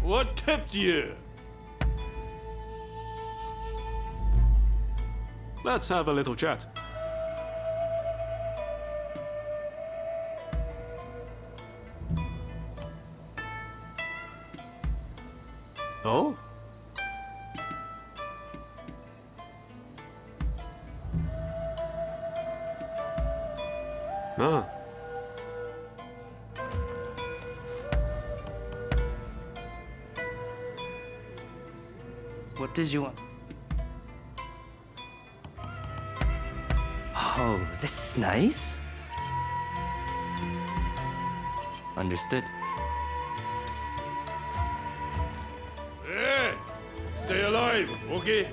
What tipped you? Let's have a little chat. Oh? Ah. What did you want? Oh, this is nice. Understood. Hey! Stay alive, okay?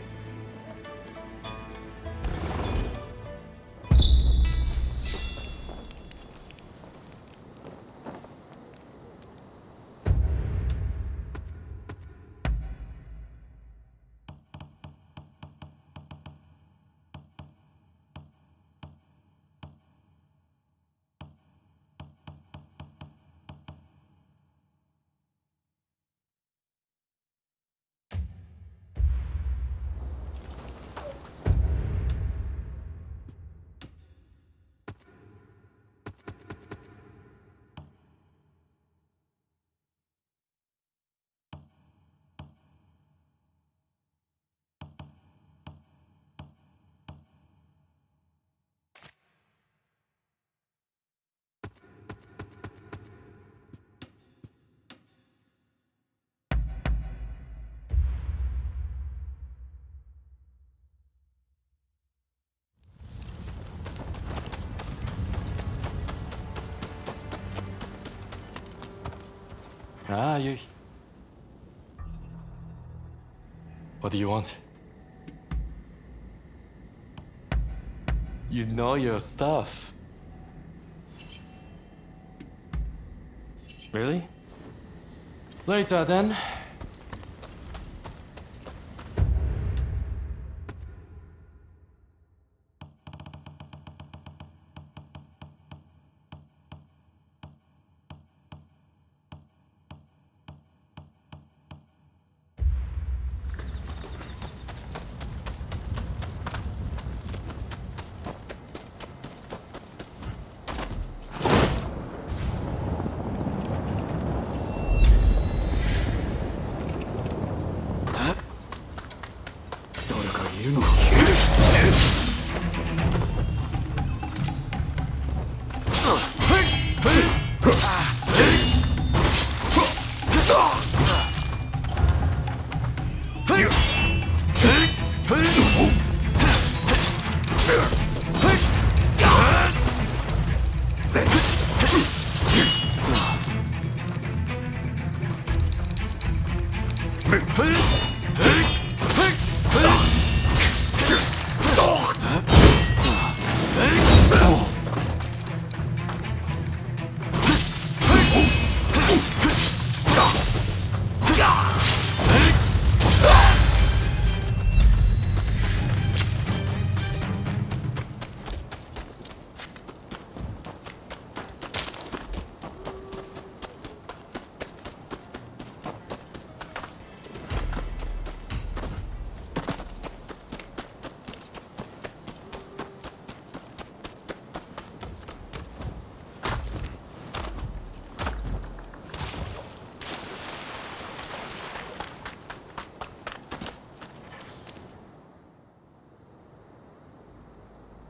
Ah, you... What do you want? You know your stuff. Really? Later then.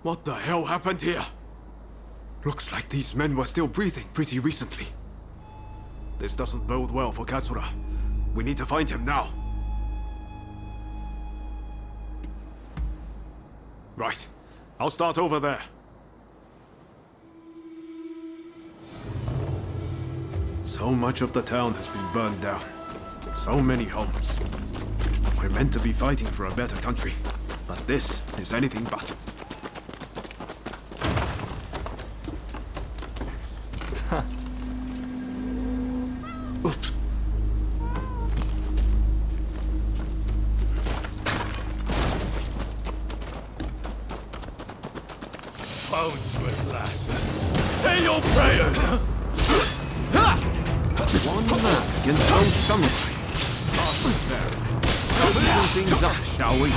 What the hell happened here? Looks like these men were still breathing pretty recently. This doesn't bode well for Katsura. We need to find him now. Right. I'll start over there. So much of the town has been burned down. So many homes. We're meant to be fighting for a better country, but this is anything but. Oops. Found you at last. Say your prayers! One man against those samurai. Let's open things up, shall we?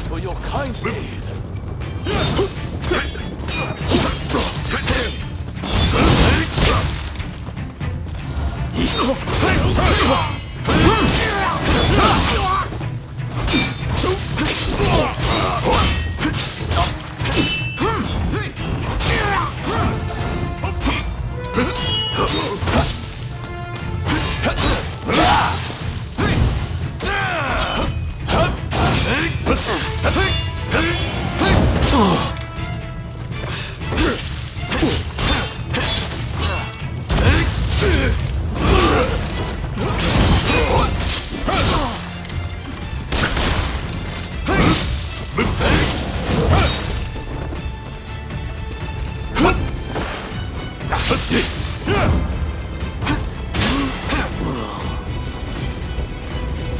For your kind deed.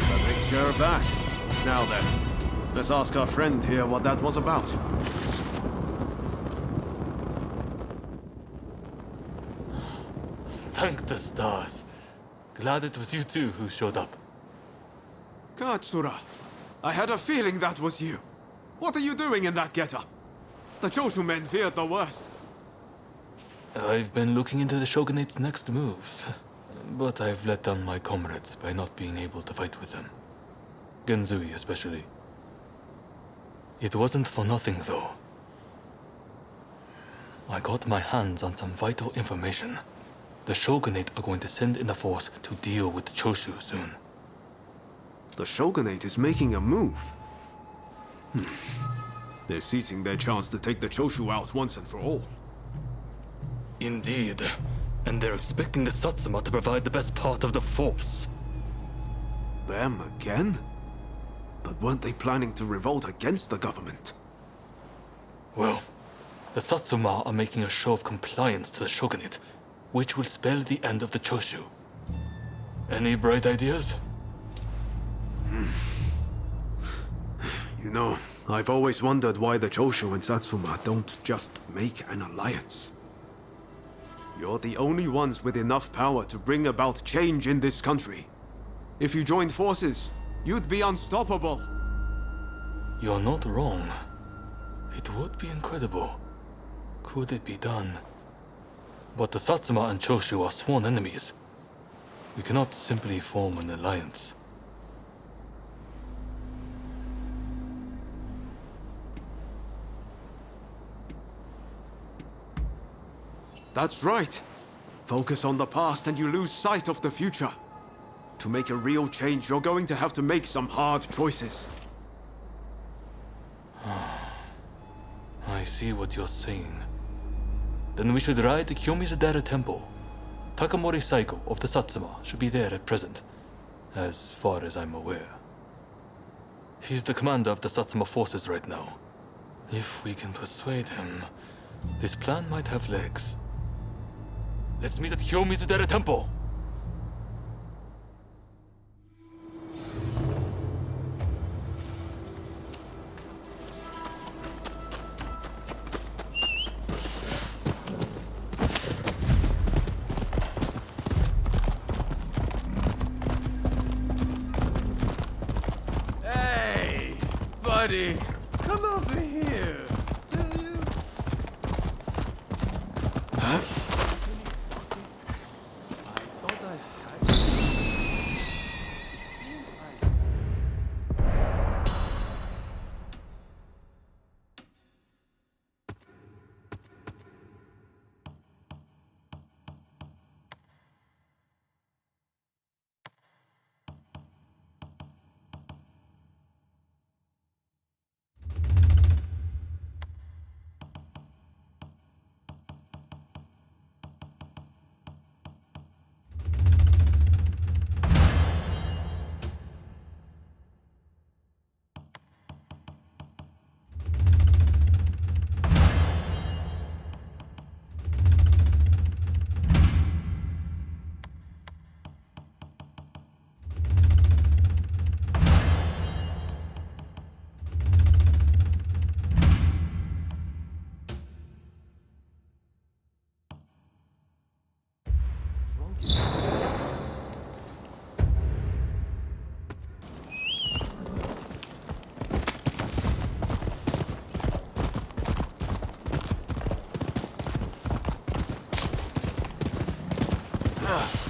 That takes care of that. Now then, let's ask our friend here what that was about. Thank the stars. Glad it was you two who showed up. Katsura, I had a feeling that was you. What are you doing in that getup? The Choshu men feared the worst. I've been looking into the Shogunate's next moves, but I've let down my comrades by not being able to fight with them. Genzui especially. It wasn't for nothing though. I got my hands on some vital information. The Shogunate are going to send in a force to deal with the Choshu soon. The Shogunate is making a move. They're seizing their chance to take the Choshu out once and for all. Indeed. And they're expecting the Satsuma to provide the best part of the force. Them again? But weren't they planning to revolt against the government? Well, the Satsuma are making a show of compliance to the Shogunate, which will spell the end of the Choshu. Any bright ideas? You know, I've always wondered why the Choshu and Satsuma don't just make an alliance. You're the only ones with enough power to bring about change in this country. If you joined forces, you'd be unstoppable. You're not wrong. It would be incredible. Could it be done? But the Satsuma and Choshu are sworn enemies. We cannot simply form an alliance. That's right. Focus on the past and you lose sight of the future. To make a real change, you're going to have to make some hard choices. I see what you're saying. Then we should ride to Kiyomizu-dera Temple. Takamori Saiko of the Satsuma should be there at present, as far as I'm aware. He's the commander of the Satsuma forces right now. If we can persuade him, this plan might have legs. Let's meet at Kiyomizu-dera Temple! Hey, buddy, come over here. Will you? Huh? Huh.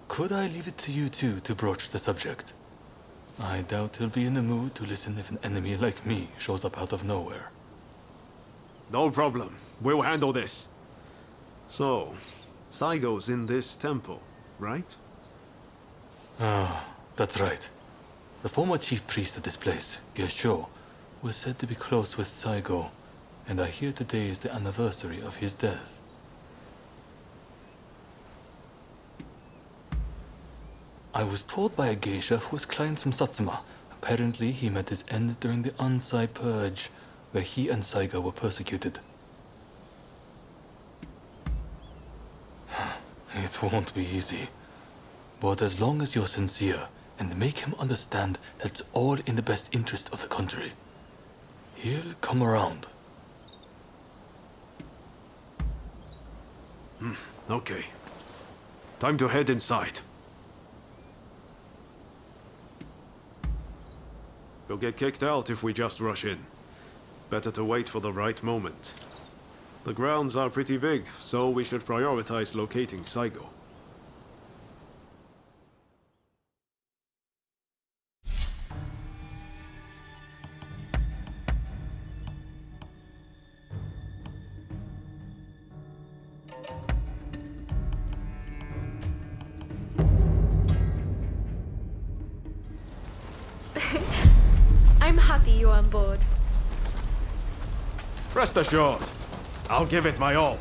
Could I leave it to you two to broach the subject? I doubt he'll be in the mood to listen if an enemy like me shows up out of nowhere. No problem. We'll handle this. So, Saigo's in this temple, right? Ah, that's right. The former chief priest of this place, Gesho, was said to be close with Saigo, and I hear today is the anniversary of his death. I was told by a geisha who was client from Satsuma. Apparently, he met his end during the Ansai Purge, where he and Saigo were persecuted. It won't be easy. But as long as you're sincere, and make him understand that it's all in the best interest of the country, he'll come around. Okay. Time to head inside. We'll get kicked out if we just rush in. Better to wait for the right moment. The grounds are pretty big, so we should prioritize locating Saigo. I'm happy you're on board. Rest assured, I'll give it my all.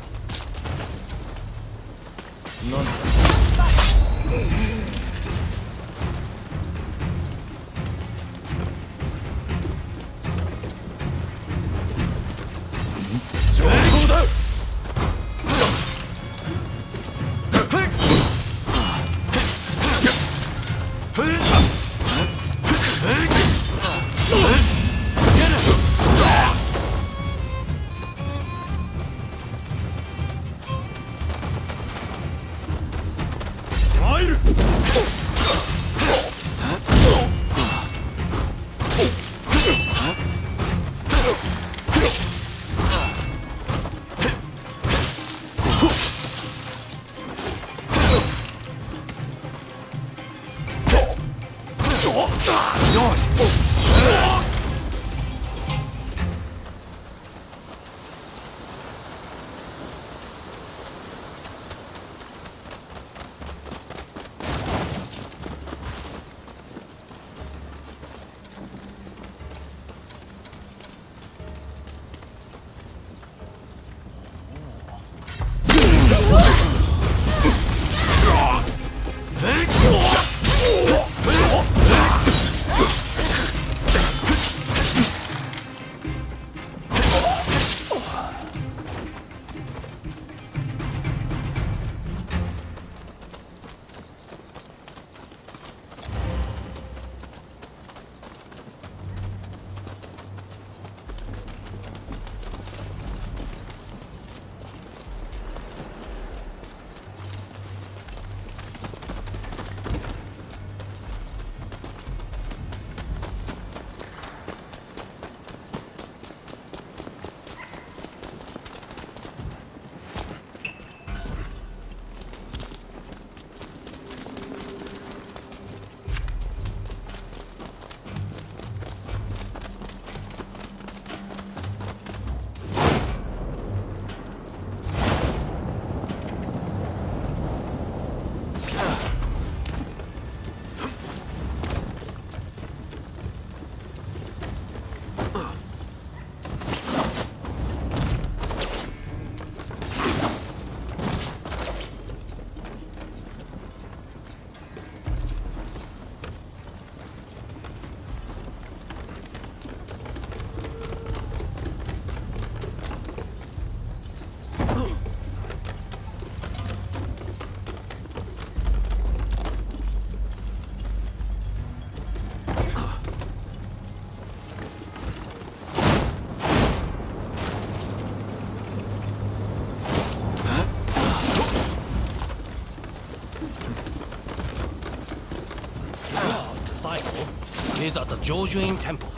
is at the Jojuin Temple.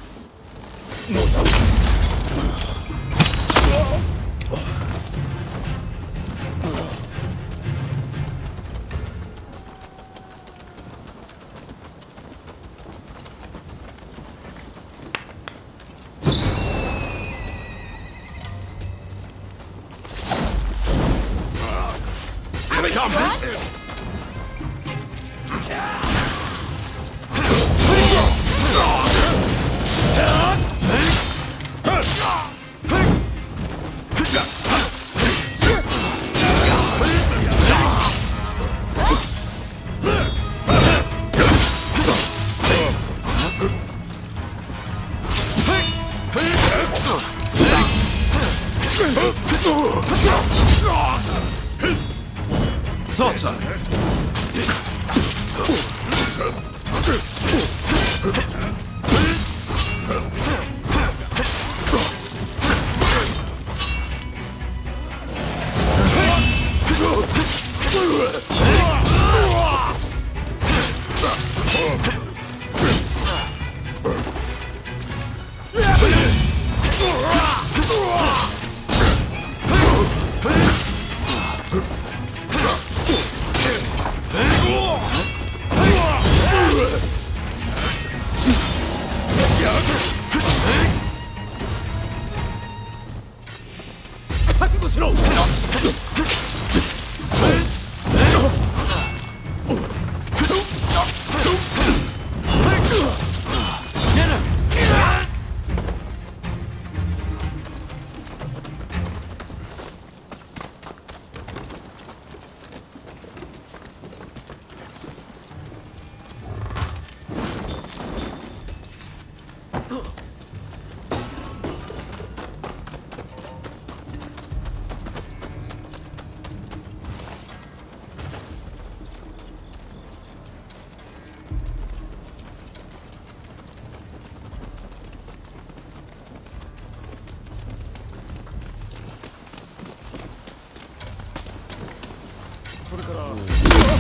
Here they come! Thought so.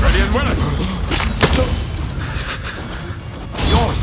Ready and willing! Yours!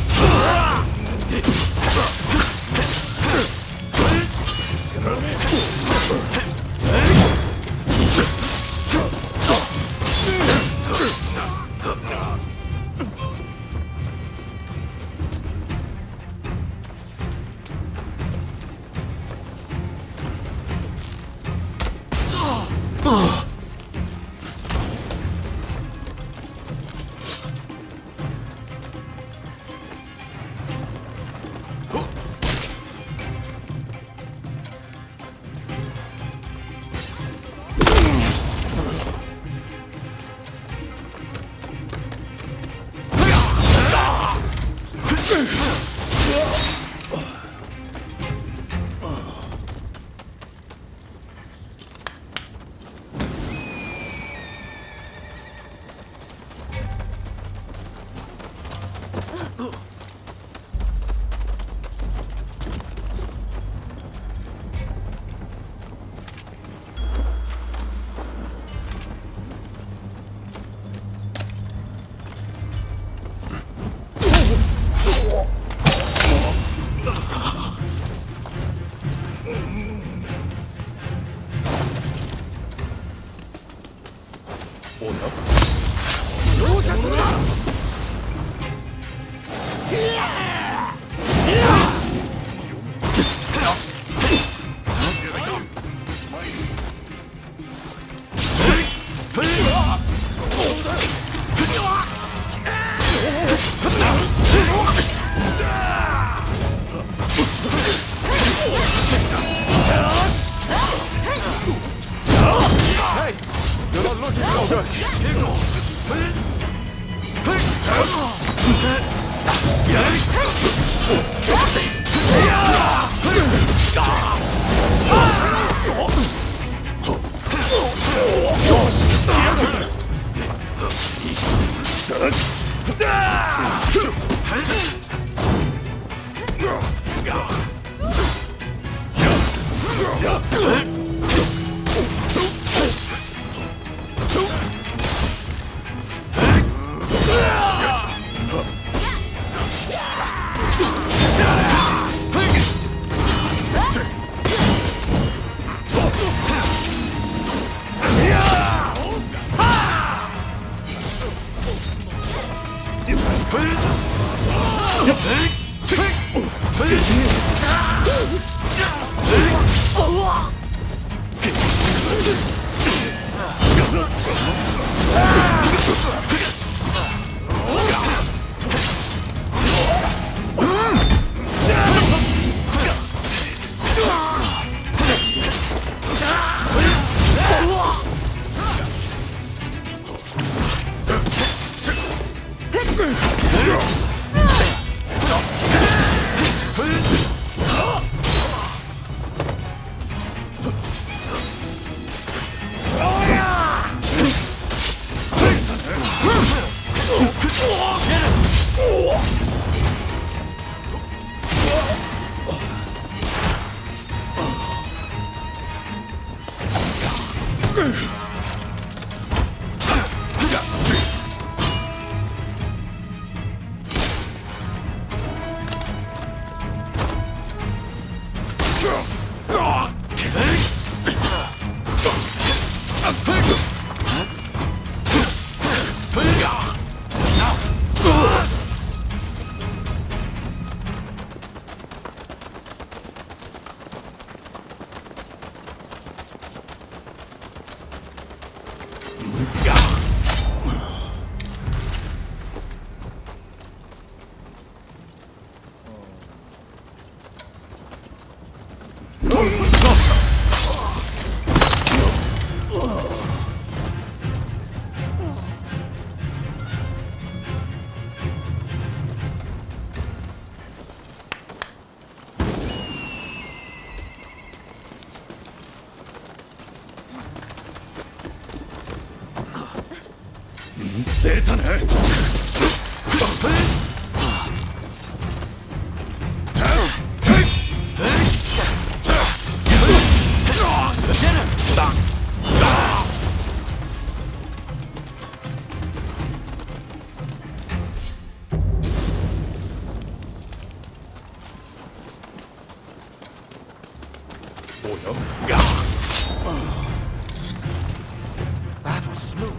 That was smooth.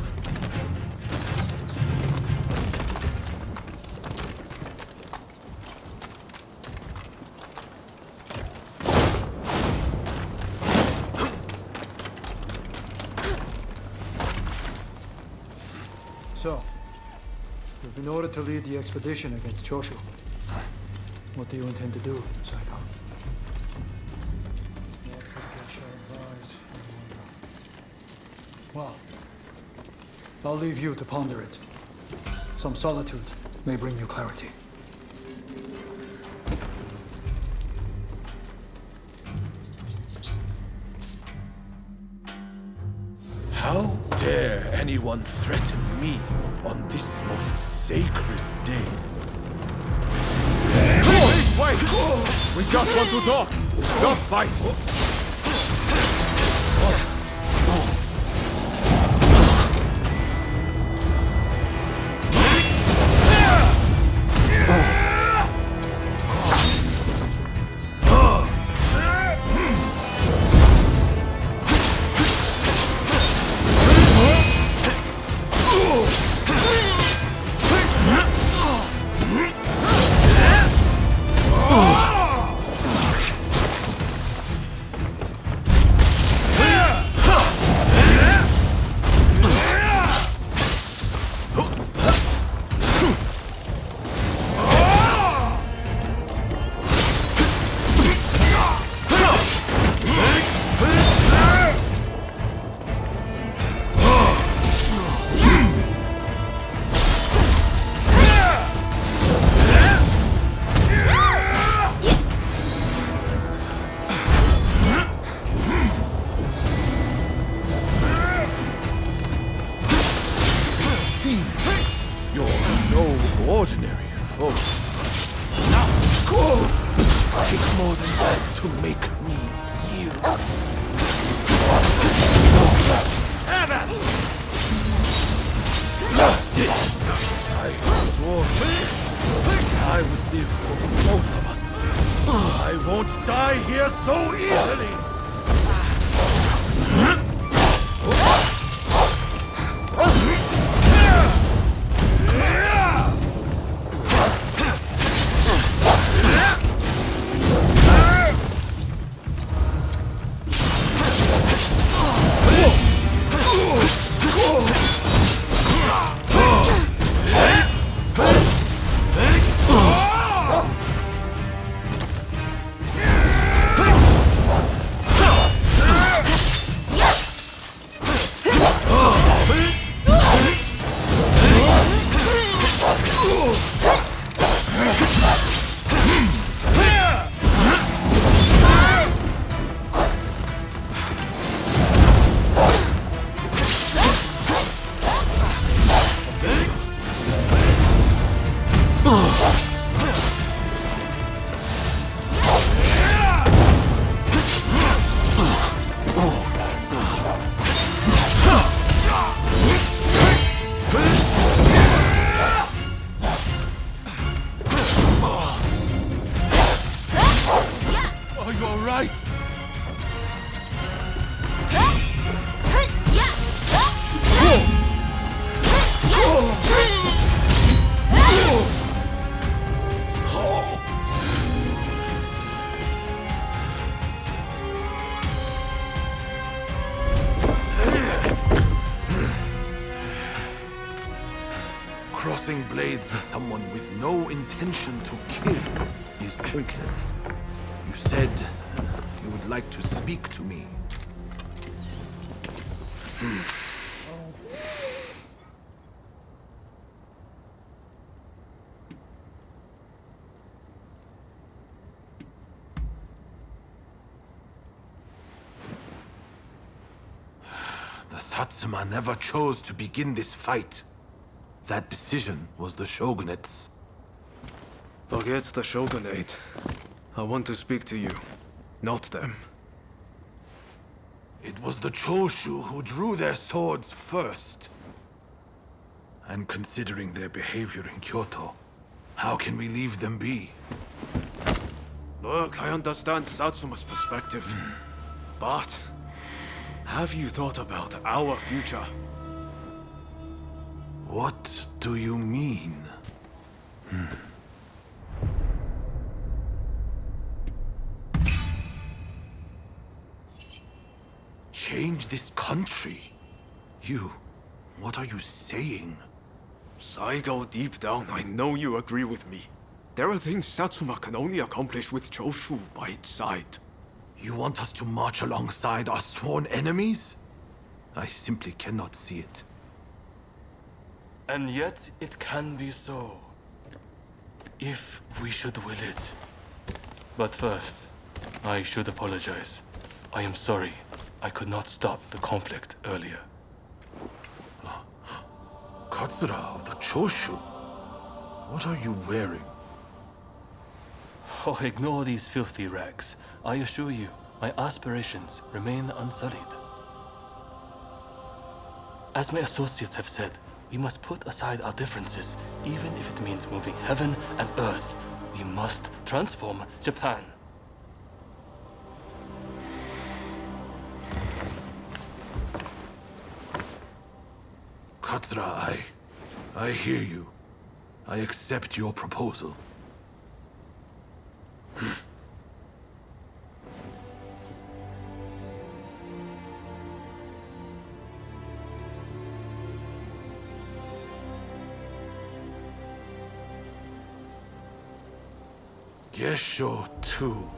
So, you've been ordered to lead the expedition against Choshu. What do you intend to do, Psycho? Well, I'll leave you to ponder it. Some solitude may bring you clarity. How dare anyone threaten me on this most sacred day? Please wait! We just want to talk, not fight. more than that to make me yield. I swore I would live for both of us. I won't die here so easily! Crossing blades with someone with no intention to kill is pointless. You said you would like to speak to me. The Satsuma never chose to begin this fight. That decision was the Shogunate's. Forget the Shogunate. I want to speak to you, not them. It was the Choshu who drew their swords first. And considering their behavior in Kyoto, how can we leave them be? Look, I understand Satsuma's perspective. But have you thought about our future? What do you mean? Change this country? What are you saying? Saigo, deep down, I know you agree with me. There are things Satsuma can only accomplish with Choshu by its side. You want us to march alongside our sworn enemies? I simply cannot see it. And yet, it can be so. If we should will it. But first, I should apologize. I am sorry. I could not stop the conflict earlier. Katsura of the Choshu? What are you wearing? Oh, ignore these filthy rags. I assure you, my aspirations remain unsullied. As my associates have said, we must put aside our differences, even if it means moving heaven and earth. We must transform Japan. Katsura, I hear you. I accept your proposal. Gesho, too,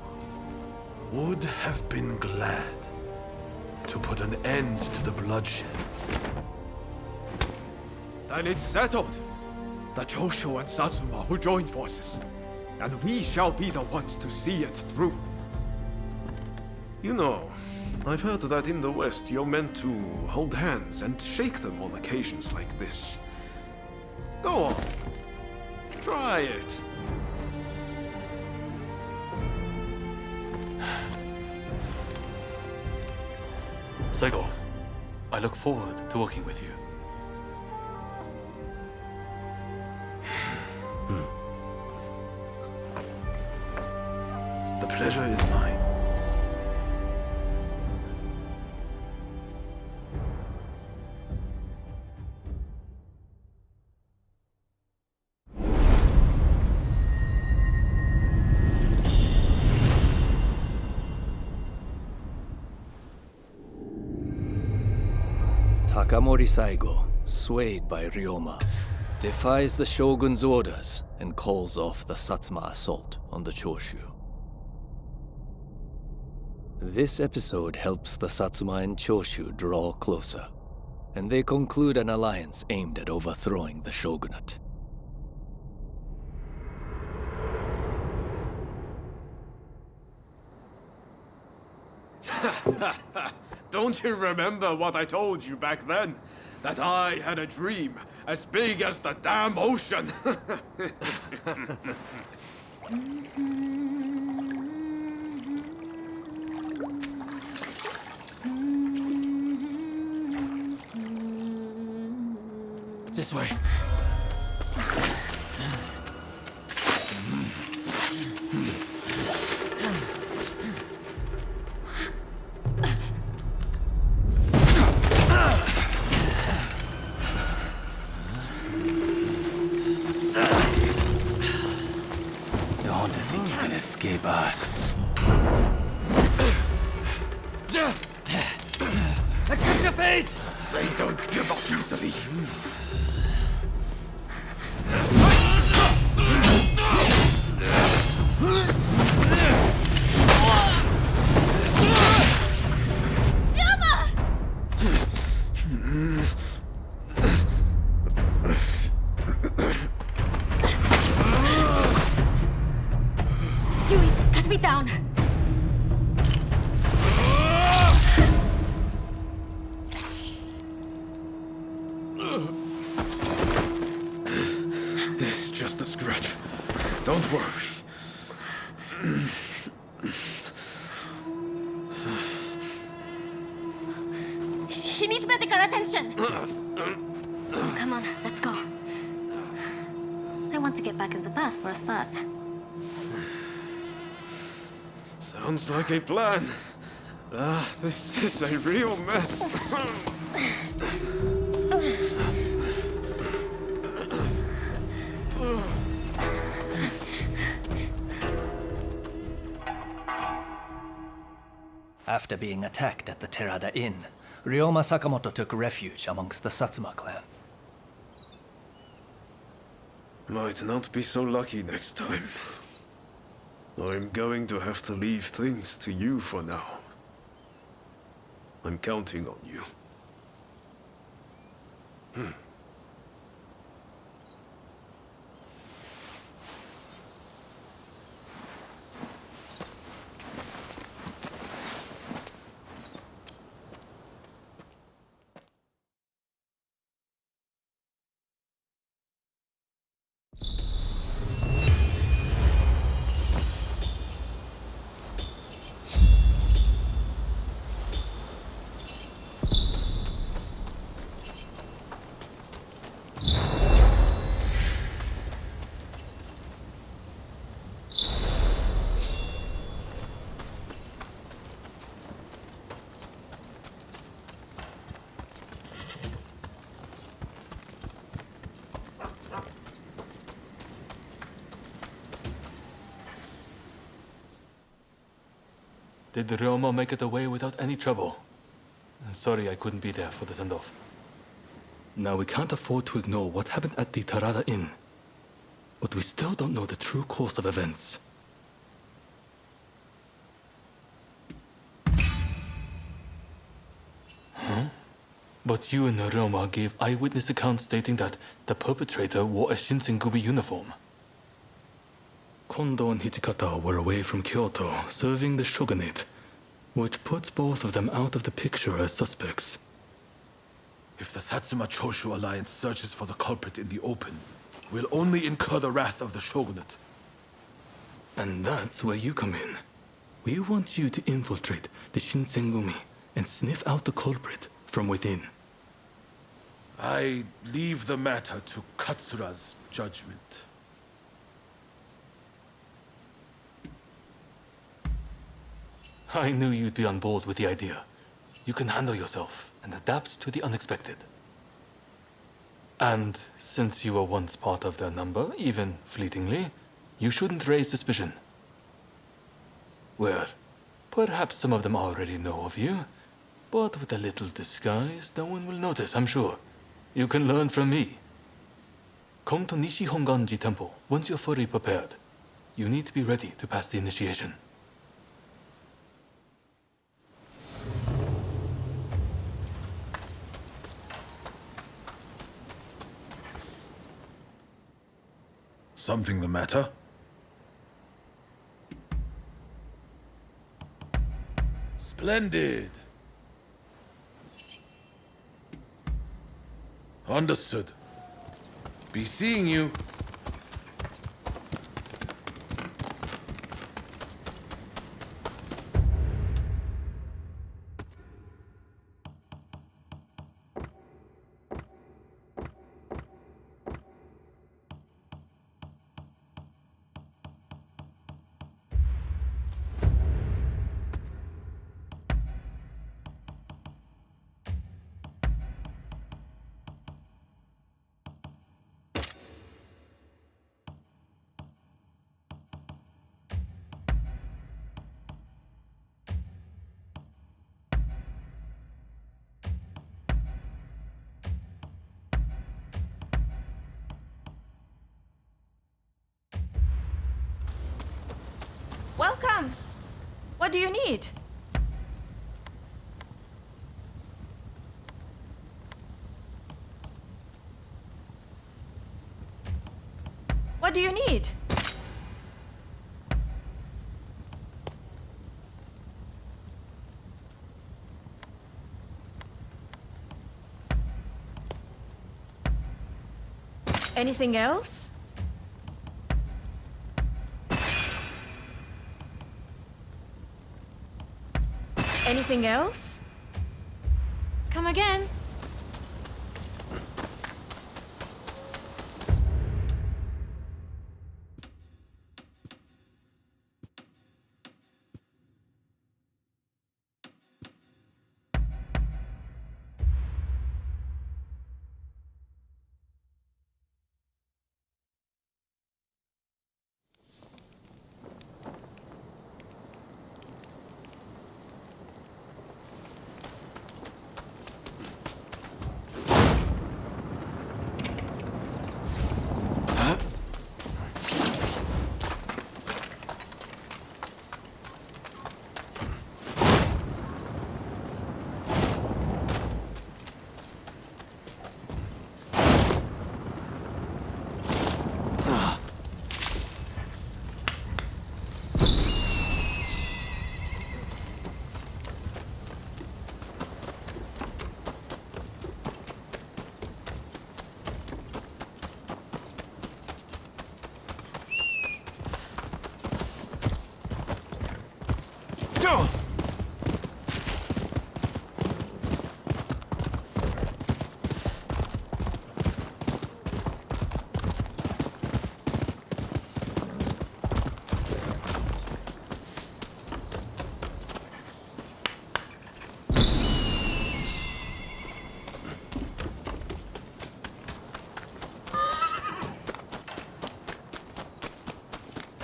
would have been glad to put an end to the bloodshed. Then it's settled. The Choshu and Satsuma will join forces, and we shall be the ones to see it through. You know, I've heard that in the West you're meant to hold hands and shake them on occasions like this. Go on. Try it. Saigo, I look forward to working with you. The pleasure is mine. Takamori Saigo, swayed by Ryoma, defies the Shogun's orders and calls off the Satsuma assault on the Choshu. This episode helps the Satsuma and Choshu draw closer, and they conclude an alliance aimed at overthrowing the Shogunate. Don't you remember what I told you back then? That I had a dream as big as the damn ocean. This way. Don't think you can escape us. Accept your fate! They don't give up easily. Do it! Cut me down! It's just a scratch. Don't worry. He needs medical attention! Come on, let's go. I want to get back in the past for a start. Sounds like a plan. This is a real mess. After being attacked at the Terada Inn, Ryoma Sakamoto took refuge amongst the Satsuma clan. Might not be so lucky next time. I'm going to have to leave things to you for now. I'm counting on you. Did Ryoma make it away without any trouble? Sorry I couldn't be there for the send-off. Now we can't afford to ignore what happened at the Terada Inn. But we still don't know the true course of events. Huh? But you and Ryoma gave eyewitness accounts stating that the perpetrator wore a Shinsengumi uniform. Kondo and Hijikata were away from Kyoto, serving the Shogunate, which puts both of them out of the picture as suspects. If the Satsuma-Choshu alliance searches for the culprit in the open, we'll only incur the wrath of the Shogunate. And that's where you come in. We want you to infiltrate the Shinsengumi and sniff out the culprit from within. I leave the matter to Katsura's judgment. I knew you'd be on board with the idea. You can handle yourself and adapt to the unexpected. And since you were once part of their number, even fleetingly, you shouldn't raise suspicion. Well, perhaps some of them already know of you, but with a little disguise, no one will notice, I'm sure. You can learn from me. Come to Nishi Honganji Temple once you're fully prepared. You need to be ready to pass the initiation. Something the matter? Splendid! Understood. Be seeing you. do you need? What do you need? Anything else? Anything else? Come again.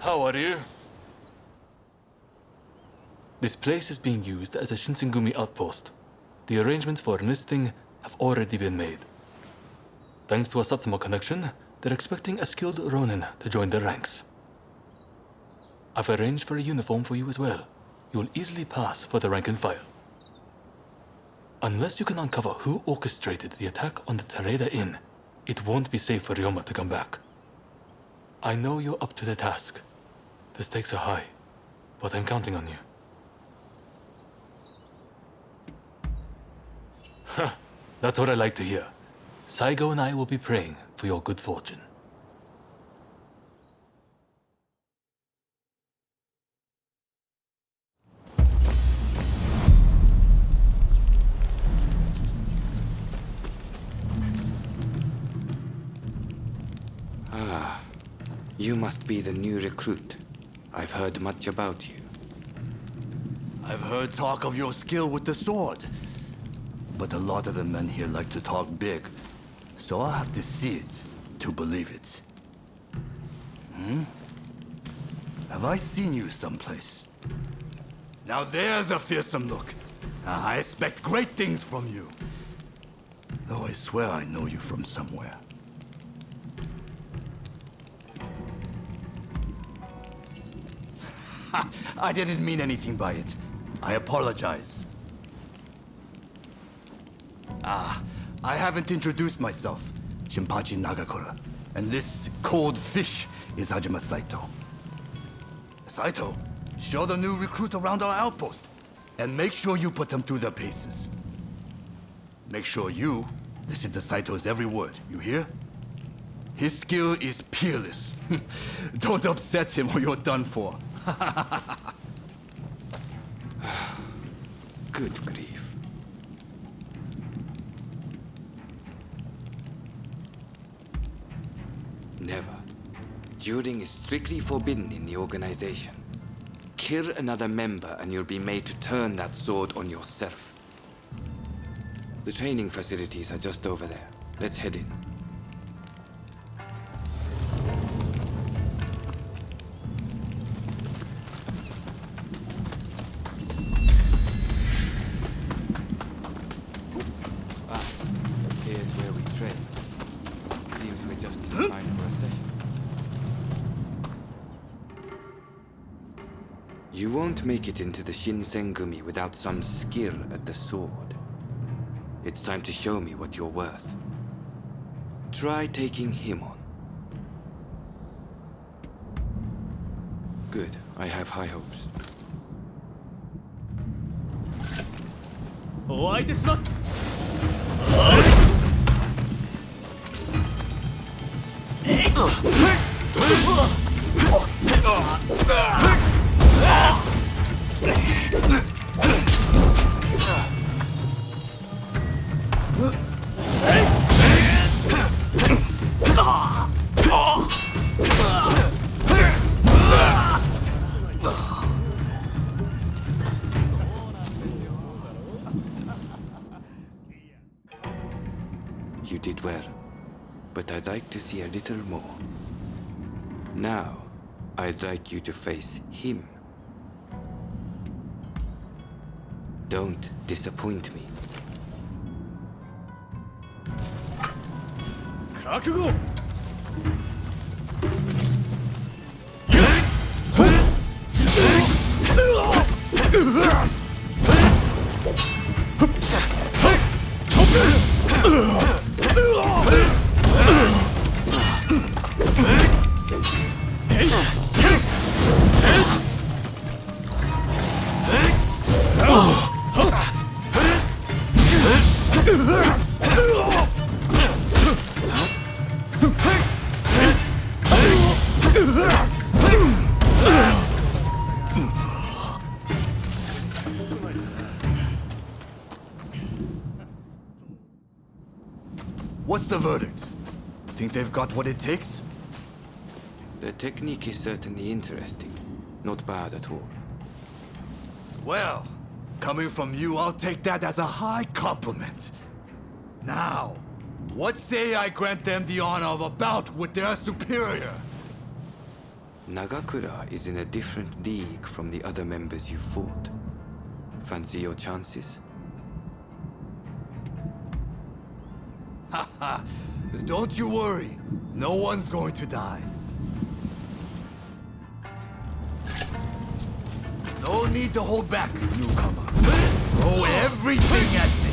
How are you? This place is being used as a Shinsengumi outpost. The arrangements for enlisting have already been made. Thanks to a Satsuma connection, they're expecting a skilled Ronin to join their ranks. I've arranged for a uniform for you as well. You will easily pass for the rank and file. Unless you can uncover who orchestrated the attack on the Tereda Inn, it won't be safe for Ryoma to come back. I know you're up to the task. The stakes are high, but I'm counting on you. That's what I like to hear. Saigo and I will be praying for your good fortune. You must be the new recruit. I've heard much about you. I've heard talk of your skill with the sword. But a lot of the men here like to talk big. So I'll have to see it to believe it. Have I seen you someplace? Now there's a fearsome look. I expect great things from you. Though I swear I know you from somewhere. I didn't mean anything by it. I apologize. I haven't introduced myself. Shinpachi Nagakura. And this cold fish is Hajime Saito. Saito, show the new recruit around our outpost. And make sure you put them through their paces. Make sure you listen to Saito's every word, you hear? His skill is peerless. Don't upset him or you're done for. Good grief. Never. Dueling is strictly forbidden in the organization. Kill another member and you'll be made to turn that sword on yourself. The training facilities are just over there. Let's head in. Here's where we train. Seems we're just in time for a session. You won't make it into the Shinsengumi without some skill at the sword. It's time to show me what you're worth. Try taking him on. Good. I have high hopes. お相手します。 You did well, but I'd like to see a little more. Now, I'd like you to face him. Don't disappoint me. 覚悟。 What's the verdict? Think they've got what it takes? The technique is certainly interesting. Not bad at all. Well, coming from you, I'll take that as a high compliment. Now, what say I grant them the honor of a bout with their superior? Nagakura is in a different league from the other members you fought. Fancy your chances? Haha, don't you worry. No one's going to die. No need to hold back, newcomer. Throw everything at me.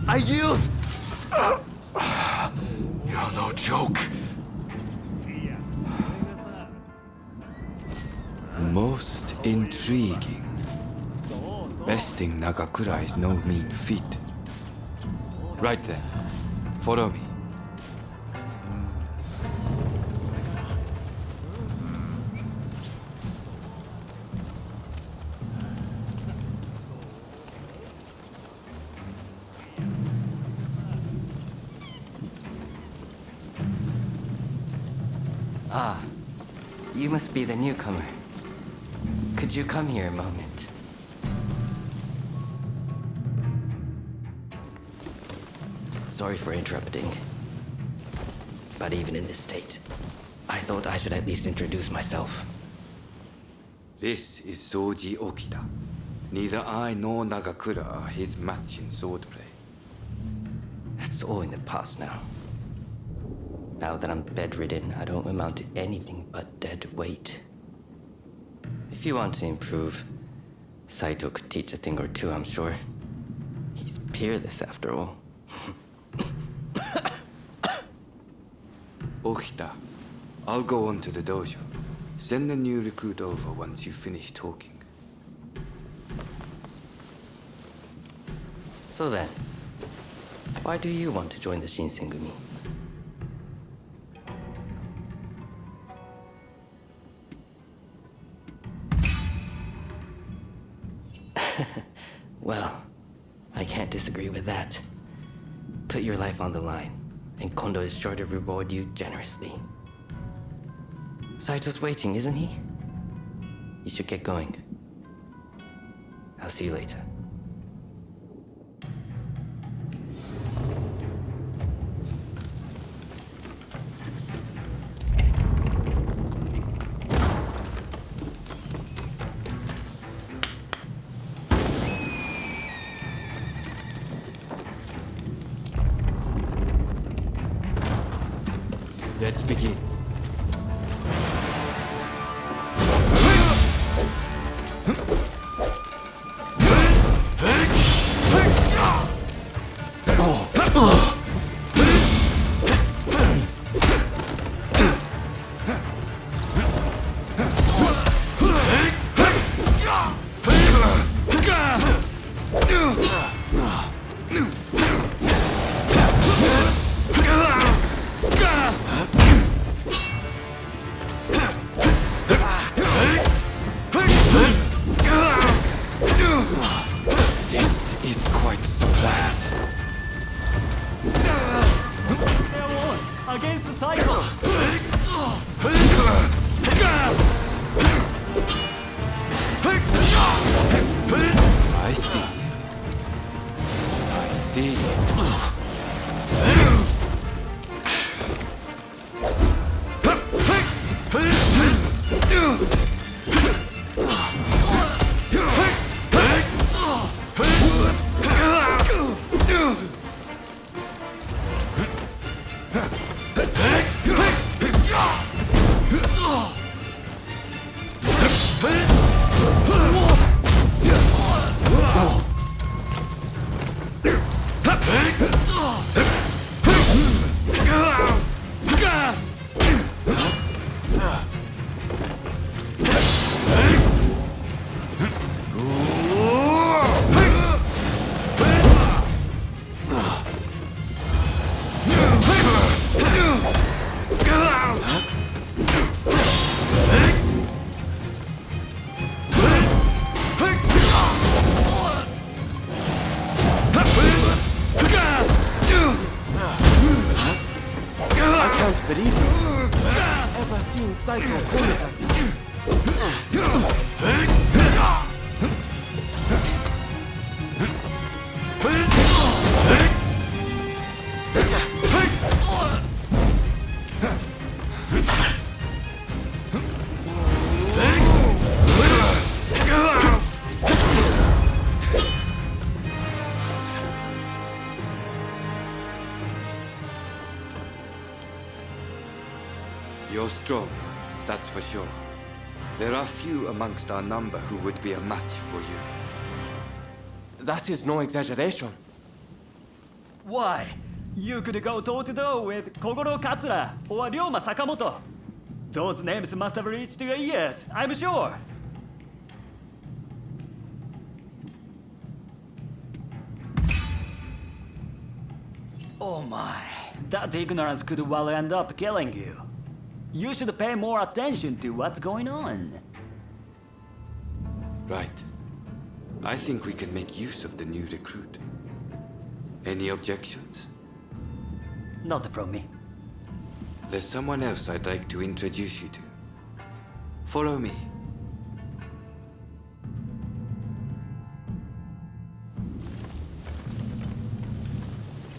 I yield! You're no joke. Most intriguing. Besting Nagakura is no mean feat. Right then, follow me. Ah, you must be the newcomer. Could you come here a moment? Sorry for interrupting. But even in this state, I thought I should at least introduce myself. This is Soji Okita. Neither I nor Nagakura are his match in swordplay. That's all in the past now. Now that I'm bedridden, I don't amount to anything but dead weight. If you want to improve, Saito could teach a thing or two, I'm sure. He's peerless after all. Okita, I'll go on to the dojo. Send the new recruit over once you finish talking. So then, why do you want to join the Shinsengumi? Well, I can't disagree with that. Put your life on the line, and Kondo is sure to reward you generously. Saito's waiting, isn't he? You should get going. I'll see you later. Let's begin. You're strong, that's for sure. There are few amongst our number who would be a match for you. That is no exaggeration. Why? You could go toe-to-toe with Kogoro Katsura or Ryoma Sakamoto. Those names must have reached your ears, I'm sure. Oh my, that ignorance could well end up killing you. You should pay more attention to what's going on. Right. I think we can make use of the new recruit. Any objections? Not from me. There's someone else I'd like to introduce you to. Follow me.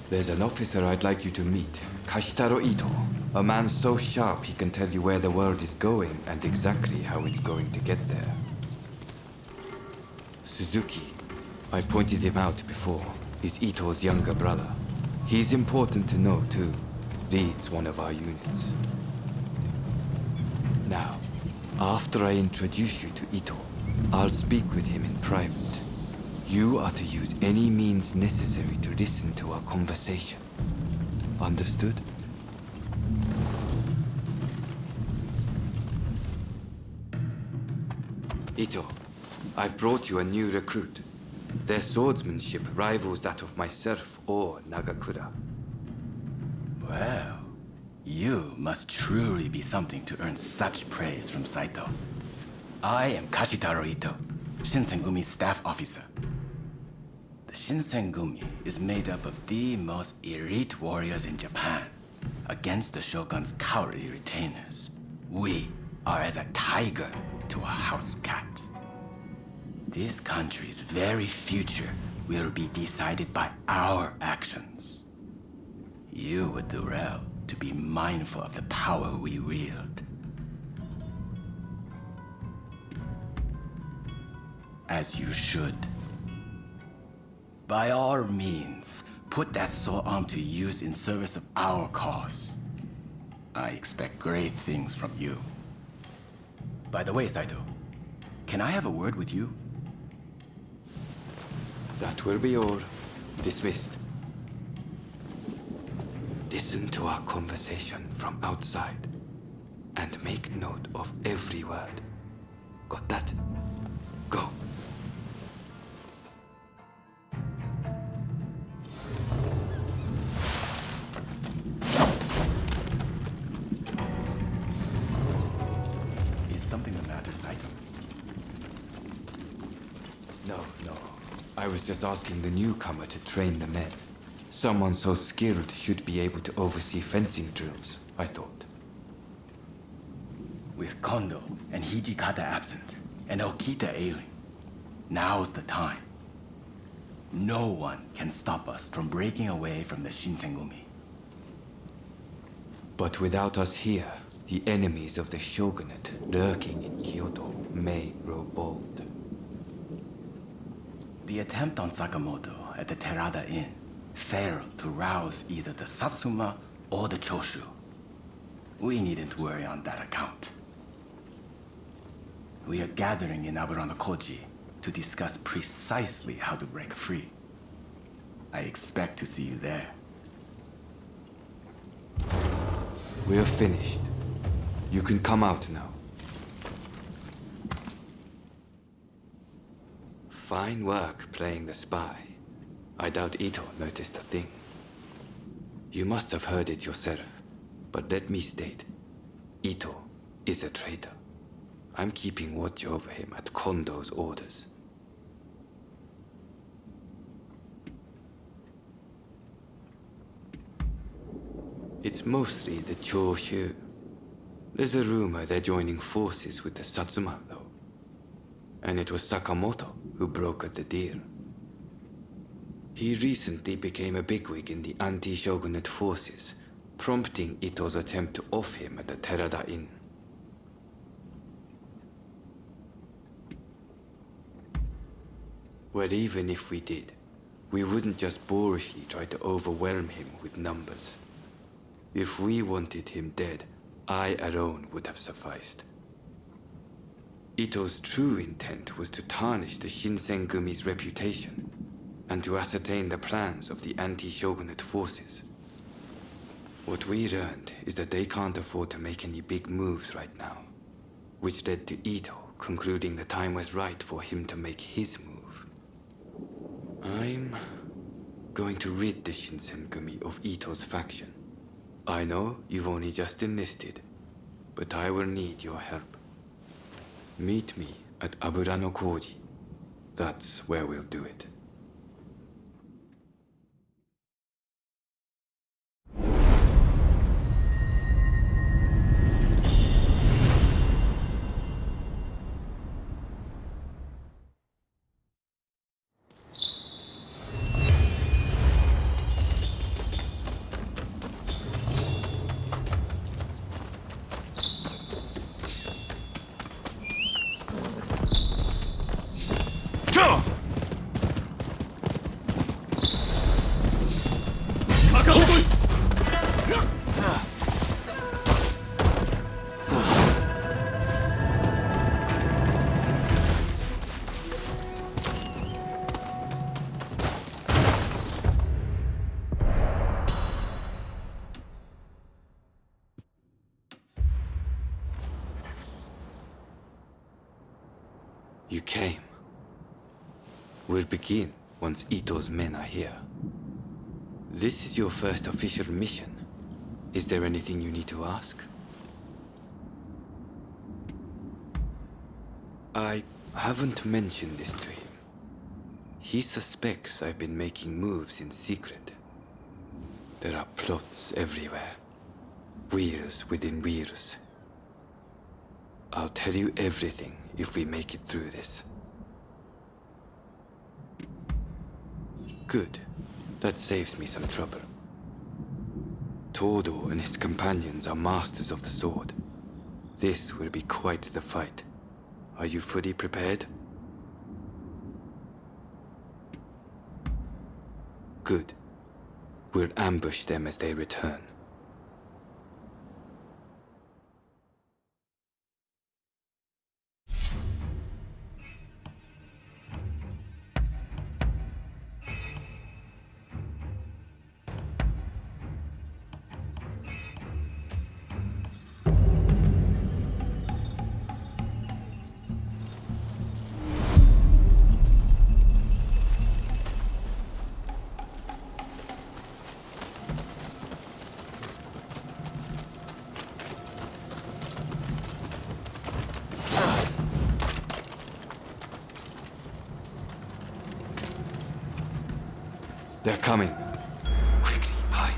There's an officer I'd like you to meet, Kashitaro Ito. A man so sharp he can tell you where the world is going and exactly how it's going to get there. Suzuki, I pointed him out before, is Ito's younger brother. He's important to know too. Leads one of our units. Now, after I introduce you to Ito, I'll speak with him in private. You are to use any means necessary to listen to our conversation. Understood? Ito, I've brought you a new recruit. Their swordsmanship rivals that of myself or Nagakura. Well, you must truly be something to earn such praise from Saito. I am Kashitaro Ito, Shinsengumi's staff officer. The Shinsengumi is made up of the most elite warriors in Japan against the Shogun's cowardly retainers. We are as a tiger to a house cat. This country's very future will be decided by our actions. You would do well to be mindful of the power we wield. As you should. By all means, put that sword on to use in service of our cause. I expect great things from you. By the way, Saito, can I have a word with you? That will be all. Dismissed. Listen to our conversation from outside and make note of every word. Got that? Go. Is something the matter, Saito? No. I was just asking the newcomer to train the men. Someone so skilled should be able to oversee fencing drills, I thought. With Kondo and Hijikata absent, and Okita ailing, now's the time. No one can stop us from breaking away from the Shinsengumi. But without us here, the enemies of the Shogunate lurking in Kyoto may grow bold. The attempt on Sakamoto at the Terada Inn failed to rouse either the Satsuma or the Choshu. We needn't worry on that account. We are gathering in Aburano-Koji to discuss precisely how to break free. I expect to see you there. We're finished. You can come out now. Fine work playing the spy. I doubt Ito noticed a thing. You must have heard it yourself, but let me state, Ito is a traitor. I'm keeping watch over him at Kondo's orders. It's mostly the Choshu. There's a rumor they're joining forces with the Satsuma, though. And it was Sakamoto who brokered the deal. He recently became a bigwig in the anti-Shogunate forces, prompting Ito's attempt to off him at the Terada Inn. Well, even if we did, we wouldn't just boorishly try to overwhelm him with numbers. If we wanted him dead, I alone would have sufficed. Ito's true intent was to tarnish the Shinsengumi's reputation and to ascertain the plans of the anti-Shogunate forces. What we learned is that they can't afford to make any big moves right now, which led to Ito concluding the time was right for him to make his move. I'm going to rid the Shinsengumi of Ito's faction. I know you've only just enlisted, but I will need your help. Meet me at Aburano-Koji. That's where we'll do it. came. We'll begin once Ito's men are here. This is your first official mission. Is there anything you need to ask? I haven't mentioned this to him. He suspects I've been making moves in secret. There are plots everywhere. Wheels within wheels. I'll tell you everything if we make it through this. Good. That saves me some trouble. Todo and his companions are masters of the sword. This will be quite the fight. Are you fully prepared? Good. We'll ambush them as they return. They're coming. Quickly, hide.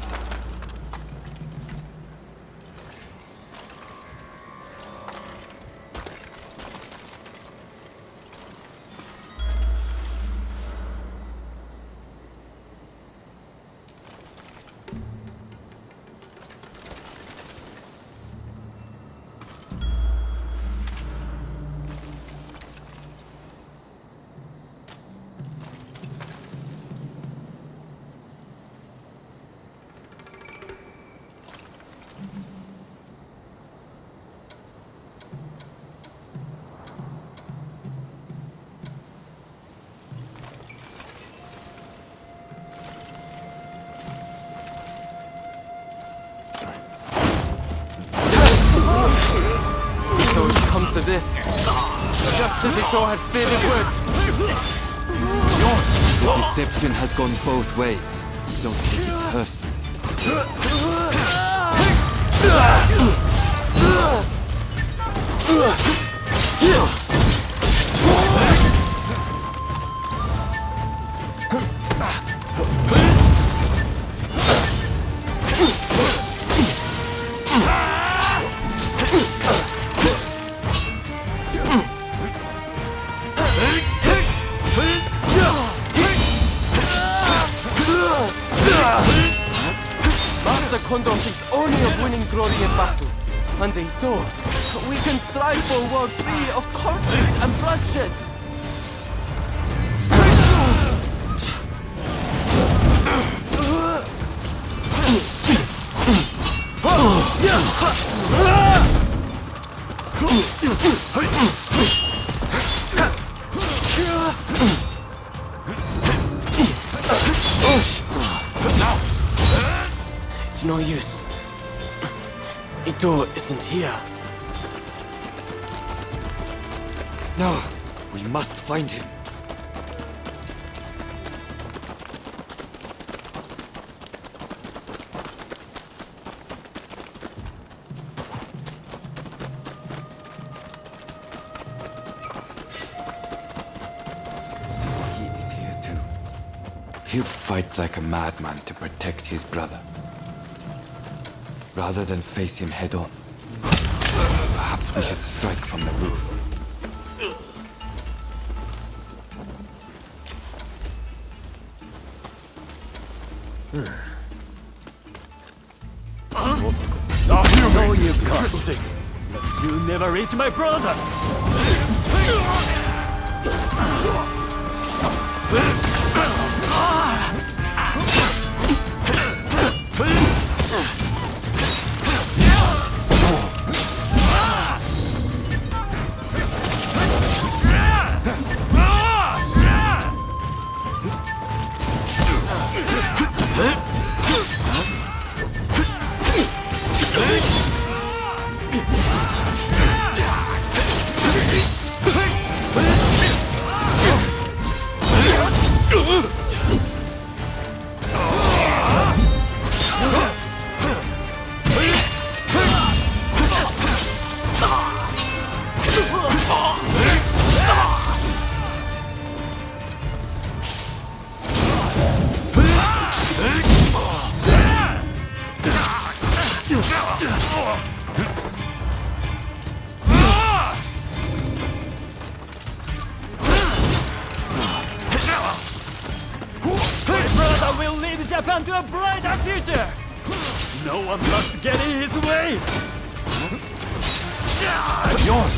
So it's come to this. Just as Ito had feared it would. The deception has gone both ways. Don't take it personally. Master Kondo thinks only of winning glory in battle. And Ito, we can strive for a world free of conflict and bloodshed. It's no use. Ito isn't here. No, we must find him. He is here too. He'll fight like a madman to protect his brother. Rather than face him head on, perhaps we should strike from the roof. No, you cursing! You never reach my brother! Japan to a brighter future! No one must get in his way! Yours!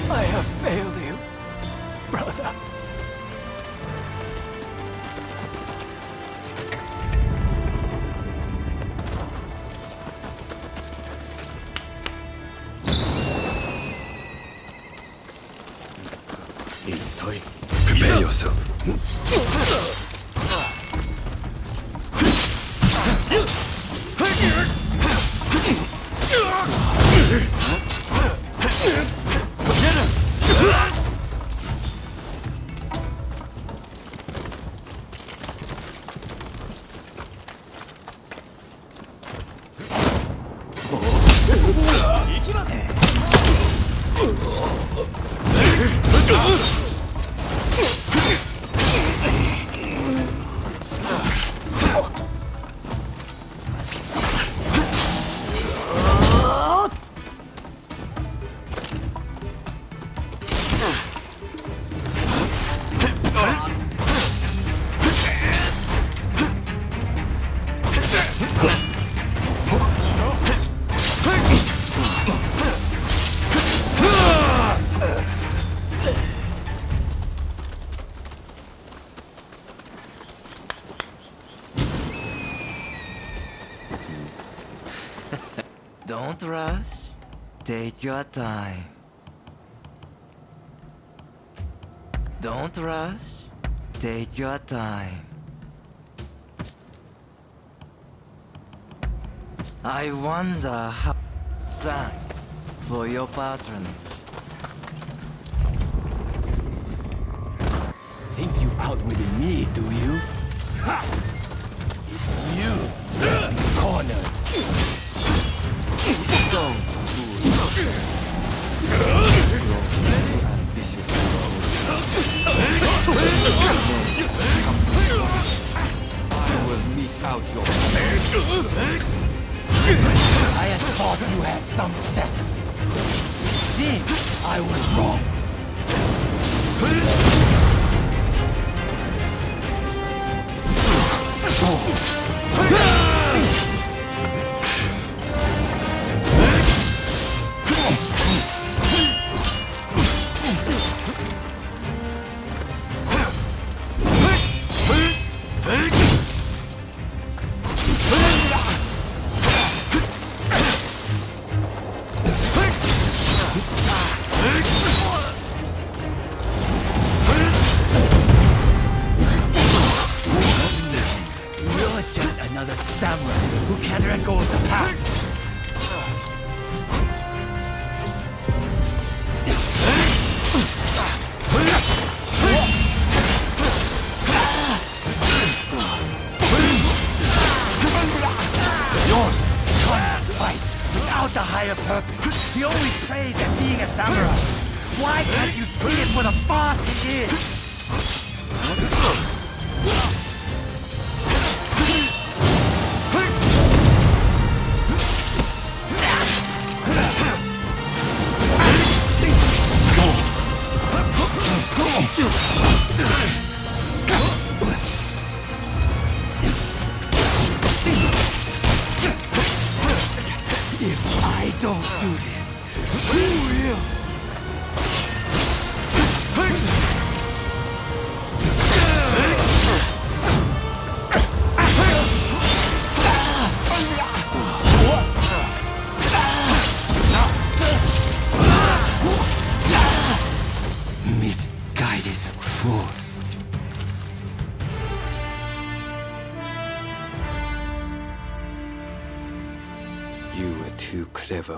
I have failed you, brother. Prepare yourself. Don't rush. Take your time. Don't rush. Take your time. I wonder how... Thanks for your patronage. Think you outwitted me, do you? Ha! It's you that be cornered. Don't I will meet out your I had thought you had some sense. It seems I was wrong.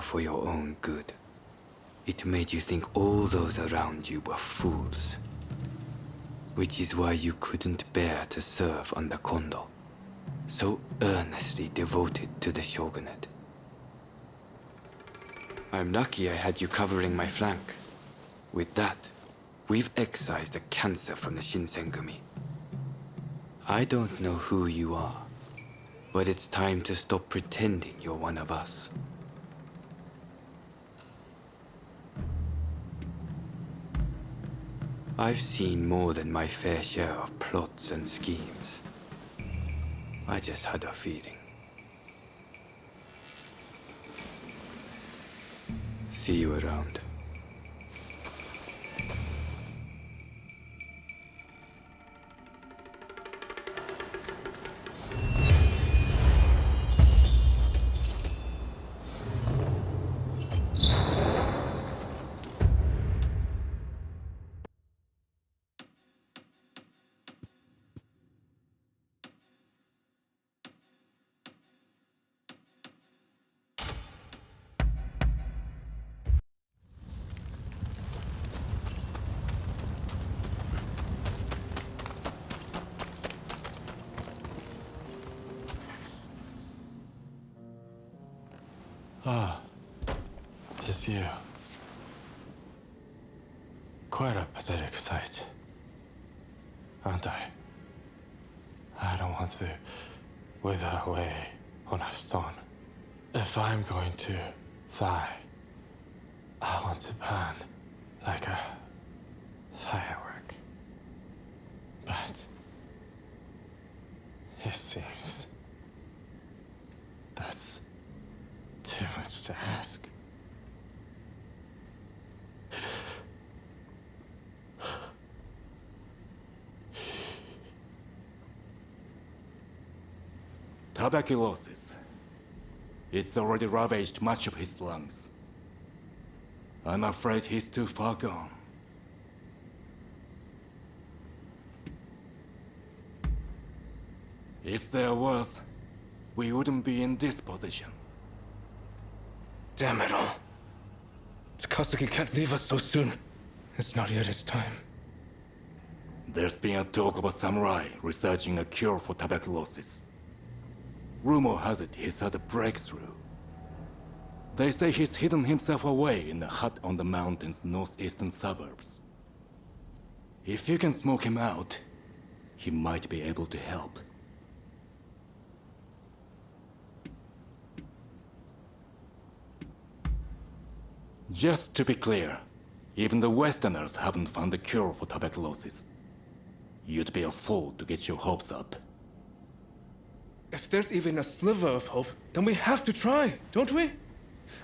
For your own good. It made you think all those around you were fools. Which is why you couldn't bear to serve under Kondo, so earnestly devoted to the Shogunate. I'm lucky I had you covering my flank. With that, we've excised a cancer from the Shinsengumi. I don't know who you are, but it's time to stop pretending you're one of us. I've seen more than my fair share of plots and schemes. I just had a feeling. See you around. Ah, it's you. Quite a pathetic sight, aren't I? I don't want to wither away on a stone. If I'm going to die, I want to burn like a firework. But it seems that's too much to ask. Tuberculosis. It's already ravaged much of his lungs. I'm afraid he's too far gone. If there was, we wouldn't be in this position. Damn it all. Takasugi can't leave us so soon. It's not yet his time. There's been a talk of a samurai researching a cure for tuberculosis. Rumor has it he's had a breakthrough. They say he's hidden himself away in a hut on the mountain's northeastern suburbs. If you can smoke him out, he might be able to help. Just to be clear, even the Westerners haven't found a cure for tuberculosis. You'd be a fool to get your hopes up. If there's even a sliver of hope, then we have to try, don't we?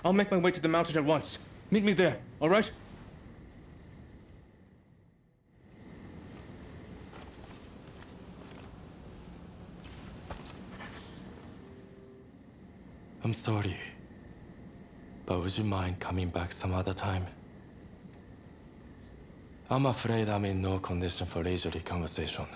I'll make my way to the mountain at once. Meet me there, all right? I'm sorry, but would you mind coming back some other time? I'm afraid I'm in no condition for leisurely conversation.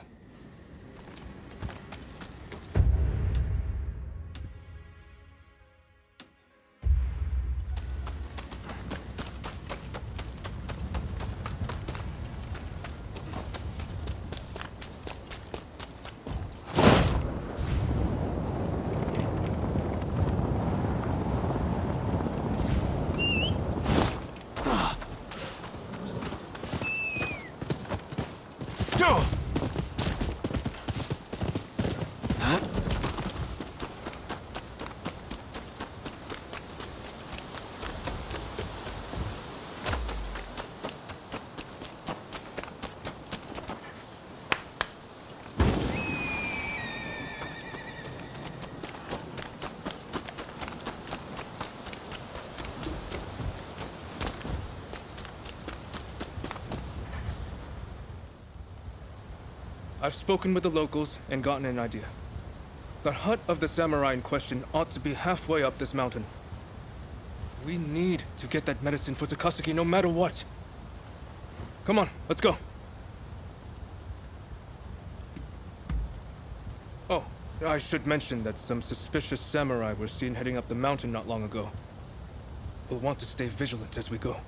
I've spoken with the locals and gotten an idea. The hut of the samurai in question ought to be halfway up this mountain. We need to get that medicine for Takasugi no matter what. Come on, let's go. Oh, I should mention that some suspicious samurai were seen heading up the mountain not long ago. We'll want to stay vigilant as we go.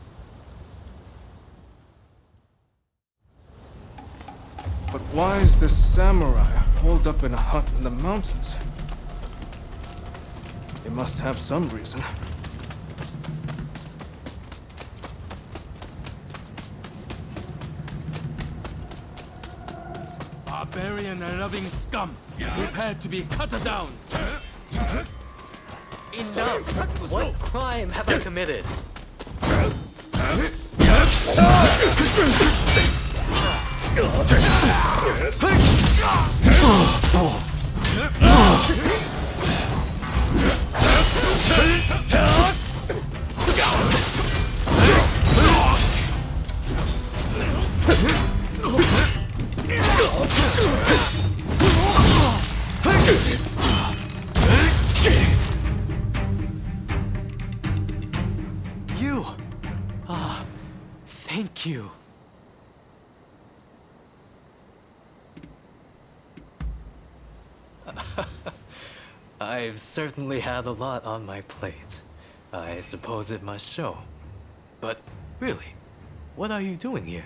Why is this samurai holed up in a hut in the mountains? They must have some reason. Barbarian and loving scum, prepare to be cut down. Enough! What crime have I committed? You! Thank you. I've certainly had a lot on my plate. I suppose it must show. But really, what are you doing here?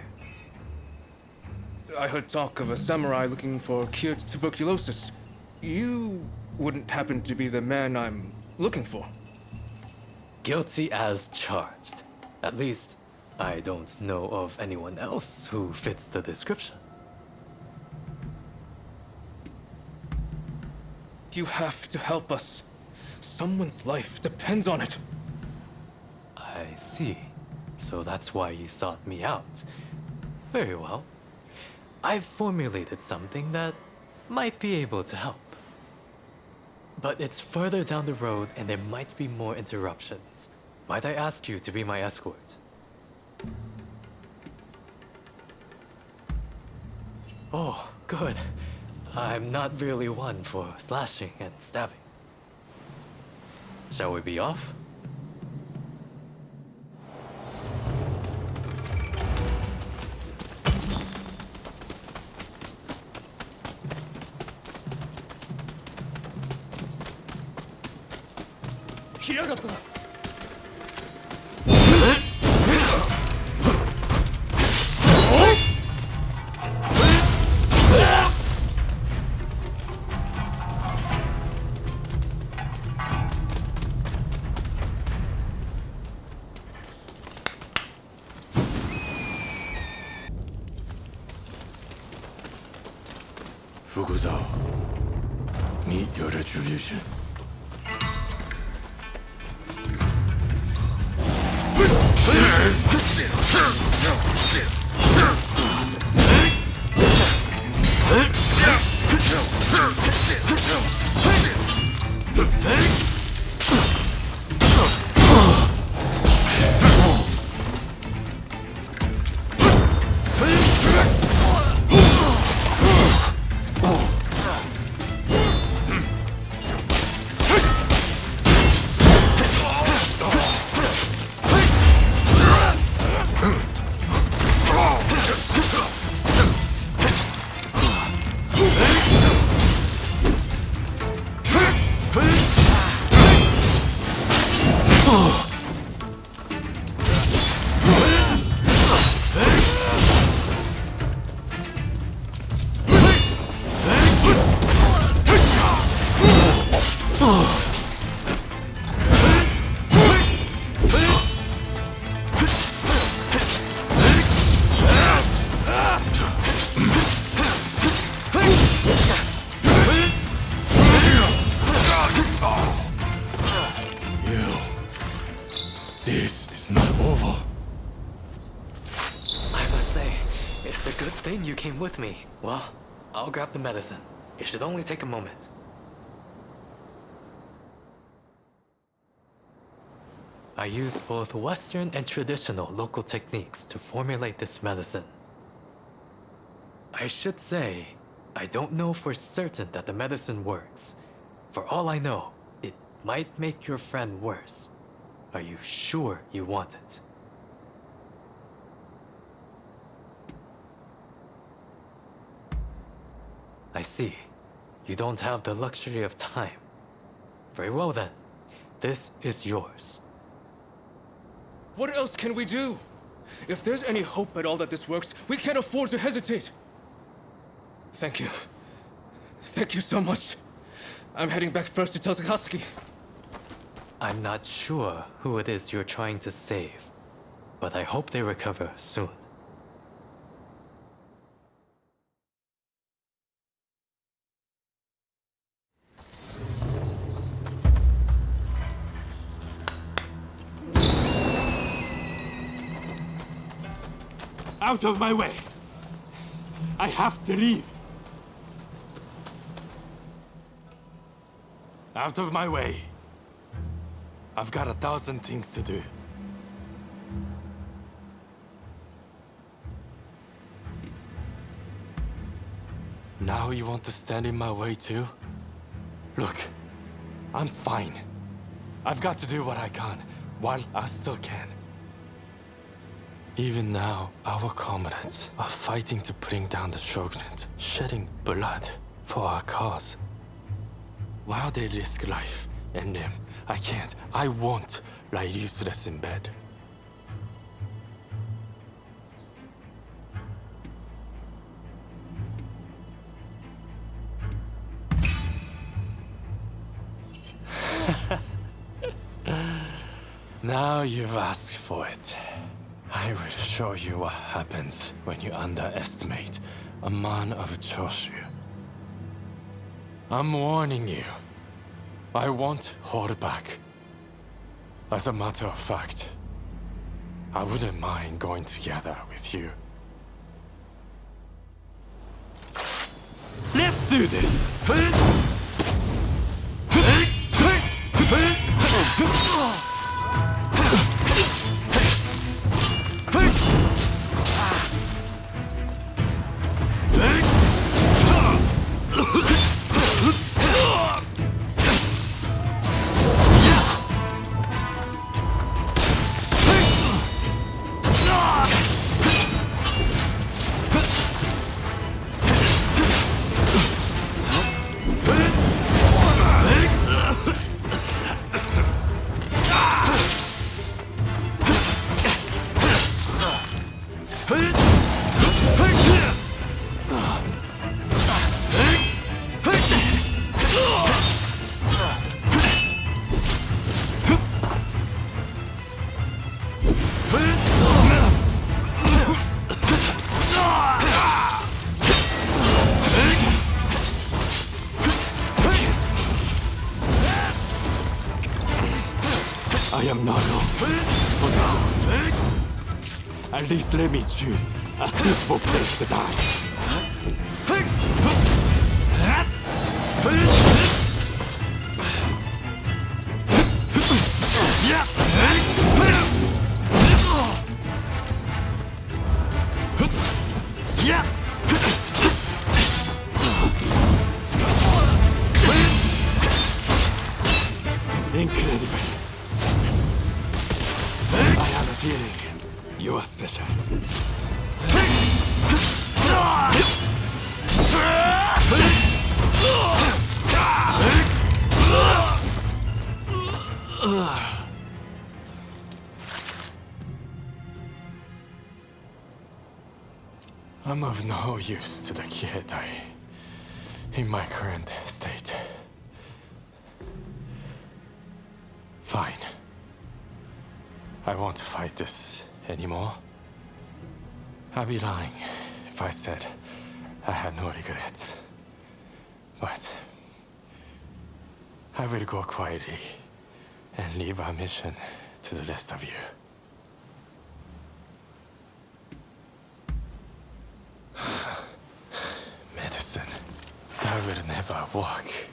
I heard talk of a samurai looking for cured tuberculosis. You wouldn't happen to be the man I'm looking for. Guilty as charged. At least, I don't know of anyone else who fits the description. You have to help us. Someone's life depends on it. I see. So that's why you sought me out. Very well. I've formulated something that might be able to help. But it's further down the road and there might be more interruptions. Might I ask you to be my escort? Oh, good. I'm not really one for slashing and stabbing. Shall we be off? Fukuzao, meet your retribution. This is not over. I must say, it's a good thing you came with me. Well, I'll grab the medicine. It should only take a moment. I used both Western and traditional local techniques to formulate this medicine. I should say, I don't know for certain that the medicine works. For all I know, it might make your friend worse. Are you sure you want it? I see. You don't have the luxury of time. Very well then. This is yours. What else can we do? If there's any hope at all that this works, we can't afford to hesitate. Thank you. Thank you so much. I'm heading back first to tell Takasugi. I'm not sure who it is you're trying to save, but I hope they recover soon. Out of my way! I have to leave! Out of my way! I've got 1,000 things to do. Now you want to stand in my way too? Look, I'm fine. I've got to do what I can, while I still can. Even now, our comrades are fighting to bring down the Shogunate, shedding blood for our cause. While they risk life and limb, I won't lie useless in bed. Now you've asked for it. I will show you what happens when you underestimate a man of Choshu. I'm warning you. I won't hold back. As a matter of fact, I wouldn't mind going together with you. Let's do this! I am not wrong. For now. At least let me choose a suitable place to die. Incredible. I have a feeling you are special. I'm of no use to the Kyoto in my current state. Fine. I won't fight this anymore. I'd be lying if I said I had no regrets. But I will go quietly and leave our mission to the rest of you. Medicine that will never work.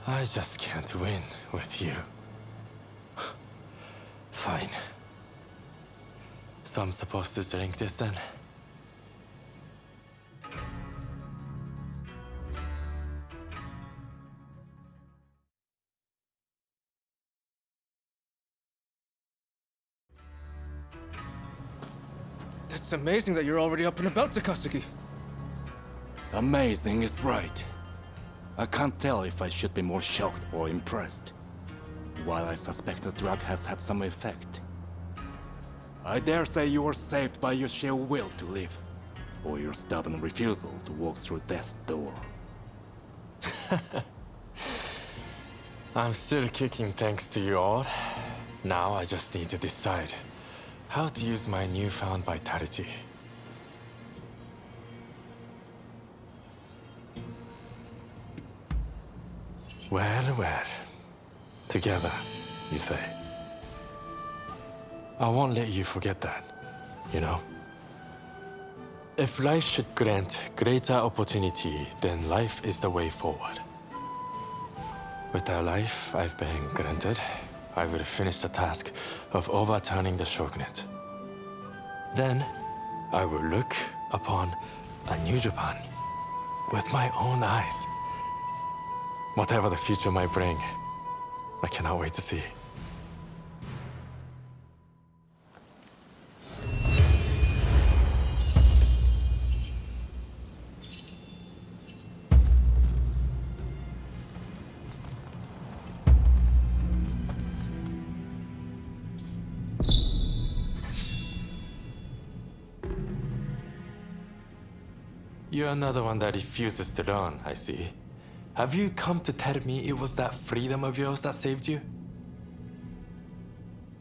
I just can't win with you. Fine. So I'm supposed to drink this then? It's amazing that you're already up and about, Takasugi. Amazing is right. I can't tell if I should be more shocked or impressed. While I suspect the drug has had some effect. I dare say you were saved by your sheer will to live, or your stubborn refusal to walk through death's door. I'm still kicking thanks to you all. Now I just need to decide how to use my newfound vitality. Well, well. Together, you say. I won't let you forget that, you know? If life should grant greater opportunity, then life is the way forward. With the life I've been granted, I will finish the task of overturning the Shogunate. Then, I will look upon a new Japan with my own eyes. Whatever the future might bring, I cannot wait to see. You're another one that refuses to learn, I see. Have you come to tell me it was that freedom of yours that saved you?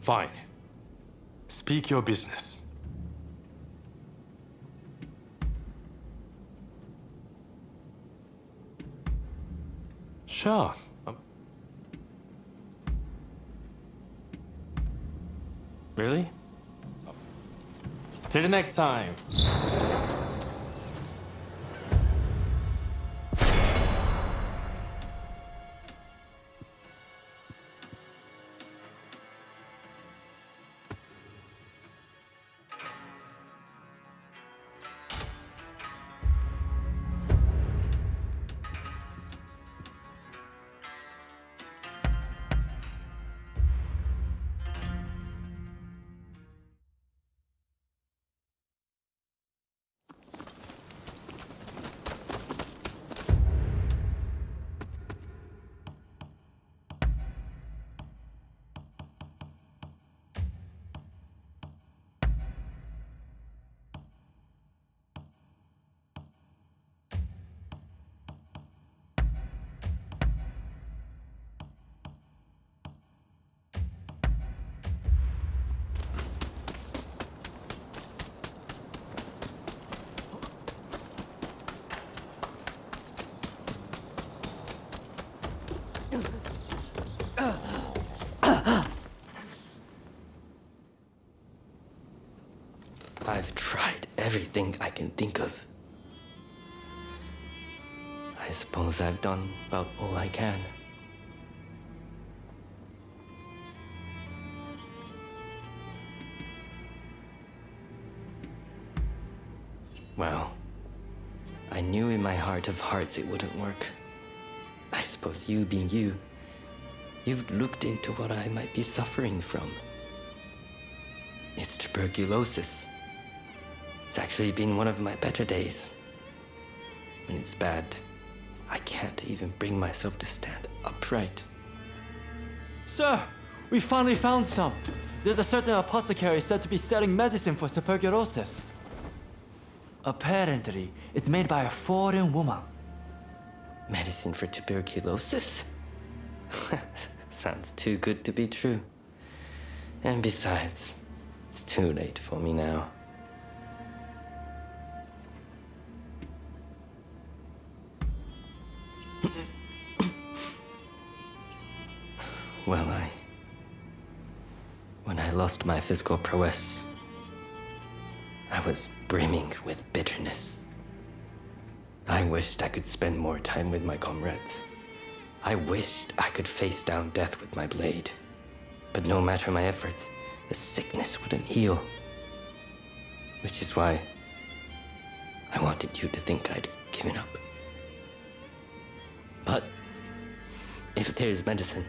Fine. Speak your business. Sure. Really? Till the next time. I've tried everything I can think of. I suppose I've done about all I can. Well, I knew in my heart of hearts it wouldn't work. I suppose you being you, you've looked into what I might be suffering from. It's tuberculosis. It's actually been one of my better days. When it's bad, I can't even bring myself to stand upright. Sir, we finally found some. There's a certain apothecary said to be selling medicine for tuberculosis. Apparently, it's made by a foreign woman. Medicine for tuberculosis? Sounds too good to be true. And besides, it's too late for me now. Well, when I lost my physical prowess, I was brimming with bitterness. I wished I could spend more time with my comrades. I wished I could face down death with my blade. But no matter my efforts, the sickness wouldn't heal. Which is why I wanted you to think I'd given up. But if there's medicine,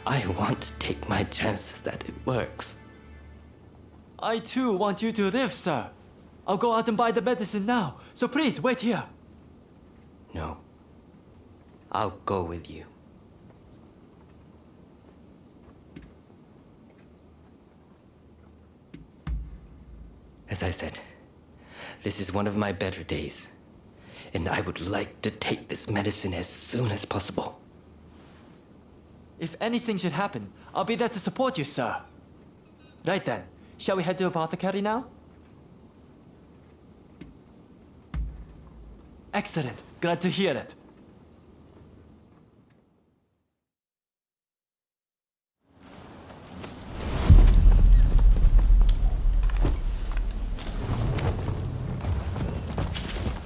I want to take my chances that it works. I too want you to live, sir. I'll go out and buy the medicine now, so please wait here. No. I'll go with you. As I said, this is one of my better days, and I would like to take this medicine as soon as possible. If anything should happen, I'll be there to support you, sir. Right then, shall we head to Apothecary now? Excellent. Glad to hear it.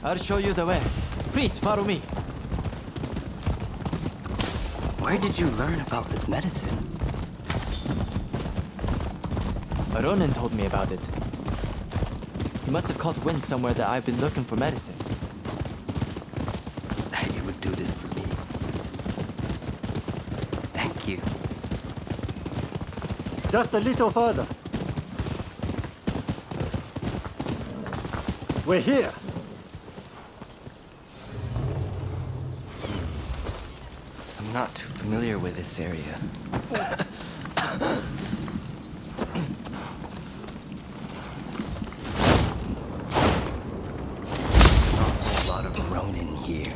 I'll show you the way. Please follow me. Where did you learn about this medicine? A Ronin told me about it. He must have caught wind somewhere that I've been looking for medicine. That you would do this for me. Thank you. Just a little further. We're here. I'm not too familiar with this area. Not a lot of Ronin here.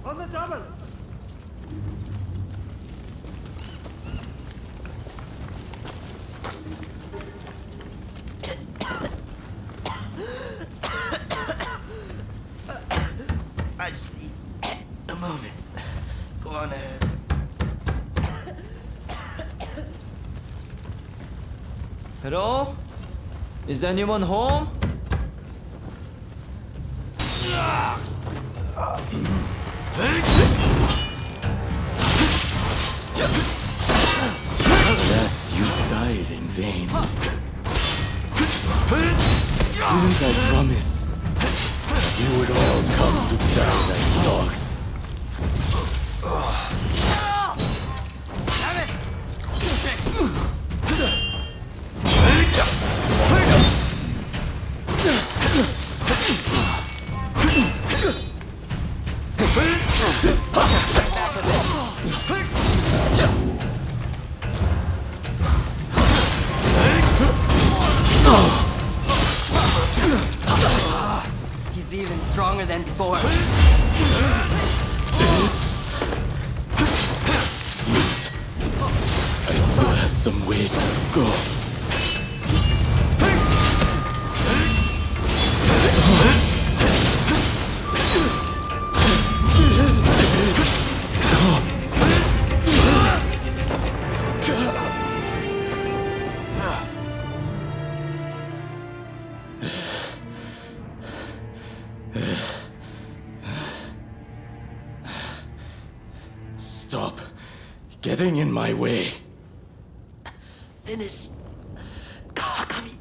On the double! I just need a moment. Go on ahead. Hello? Is anyone home? Alas, you died in vain. Didn't I promise you would all come to die like dogs? He's even stronger than before. I still have some ways to go. Stop getting in my way. Finish. Kawakami.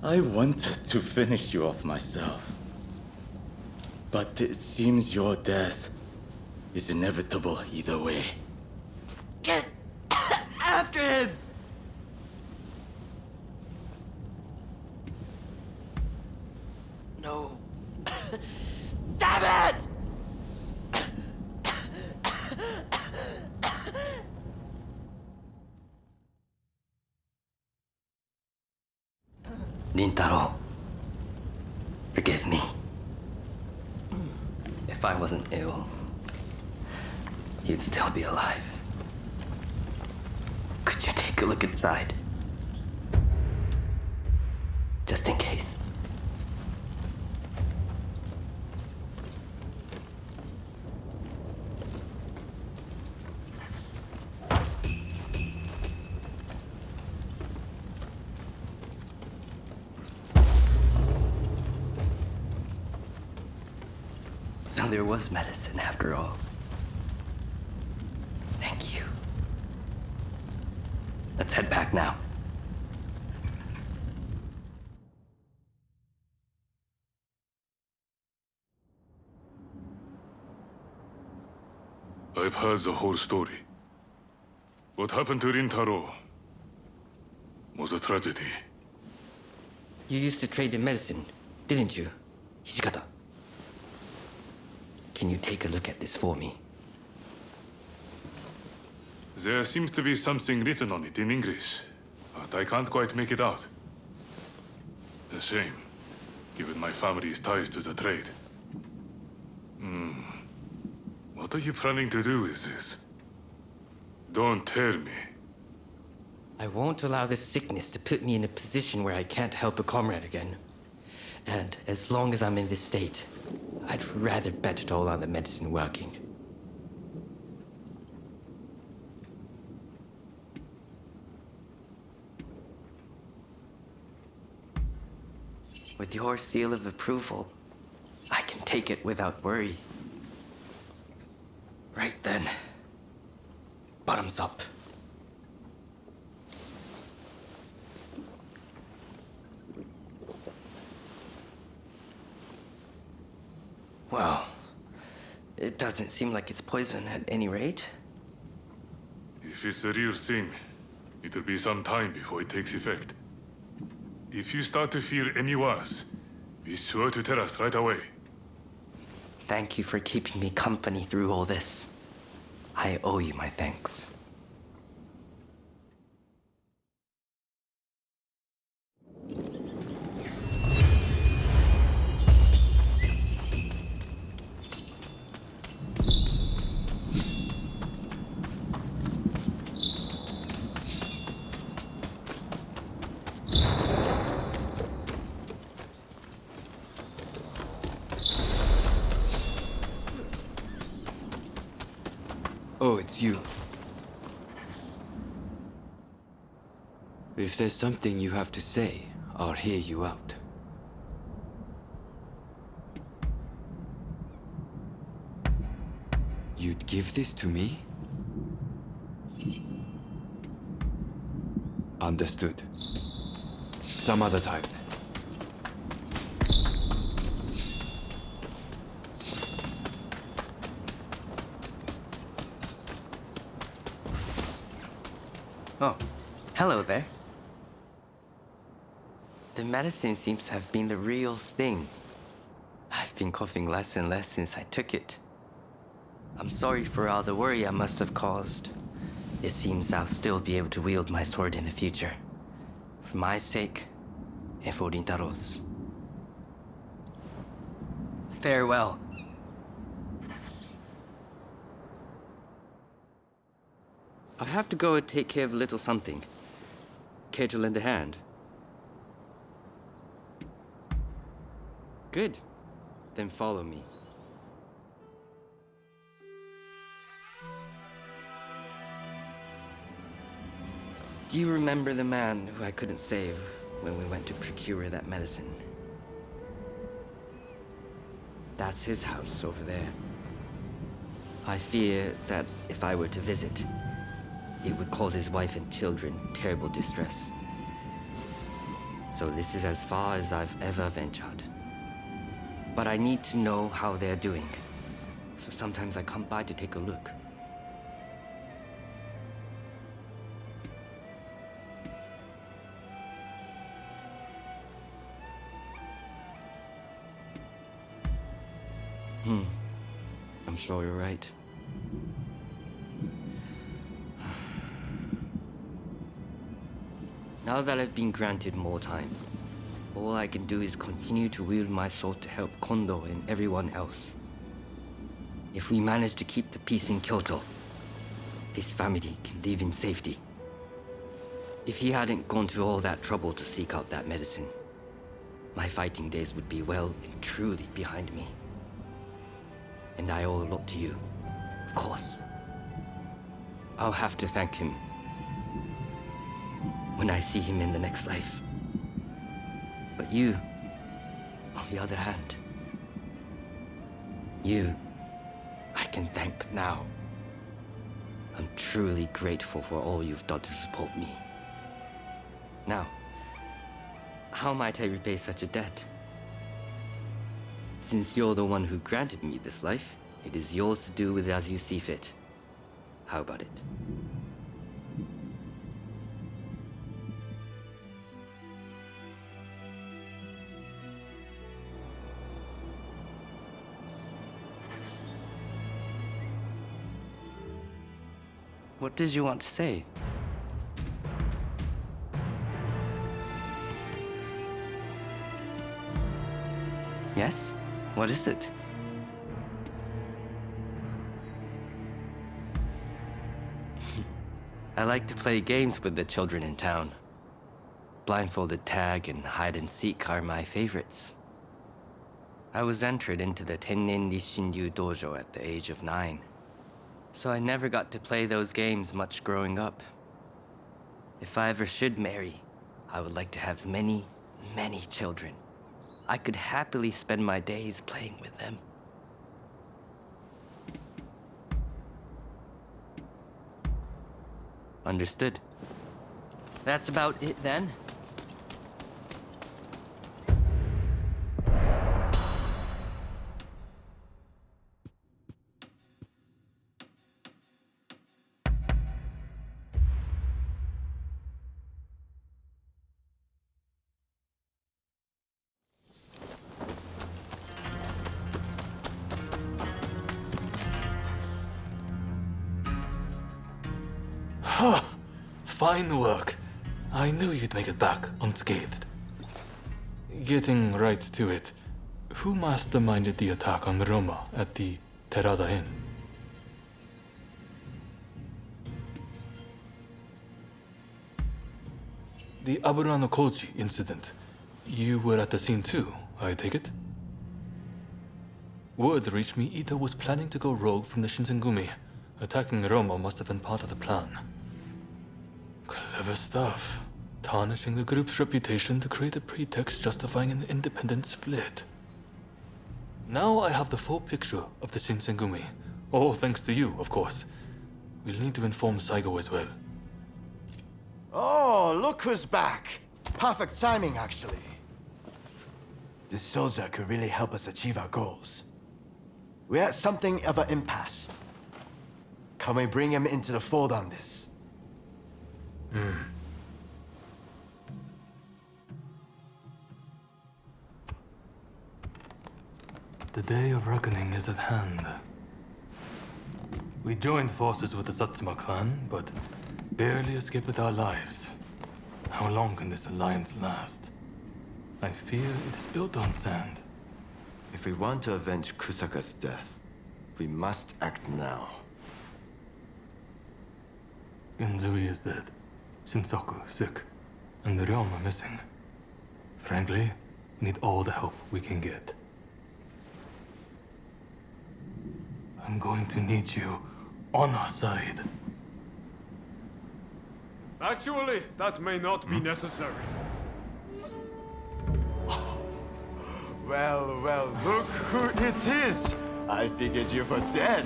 I wanted to finish you off myself. But it seems your death is inevitable either way. Get after him. No. Damn it! Rintaro, forgive me. If I wasn't ill, you'd still be alive. Could you take a look inside? Just in case. So there was medicine after all. Thank you. Let's head back now. I've heard the whole story. What happened to Rintaro was a tragedy. You used to trade in medicine, didn't you, Hijikata? Can you take a look at this for me? There seems to be something written on it in English, but I can't quite make it out. A shame, given my family's ties to the trade. What are you planning to do with this? Don't tell me. I won't allow this sickness to put me in a position where I can't help a comrade again. And as long as I'm in this state, I'd rather bet it all on the medicine working. With your seal of approval, I can take it without worry. Right then. Bottoms up. Well, it doesn't seem like it's poison at any rate. If it's the real thing, it'll be some time before it takes effect. If you start to feel any worse, be sure to tell us right away. Thank you for keeping me company through all this. I owe you my thanks. Oh, it's you. If there's something you have to say, I'll hear you out. You'd give this to me? Understood. Some other time. Oh, hello there. The medicine seems to have been the real thing. I've been coughing less and less since I took it. I'm sorry for all the worry I must have caused. It seems I'll still be able to wield my sword in the future. For my sake, and for Rintaro's. Farewell. I have to go and take care of a little something. Care to lend a hand? Good. Then follow me. Do you remember the man who I couldn't save when we went to procure that medicine? That's his house over there. I fear that if I were to visit, it would cause his wife and children terrible distress. So this is as far as I've ever ventured. But I need to know how they're doing. So sometimes I come by to take a look. I'm sure you're right. Now that I've been granted more time, all I can do is continue to wield my sword to help Kondo and everyone else. If we manage to keep the peace in Kyoto, this family can live in safety. If he hadn't gone to all that trouble to seek out that medicine, my fighting days would be well and truly behind me. And I owe a lot to you, of course. I'll have to thank him when I see him in the next life. But you, on the other hand, you, I can thank now. I'm truly grateful for all you've done to support me. Now, how might I repay such a debt? Since you're the one who granted me this life, it is yours to do with as you see fit. How about it? What did you want to say? Yes? What is it? I like to play games with the children in town. Blindfolded tag and hide and seek are my favorites. I was entered into the Tennen Rishindyu dojo at the age of 9. So I never got to play those games much growing up. If I ever should marry, I would like to have many, many children. I could happily spend my days playing with them. Understood. That's about it then. Fine work. I knew you'd make it back unscathed. Getting right to it, who masterminded the attack on Roma at the Terada Inn? The Aburano Koji incident. You were at the scene too, I take it? Word reached me Ito was planning to go rogue from the Shinsengumi. Attacking Roma must have been part of the plan. Clever stuff. Tarnishing the group's reputation to create a pretext justifying an independent split. Now I have the full picture of the Shinsengumi. All thanks to you, of course. We'll need to inform Saigo as well. Oh, look who's back. Perfect timing, actually. This soldier could really help us achieve our goals. We're at something of an impasse. Can we bring him into the fold on this? The day of reckoning is at hand. We joined forces with the Satsuma clan, but barely escaped with our lives. How long can this alliance last? I fear it is built on sand. If we want to avenge Kusaka's death, we must act now. Genzui is dead. Shinsaku sick. And the Ryoma missing. Frankly, we need all the help we can get. I'm going to need you on our side. Actually, that may not be necessary. Well, well, look who it is! I figured you were dead.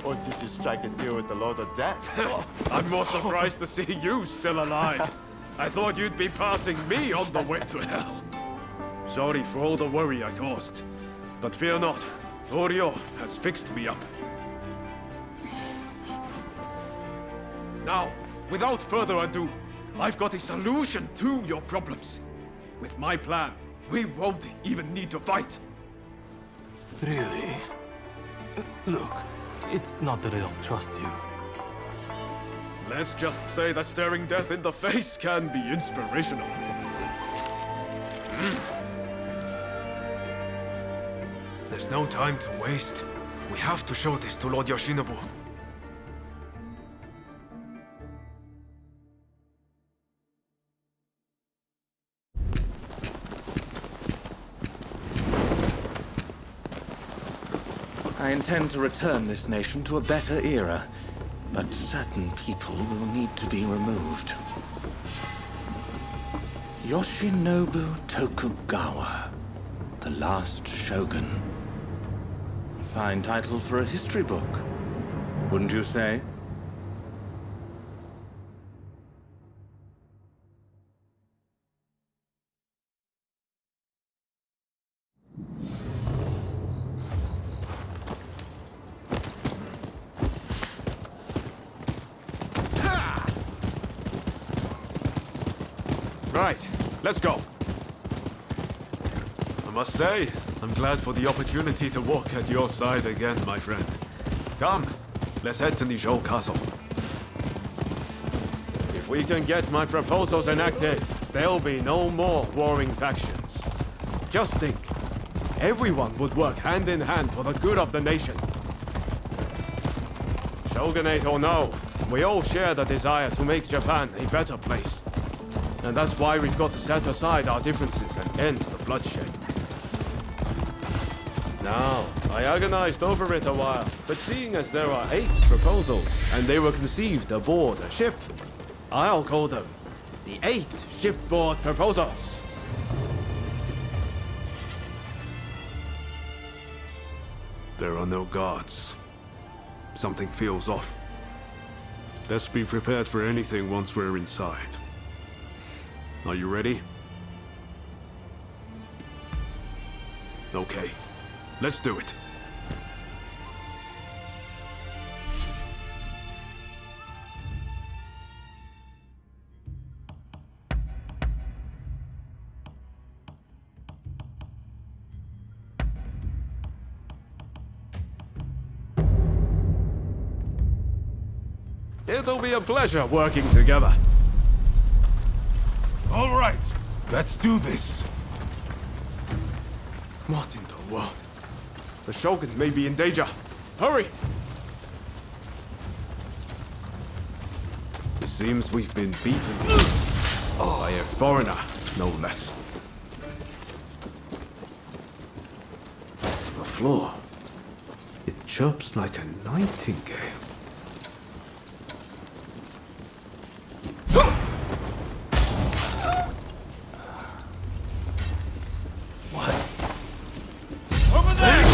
Or did you strike a deal with the Lord of Death? I'm more surprised to see you still alive. I thought you'd be passing me on the way to hell. Sorry for all the worry I caused. But fear not, Oryo has fixed me up. Now, without further ado, I've got a solution to your problems. With my plan, we won't even need to fight. Really? Look, it's not that I don't trust you. Let's just say that staring death in the face can be inspirational. There's no time to waste. We have to show this to Lord Yoshinobu. I intend to return this nation to a better era, but certain people will need to be removed. Yoshinobu Tokugawa, the last shogun. Fine title for a history book, wouldn't you say? Right, let's go. I must say, I'm glad for the opportunity to walk at your side again, my friend. Come, let's head to Nijou Castle. If we can get my proposals enacted, there'll be no more warring factions. Just think, everyone would work hand in hand for the good of the nation. Shogunate or no, we all share the desire to make Japan a better place. And that's why we've got to set aside our differences and end the bloodshed. Now, I agonized over it a while, but seeing as there are 8 proposals, and they were conceived aboard a ship, I'll call them the 8 shipboard proposals. There are no guards. Something feels off. Let's be prepared for anything once we're inside. Are you ready? Okay, let's do it. It'll be a pleasure working together. All right, let's do this. What in the world? The Shogun may be in danger. Hurry! It seems we've been beaten by a foreigner, no less. The floor, it chirps like a nightingale. Over there!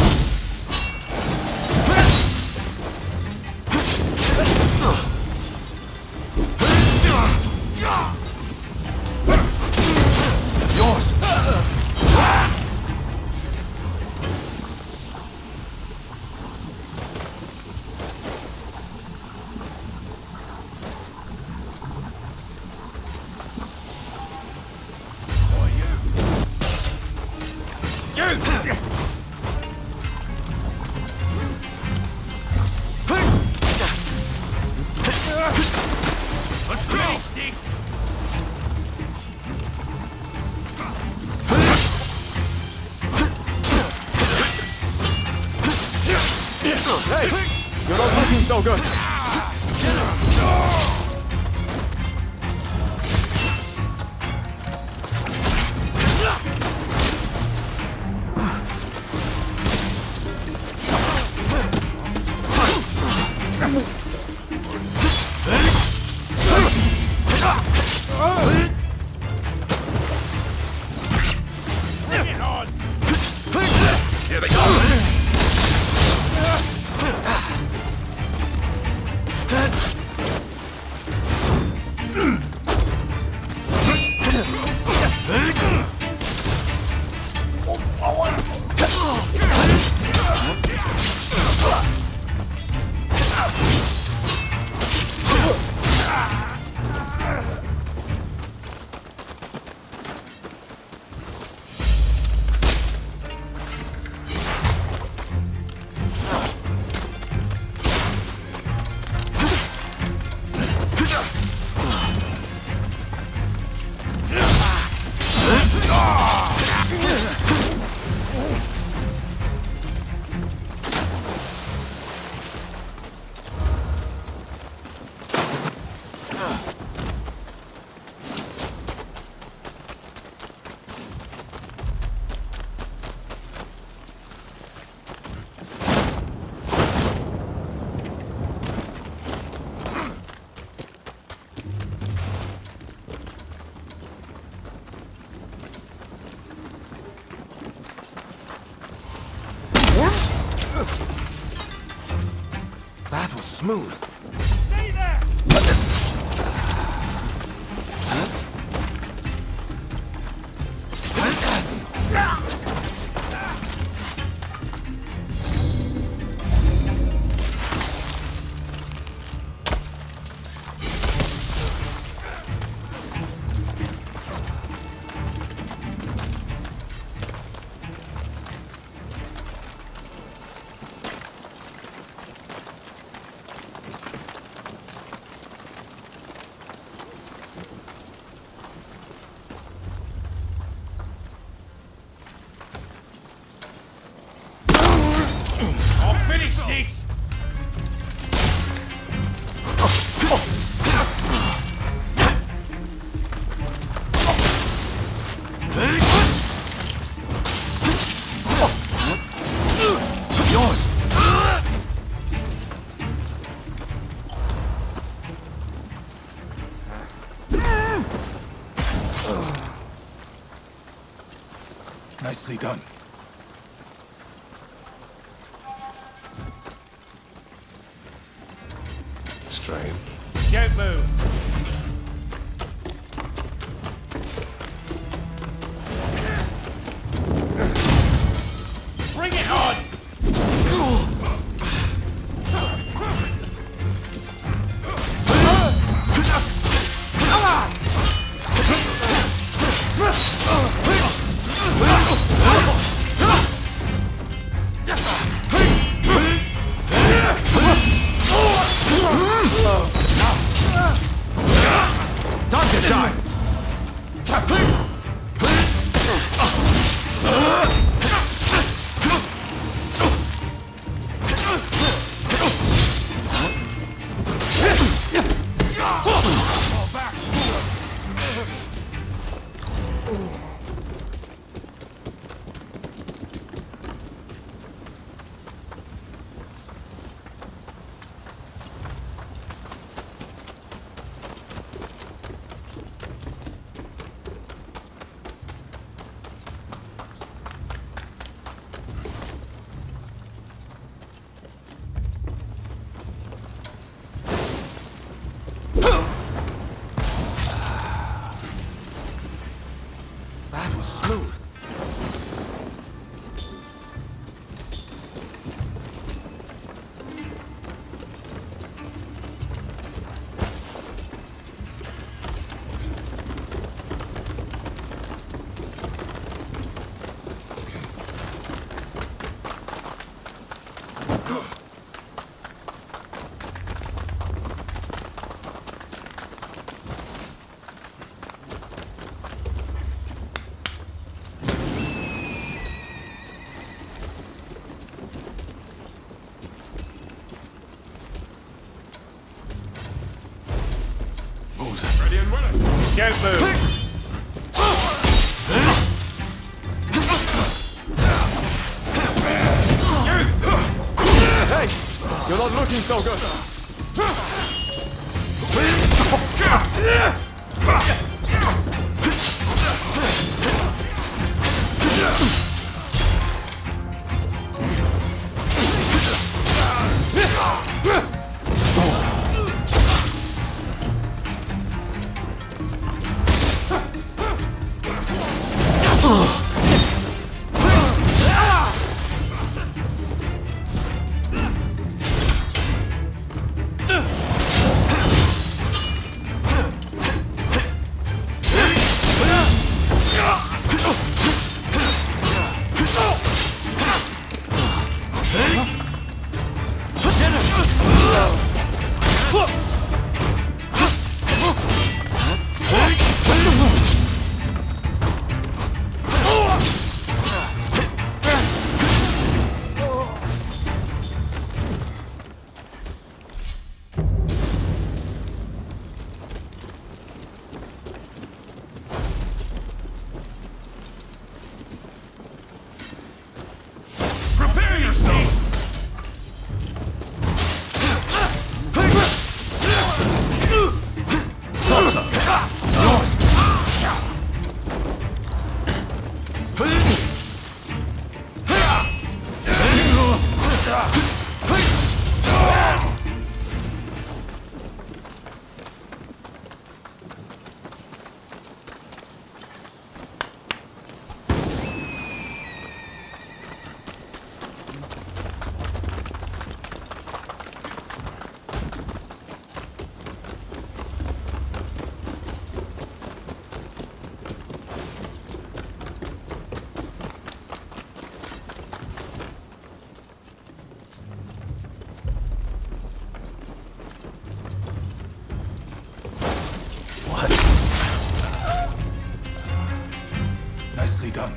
Yours! Let's finish this! Hey! You're not looking so good! Here they go! That was smooth. Stay there! I'll finish this! Yours! Nicely done. Strain. Don't move. Bring it on! smooth. Ready and willing. Can't move. Hey! You're not looking so good! Nicely done.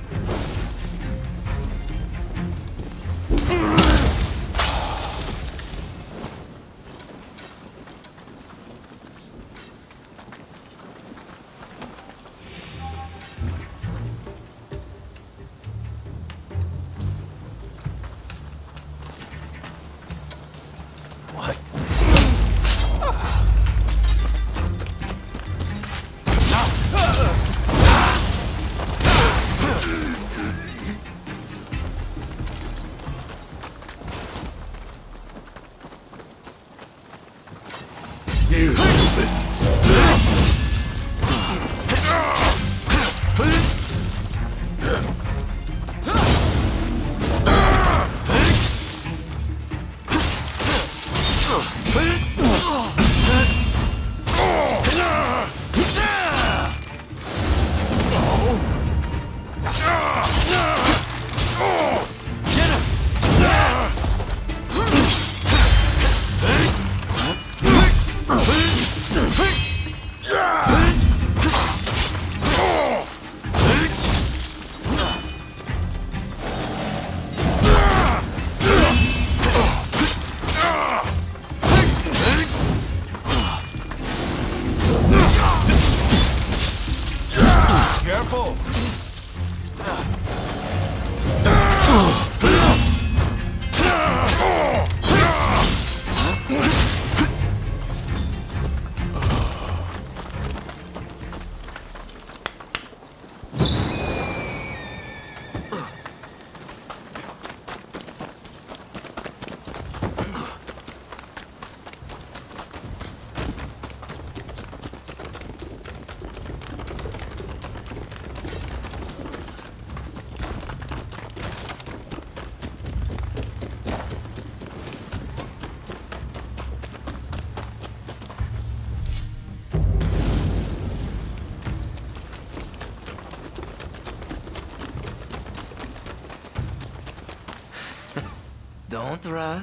Don't rush.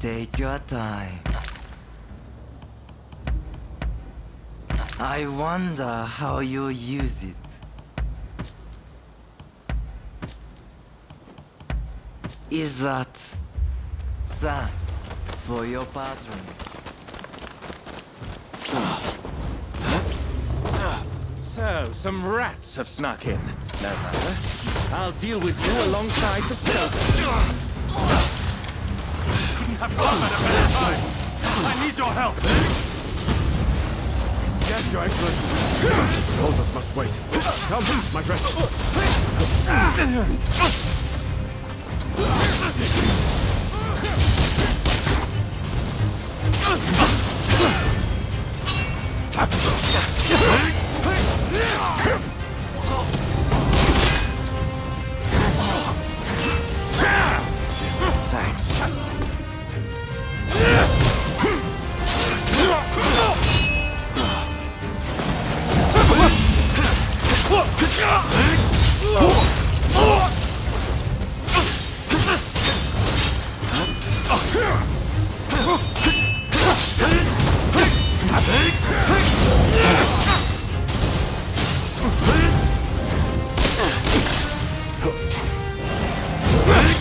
Take your time. I wonder how you use it. Is that thanks for your patronage? So, some rats have snuck in. No matter. I'll deal with you alongside the Shogun. Couldn't have come at a better time. I need your help. Yes, Your Excellency. Soldiers must wait. Come, my friend. Thanks.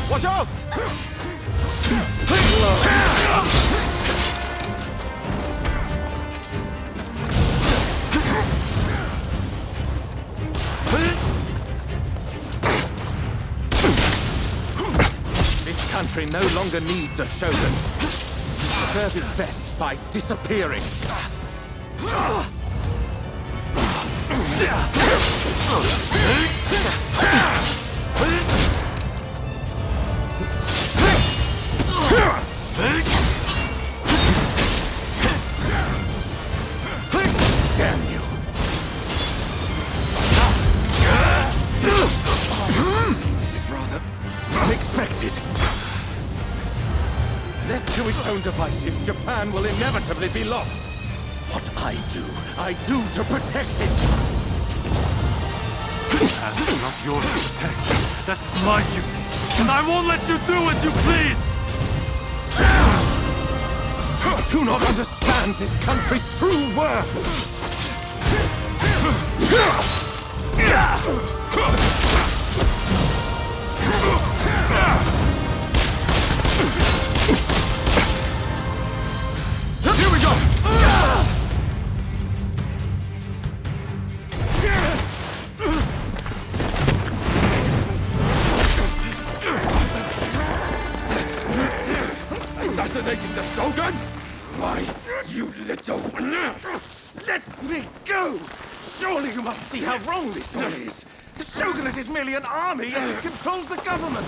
Watch out! This country no longer needs a shogun. Serve it best by disappearing. Damn you. This is rather unexpected. Left to its own devices, Japan will inevitably be lost. What I do to protect it. That's not yours to protect. That's my duty. And I won't let you do as you please! You do not understand this country's true worth. Here we go! Assassinating the Shogun? Why, you little... Let me go! Surely you must see how wrong this all is. The Shogunate is merely an army and it controls the government.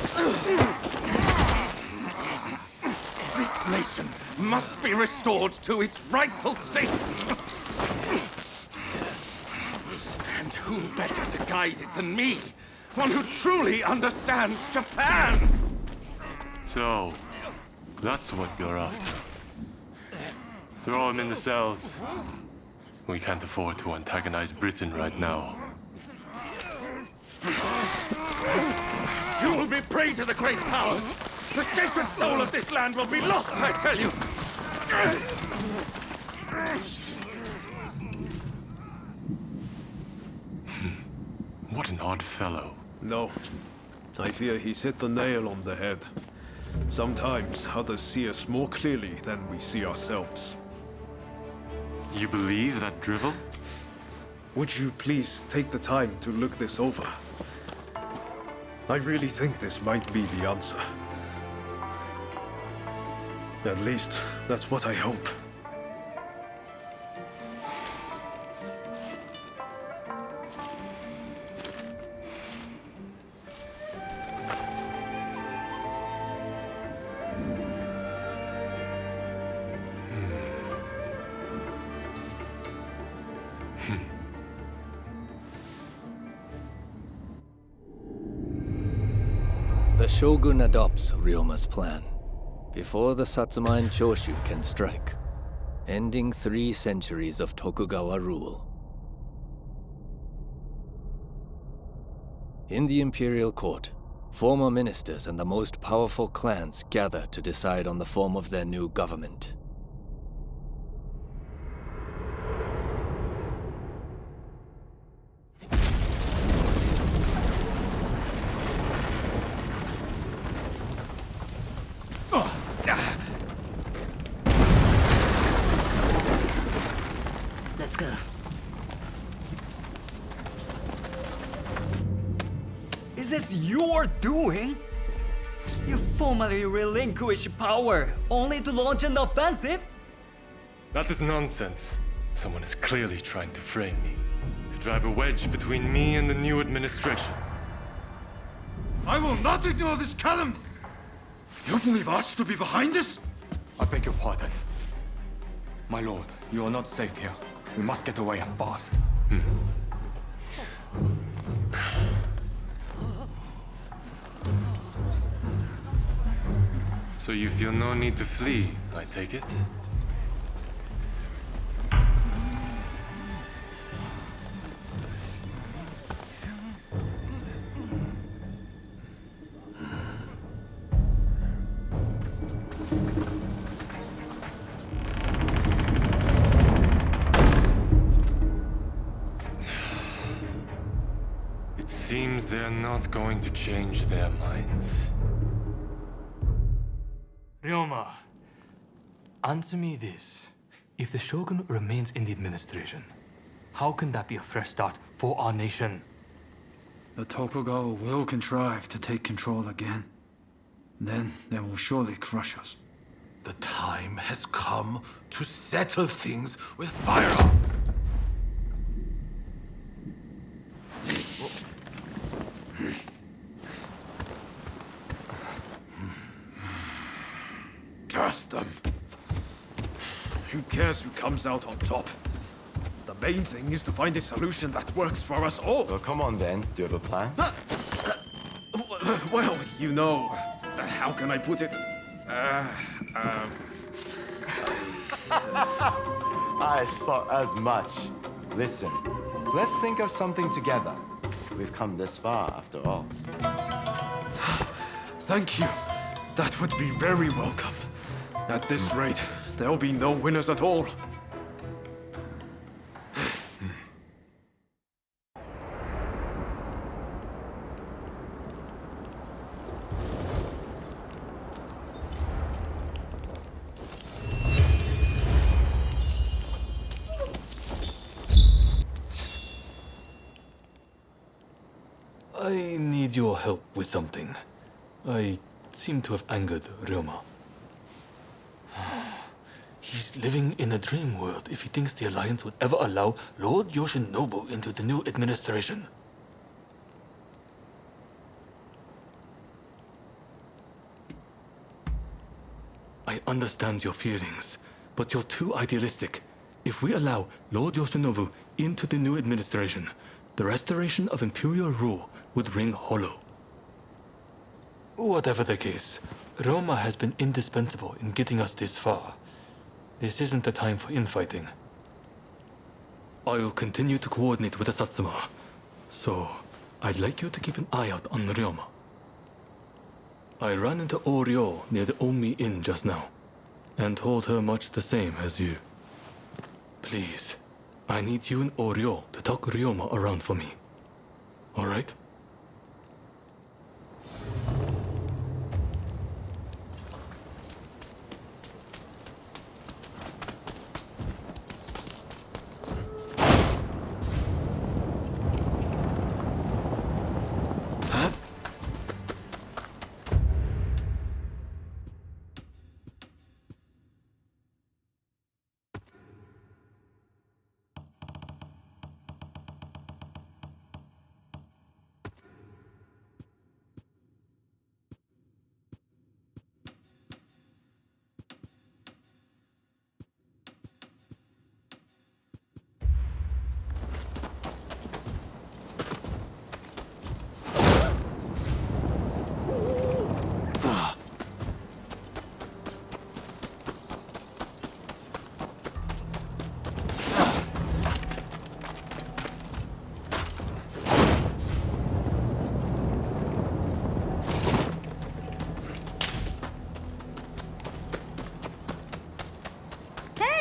This nation must be restored to its rightful state. And who better to guide it than me? One who truly understands Japan! So, that's what you're after. Throw him in the cells. We can't afford to antagonize Britain right now. You will be prey to the great powers! The sacred soul of this land will be lost, I tell you! What an odd fellow. No. I fear he's hit the nail on the head. Sometimes others see us more clearly than we see ourselves. You believe that drivel? Would you please take the time to look this over? I really think this might be the answer. At least, that's what I hope. The Shogun adopts Ryoma's plan before the Satsuma-Choshu can strike, ending 3 centuries of Tokugawa rule. In the imperial court, Former ministers and the most powerful clans gather to decide on the form of their new government. Let's go. Is this your doing? You formally relinquish power only to launch an offensive? That is nonsense. Someone is clearly trying to frame me, to drive a wedge between me and the new administration. I will not ignore this calumny! You believe us to be behind this? I beg your pardon. My lord, you are not safe here. We must get away and fast. So you feel no need to flee, I take it? It seems they're not going to change their minds. Ryoma, answer me this. If the Shogun remains in the administration, how can that be a fresh start for our nation? The Tokugawa will contrive to take control again. Then they will surely crush us. The time has come to settle things with firearms. Curse them. Who cares who comes out on top? The main thing is to find a solution that works for us all. Well, come on then. Do you have a plan? Well, you know, how can I put it? I thought as much. Listen, let's think of something together. We've come this far, after all. Thank you. That would be very welcome. At this rate, there'll be no winners at all. I need your help with something. I seem to have angered Ryoma. He's living in a dream world if he thinks the Alliance would ever allow Lord Yoshinobu into the new administration. I understand your feelings, but you're too idealistic. If we allow Lord Yoshinobu into the new administration, the restoration of imperial rule would ring hollow. Whatever the case, Roma has been indispensable in getting us this far. This isn't the time for infighting. I'll continue to coordinate with the Satsuma, so I'd like you to keep an eye out on Ryoma. I ran into Oryo near the Omi Inn just now, and told her much the same as you. Please, I need you and Oryo to talk Ryoma around for me. All right?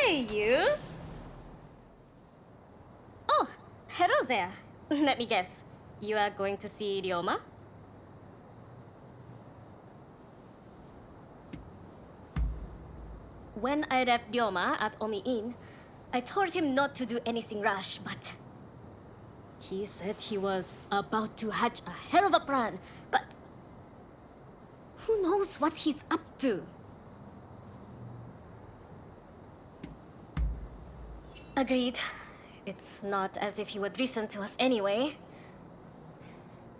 Hey, you! Oh, hello there. Let me guess. You are going to see Ryoma? When I left Ryoma at Omi Inn, I told him not to do anything rash, but he said he was about to hatch a hell of a plan, but who knows what he's up to? Agreed. It's not as if he would listen to us anyway.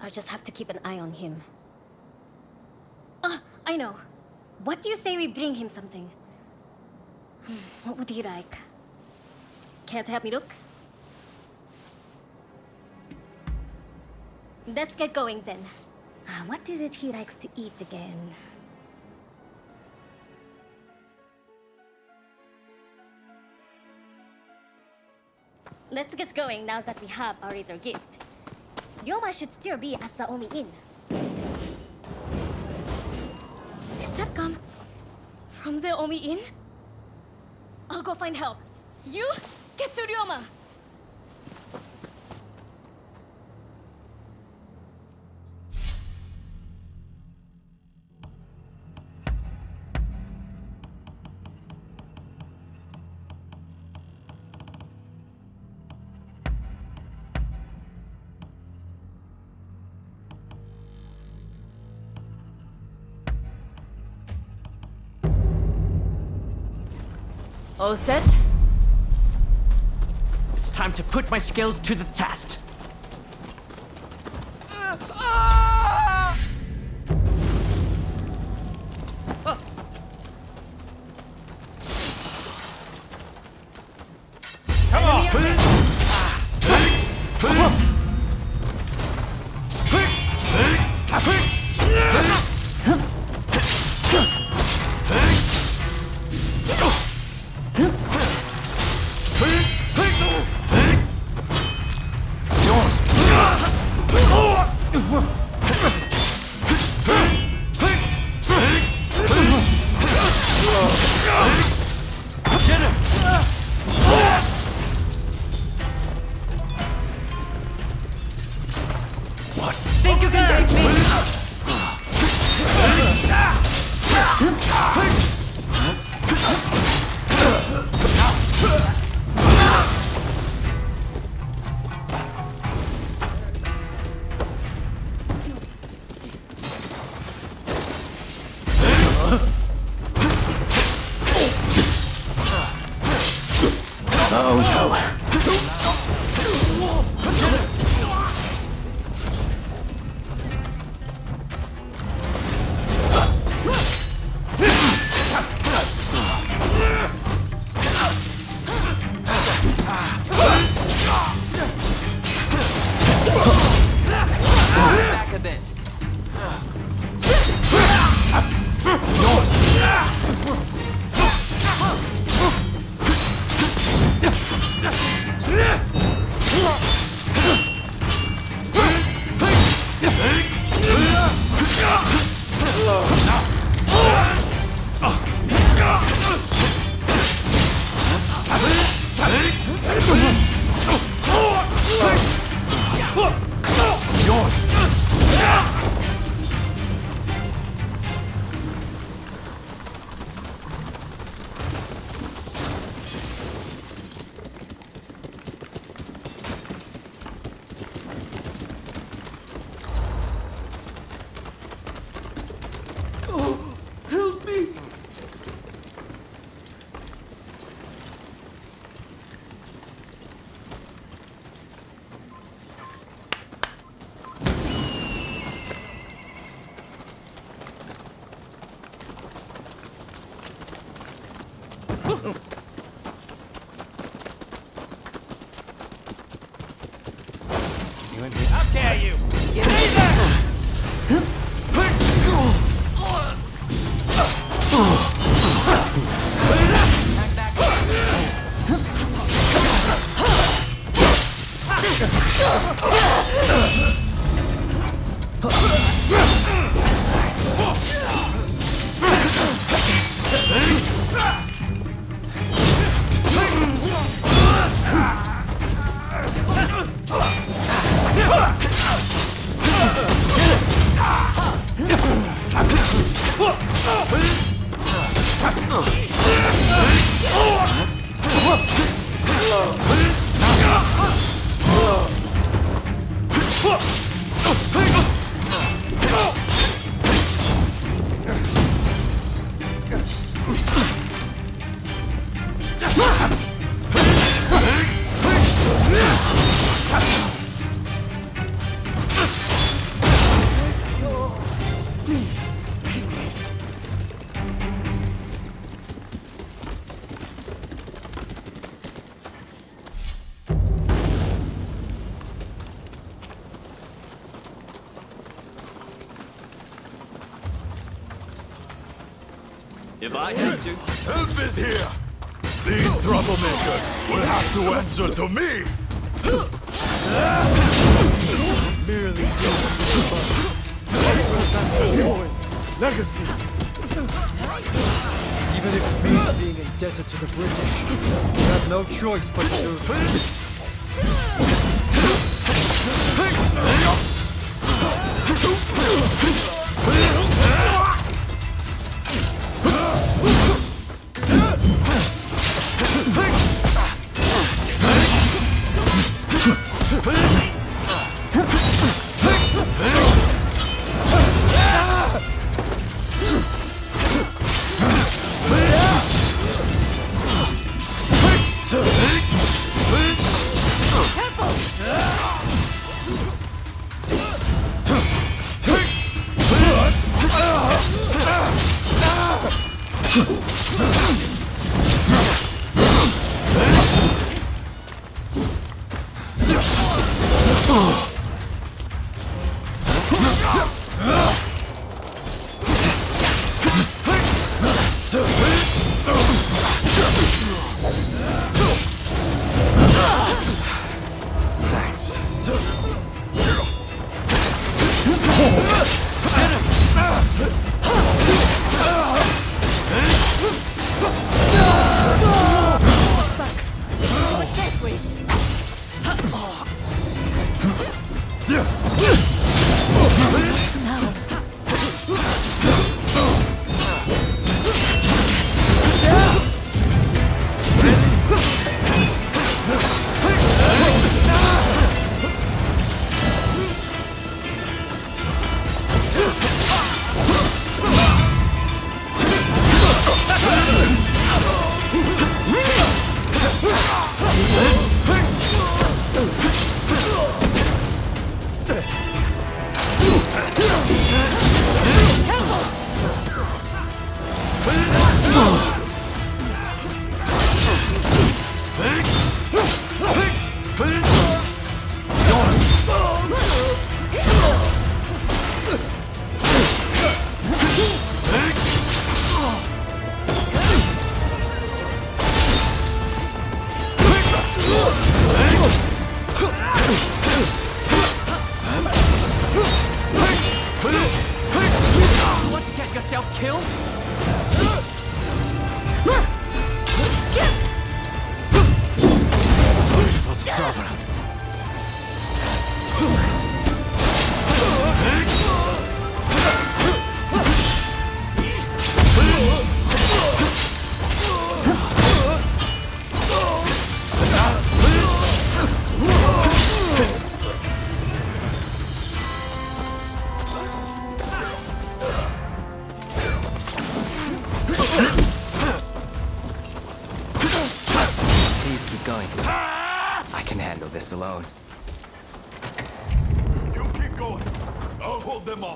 I'll just have to keep an eye on him. Ah, I know. What do you say we bring him something? What would he like? Care to help me look? Let's get going then. What is it he likes to eat again? Let's get going now that we have our little gift. Ryoma should still be at the Omi Inn. Did that come from the Omi Inn? I'll go find help. You get to Ryoma! All set? It's time to put my skills to the test. Come on! Think you can take me? Back a bit. Help me! How dare you! Stay there! If I had to... Help is here! These troublemakers will have to answer to me! Merely legacy. Even if it means being indebted to the British, we have no choice but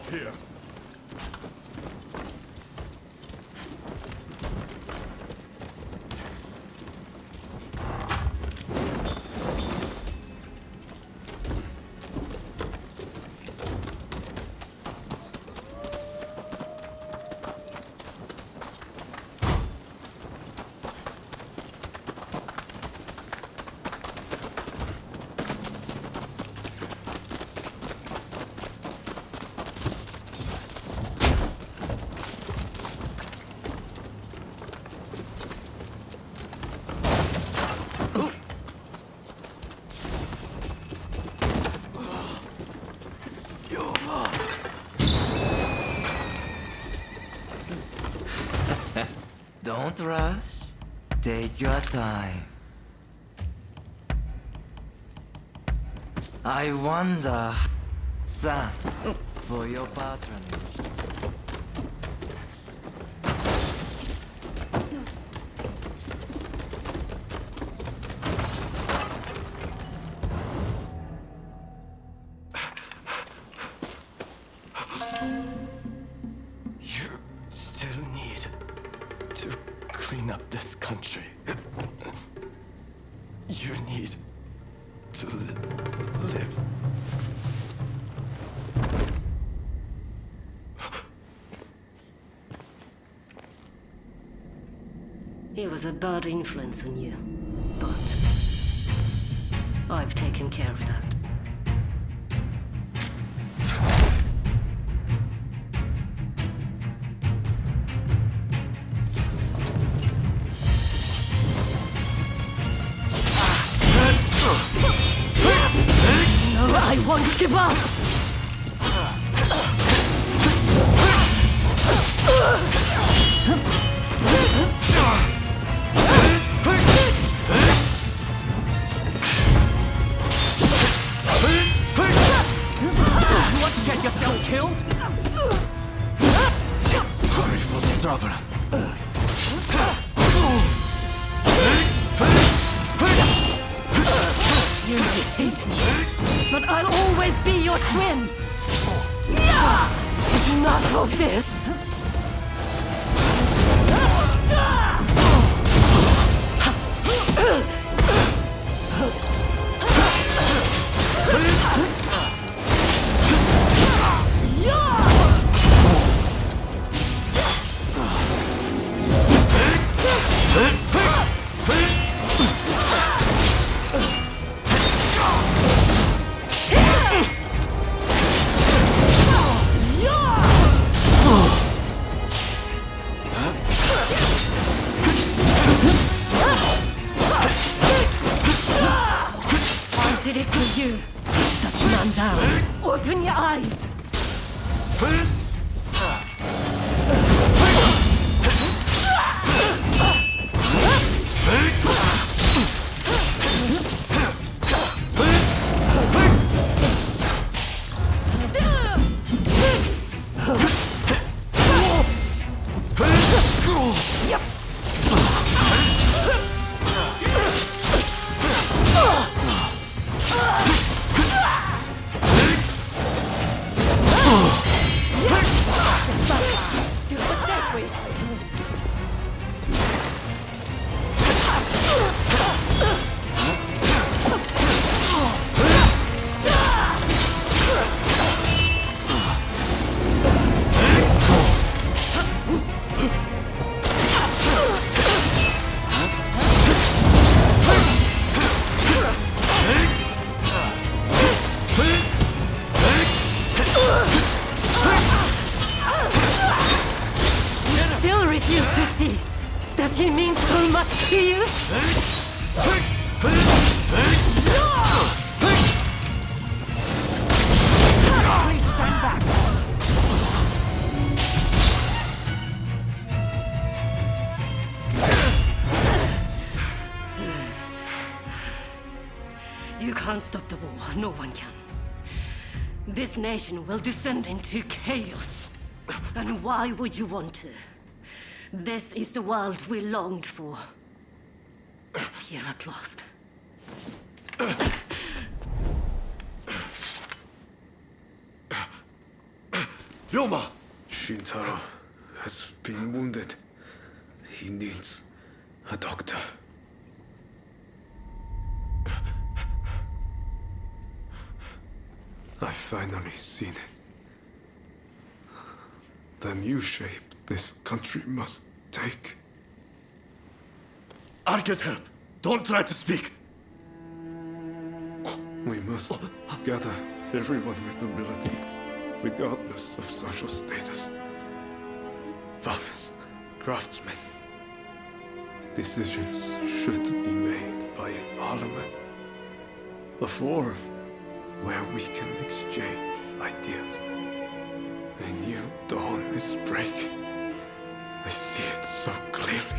here. Don't rush. Take your time. I wonder. Thanks for your patronage. You still need to clean up this country. You need to live. He was a bad influence on you, but I've taken care of that. No, I won't give up! You want to get yourself killed? Sorry for the trouble. You may hate me, but I'll always be your twin! Enough of this! I did it for you. That man down. Open your eyes. He means so much to you? Please stand back. You can't stop the war. No one can. This nation will descend into chaos. And why would you want to? This is the world we longed for. It's here at last. Ryoma! Shintaro has been wounded. He needs a doctor. I've finally seen it. The new shape this country must take. I'll get help. Don't try to speak. We must gather everyone with ability, regardless of social status. Farmers, craftsmen. Decisions should be made by a parliament. A forum where we can exchange ideas. A new dawn is breaking. I see it so clearly.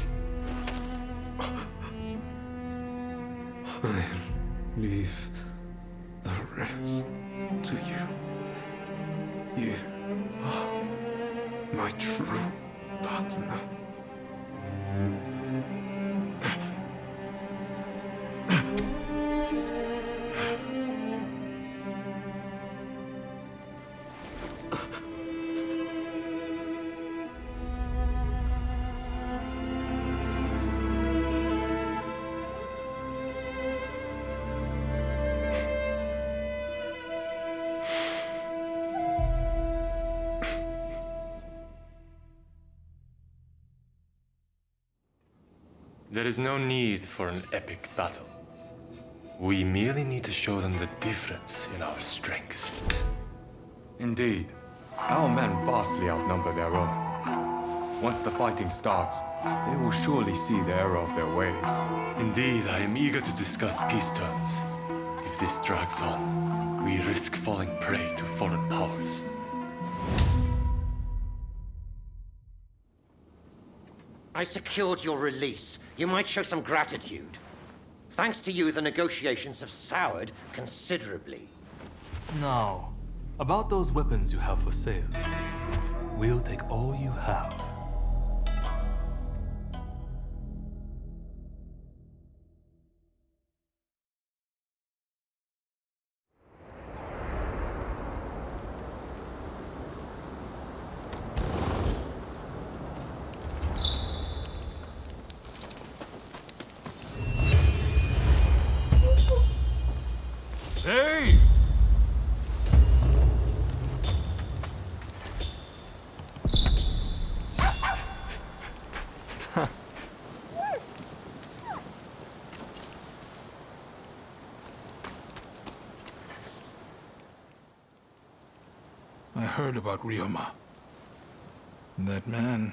my true partner. There is no need for an epic battle. We merely need to show them the difference in our strength. Indeed. Our men vastly outnumber their own. Once the fighting starts, they will surely see the error of their ways. Indeed, I am eager to discuss peace terms. If this drags on, we risk falling prey to foreign powers. I secured your release. You might show some gratitude. Thanks to you, the negotiations have soured considerably. Now, about those weapons you have for sale. We'll take all you have. Hey! I heard about Ryoma. That man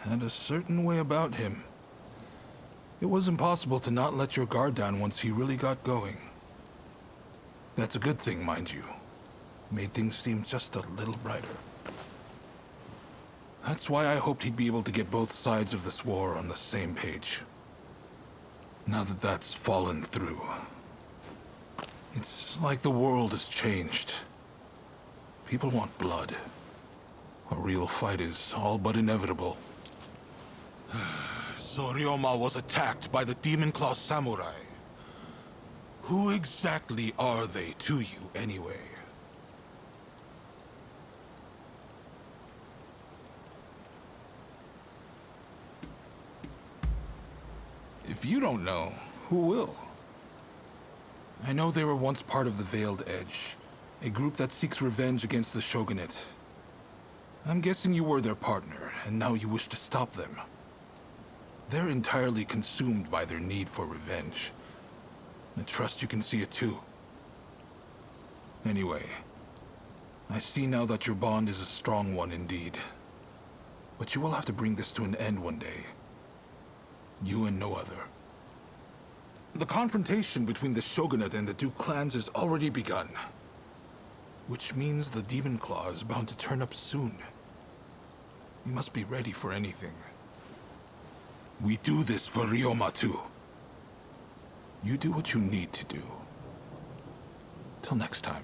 had a certain way about him. It was impossible to not let your guard down once he really got going. That's a good thing, mind you. Made things seem just a little brighter. That's why I hoped he'd be able to get both sides of this war on the same page. Now that that's fallen through, it's like the world has changed. People want blood. A real fight is all but inevitable. So Ryoma was attacked by the Demon Claw Samurai. Who exactly are they to you, anyway? If you don't know, who will? I know they were once part of the Veiled Edge, a group that seeks revenge against the Shogunate. I'm guessing you were their partner, and now you wish to stop them. They're entirely consumed by their need for revenge. I trust you can see it too. Anyway, I see now that your bond is a strong one indeed. But you will have to bring this to an end one day. You and no other. The confrontation between the Shogunate and the two clans has already begun. Which means the Demon Claw is bound to turn up soon. You must be ready for anything. We do this for Ryoma too. You do what you need to do. Till next time.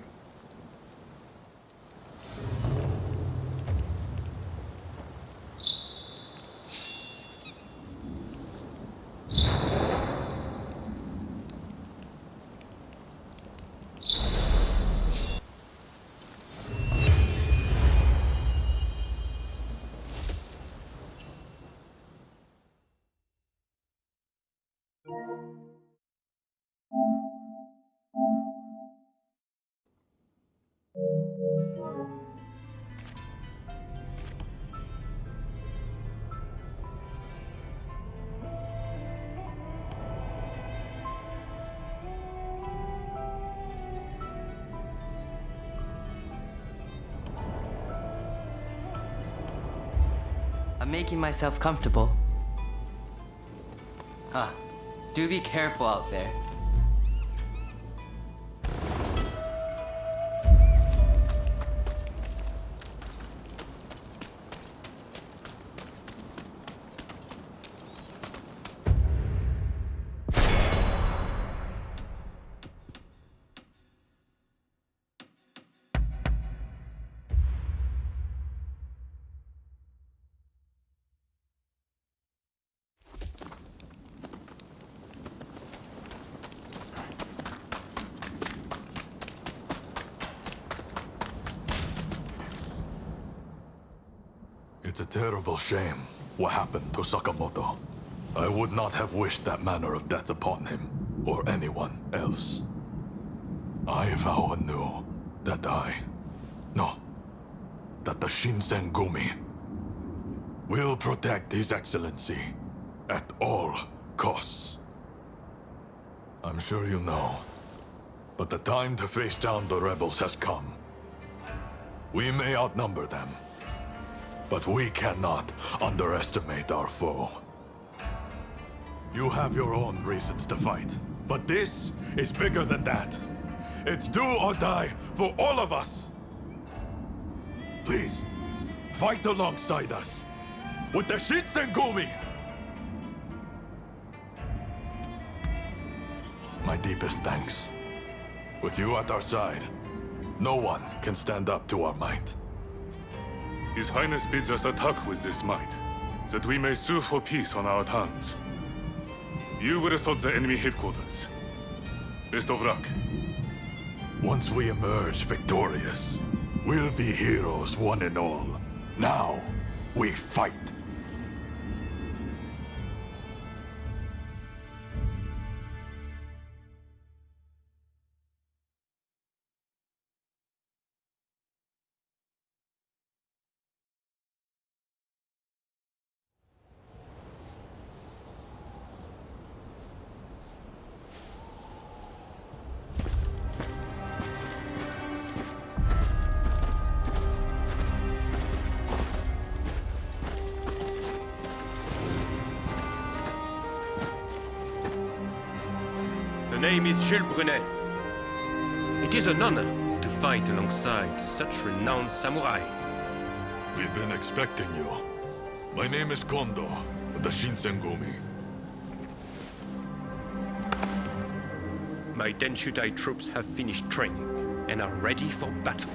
I'm making myself comfortable. Huh. Do be careful out there. It's a terrible shame what happened to Sakamoto. I would not have wished that manner of death upon him, or anyone else. I vow anew that that the Shinsengumi will protect His Excellency at all costs. I'm sure you know, but the time to face down the rebels has come. We may outnumber them, but we cannot underestimate our foe. You have your own reasons to fight, but this is bigger than that. It's do or die for all of us. Please, fight alongside us with the Shinsengumi. My deepest thanks. With you at our side, no one can stand up to our might. His Highness bids us attack with this might, that we may sue for peace on our terms. You will assault the enemy headquarters. Best of luck. Once we emerge victorious, we'll be heroes one and all. Now, we fight. The name is Shogunate. It is an honor to fight alongside such renowned samurai. We've been expecting you. My name is Kondo, of the Shinsengumi. My Denshudai troops have finished training and are ready for battle.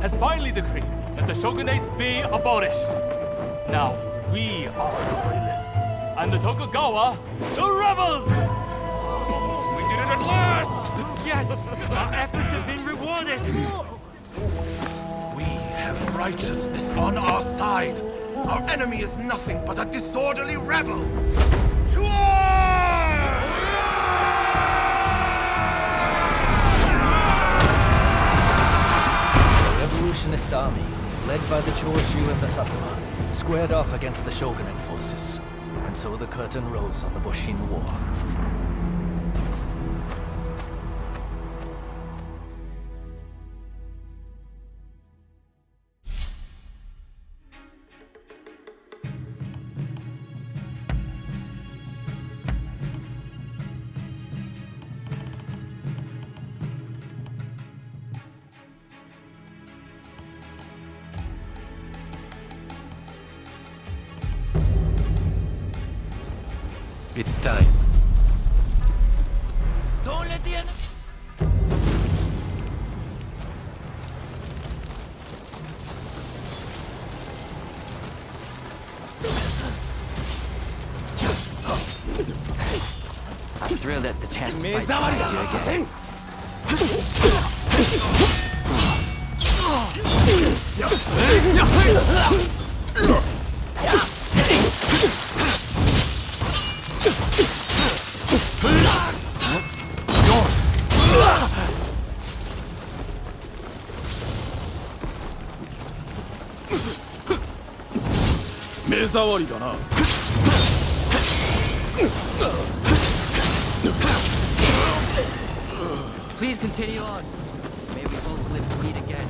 Has finally decreed that the Shogunate be abolished. Now, we are the royalists, and the Tokugawa, the rebels! We did it at last! Yes! Our efforts have been rewarded! We have righteousness on our side. Our enemy is nothing but a disorderly rebel. To war! Revolutionist army, led by the Choshu and the Satsuma, squared off against the Shogunate forces, and so the curtain rose on the Boshin War. It's time. Don't let the enemy... I'm thrilled at the chance to fight you again. Please continue on. May we both live to meet again.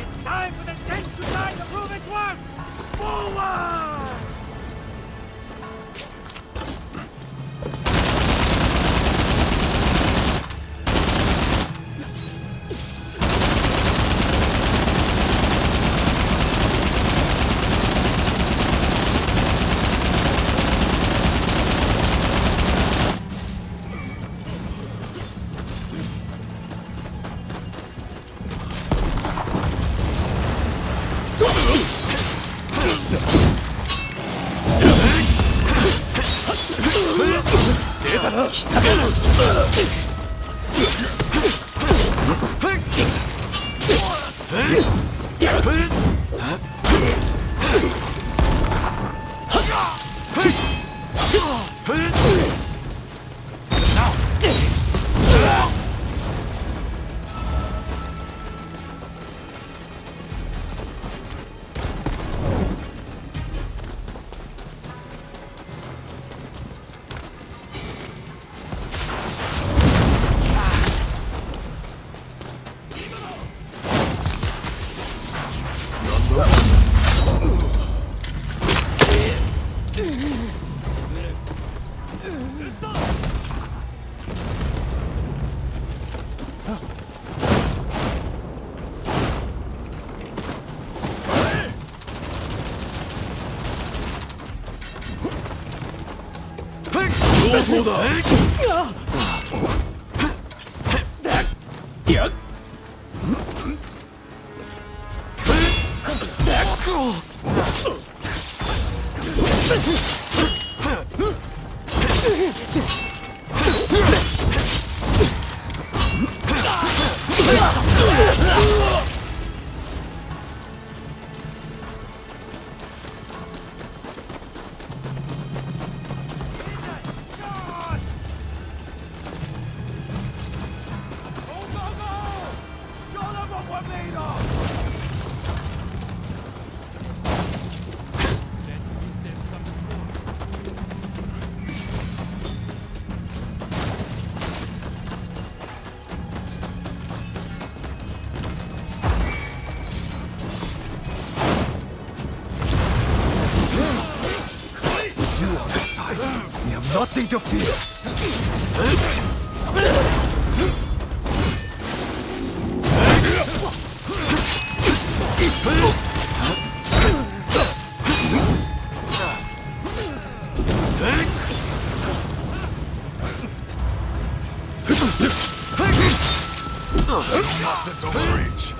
It's time for the Denshudai to prove its worth! Forward! Nothing to fear. It's overreach.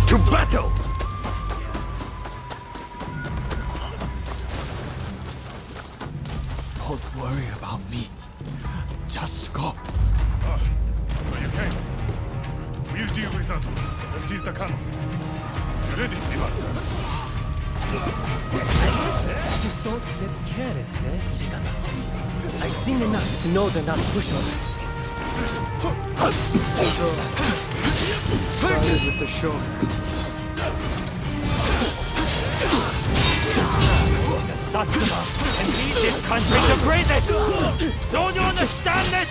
To battle! Don't worry about me. Just go. So you came. We'll deal with that. Let's seize the cannon. You ready, Ivan? Just don't get careless, Hijikata. I've seen enough to know they're not pushovers. Started with the show. The Satsuma can lead this country to greatness! Don't you understand this?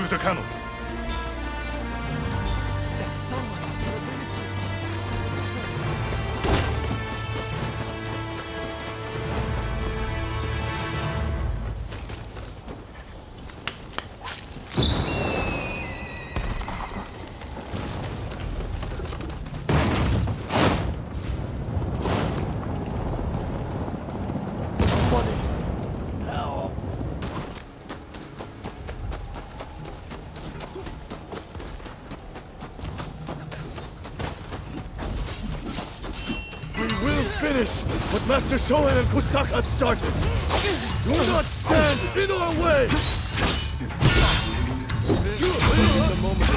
to the canopy. Finish what Master Shoen and Kusaka started! Do not stand in our way! The moment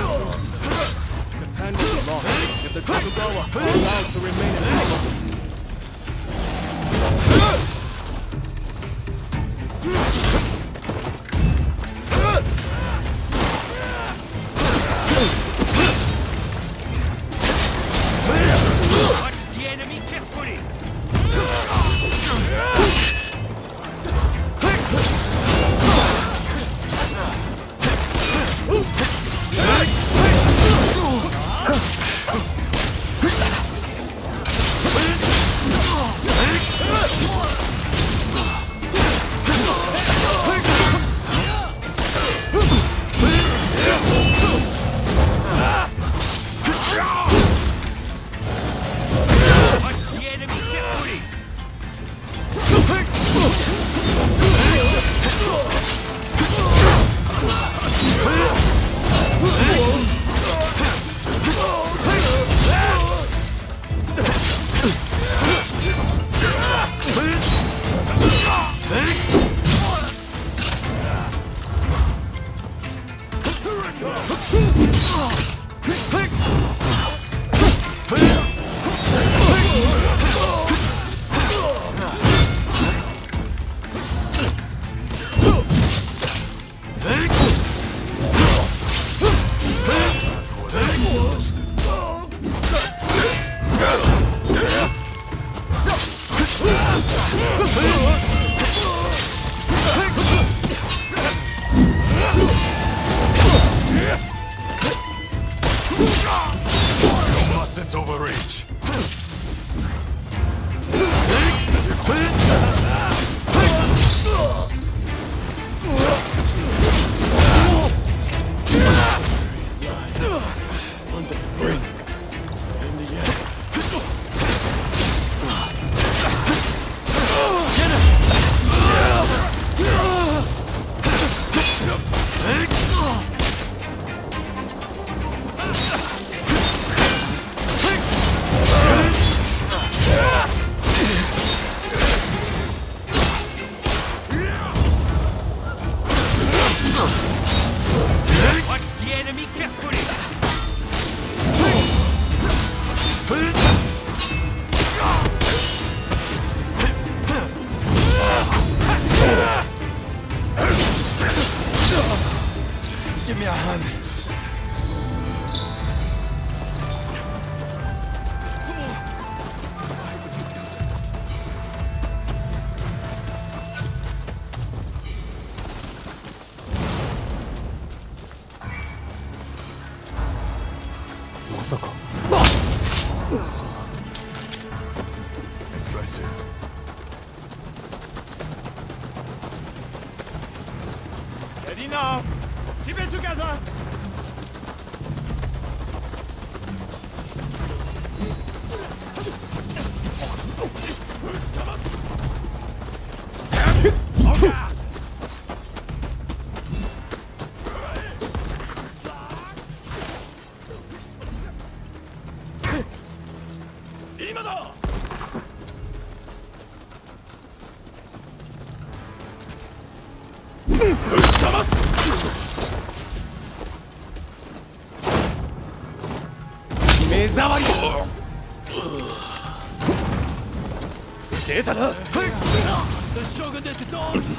Japan will be lost if the Tokugawa are allowed to remain in power. Steady now! Keep it together! The Shogunate dogs!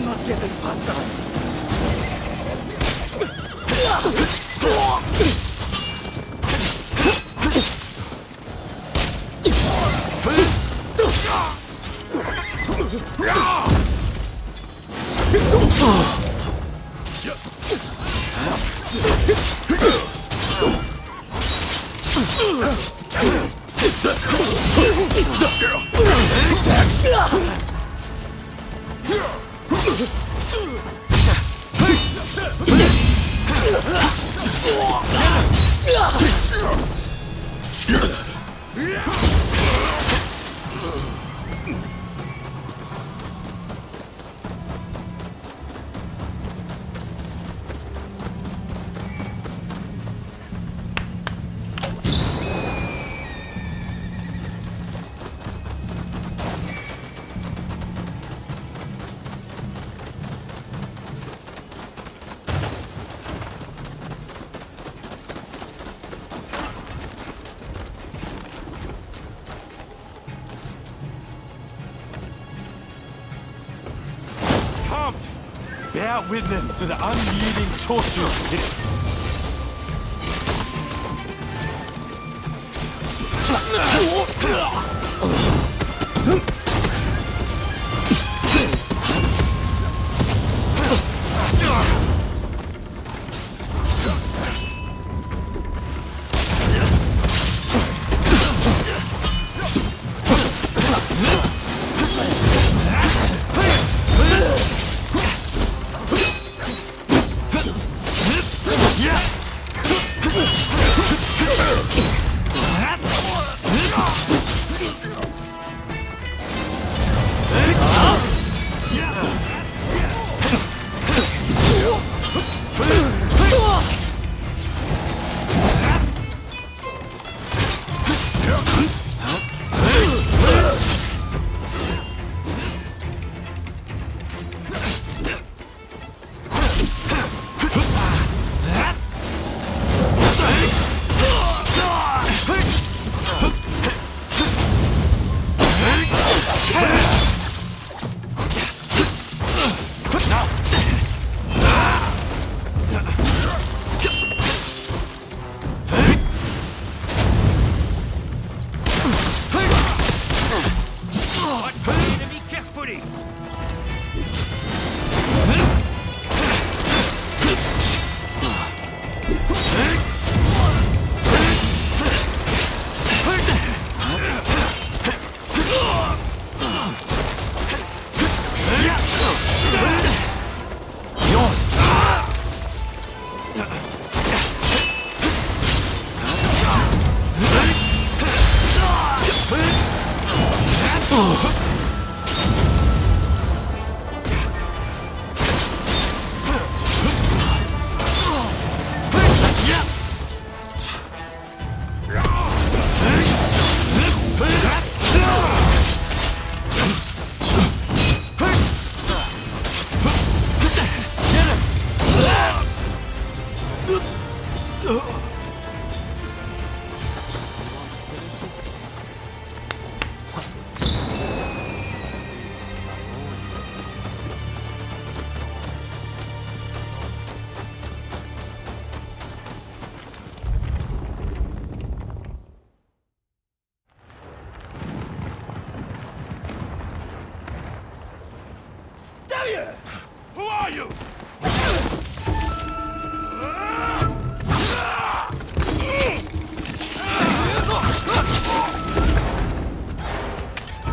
not getting past us. Bear witness to the unyielding Choshu spirit. Who are you?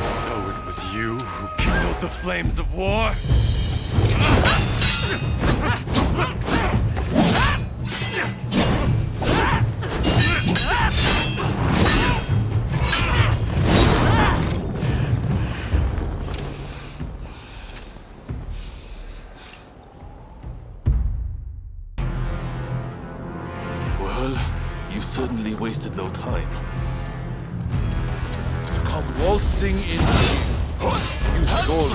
So it was you who kindled the flames of war? You certainly wasted no time. Come waltzing in. You stole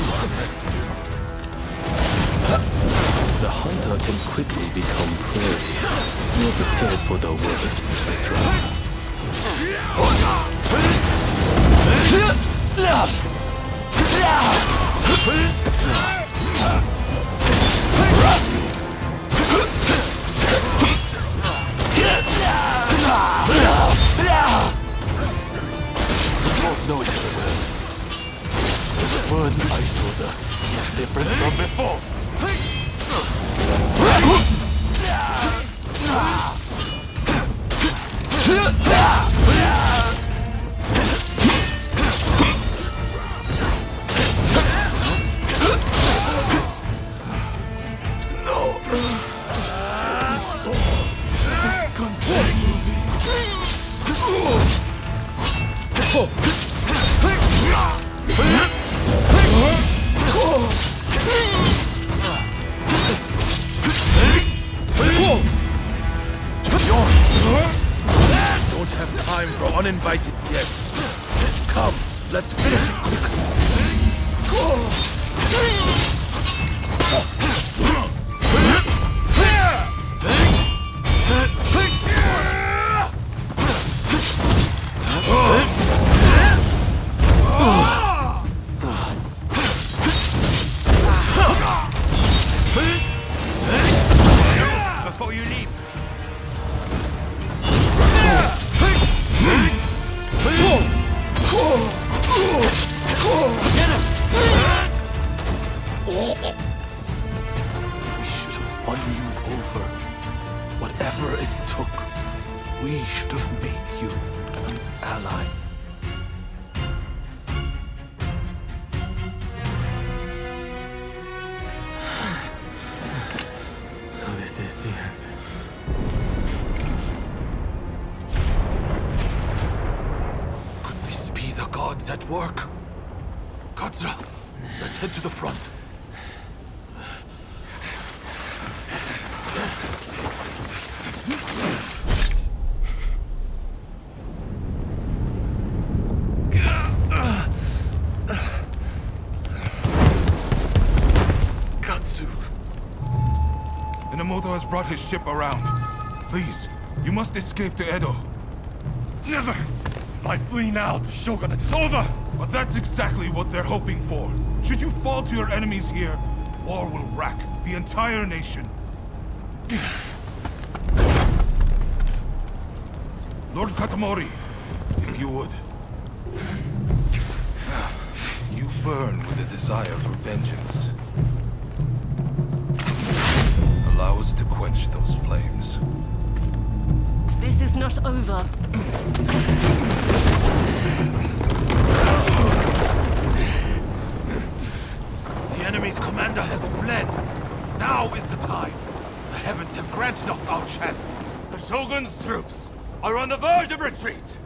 The hunter can quickly become prey. You're prepared for the worst, Petra. Don't have time for uninvited guests. Come, let's finish it quickly. Before you leave. We should have won you over. Whatever it took, we should have made you an ally. So this is the end. Could this be the gods at work? Katsura, let's head to the front. Katsu. Inamoto has brought his ship around. Please, you must escape to Edo. Never! If I flee now, the Shogunate is over! But that's exactly what they're hoping for. Should you fall to your enemies here, war will rack the entire nation. Lord Katamori, if you would. You burn with a desire for vengeance. Allow us to quench those flames. This is not over. The enemy's commander has fled. Now is the time. The heavens have granted us our chance. The Shogun's troops are on the verge of retreat.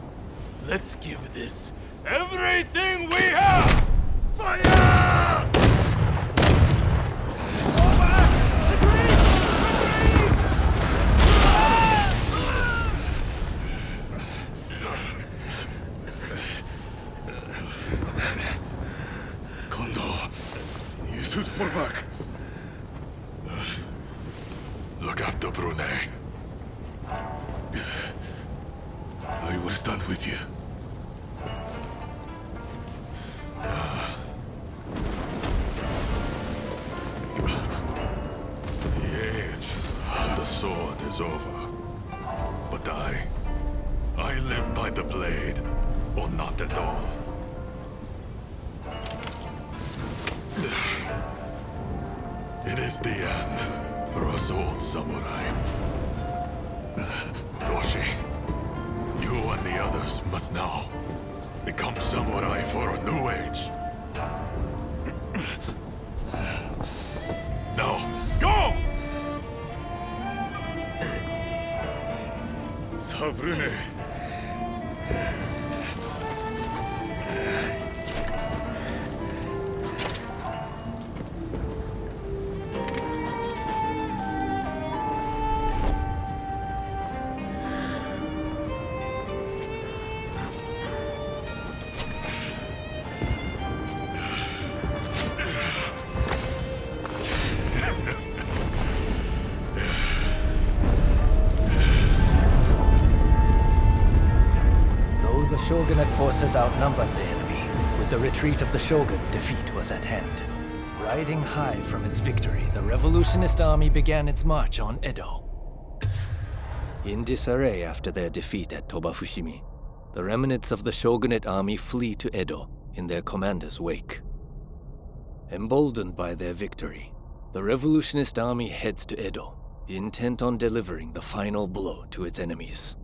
Let's give this everything we have! Fire! Kondo, you should fall back. Look after Brunei. I will stand with you. The age of the sword is over. But I live by the blade, or not at all. It is the end for us old samurai. Doshi, you and the others must now become samurai for a new age. Now, go! Sabrune. Shogunate forces outnumbered the enemy. With the retreat of the Shogun, defeat was at hand. Riding high from its victory, the revolutionist army began its march on Edo. In disarray after their defeat at Tobafushimi, the remnants of the Shogunate army flee to Edo in their commander's wake. Emboldened by their victory, the revolutionist army heads to Edo, intent on delivering the final blow to its enemies.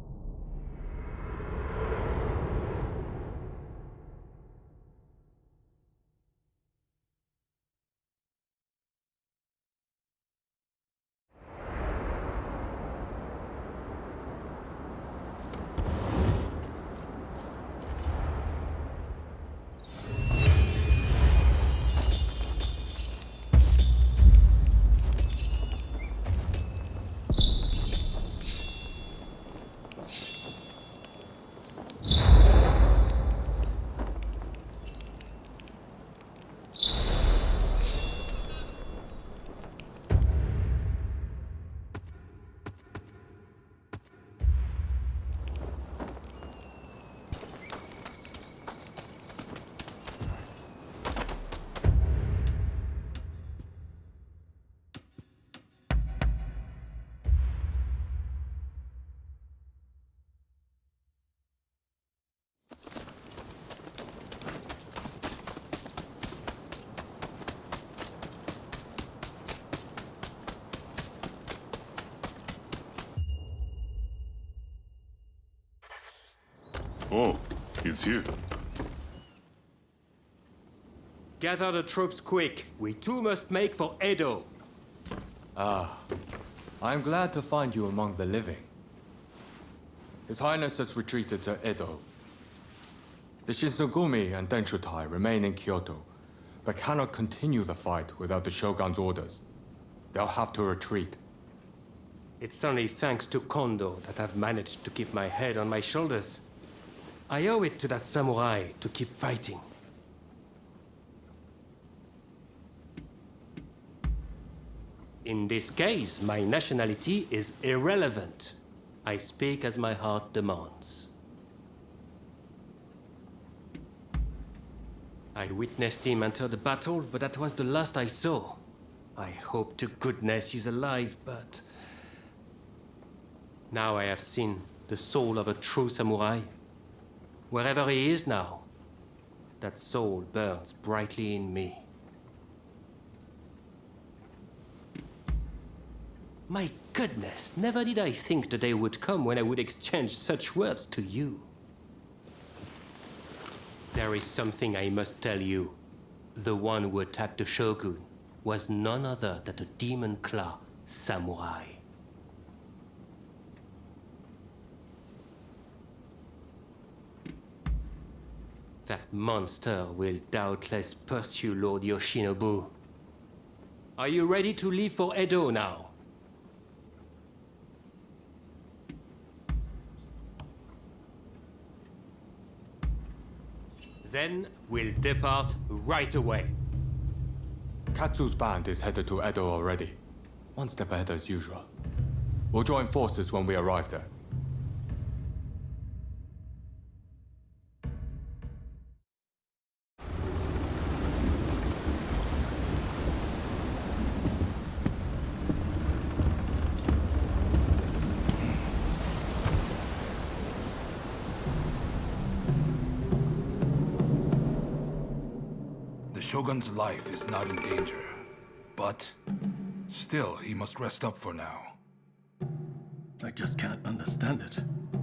Oh, it's you. Gather the troops quick. We too must make for Edo. Ah, I'm glad to find you among the living. His Highness has retreated to Edo. The Shinsengumi and Denshutai remain in Kyoto, but cannot continue the fight without the Shogun's orders. They'll have to retreat. It's only thanks to Kondo that I've managed to keep my head on my shoulders. I owe it to that samurai to keep fighting. In this case, my nationality is irrelevant. I speak as my heart demands. I witnessed him enter the battle, but that was the last I saw. I hope to goodness he's alive, but... Now I have seen the soul of a true samurai. Wherever he is now, that soul burns brightly in me. My goodness, never did I think the day would come when I would exchange such words to you. There is something I must tell you. The one who attacked the Shogun was none other than a demon claw samurai. That monster will doubtless pursue Lord Yoshinobu. Are you ready to leave for Edo now? Then we'll depart right away. Katsu's band is headed to Edo already. One step ahead as usual. We'll join forces when we arrive there. The Shogun's life is not in danger, but still, he must rest up for now. I just can't understand it.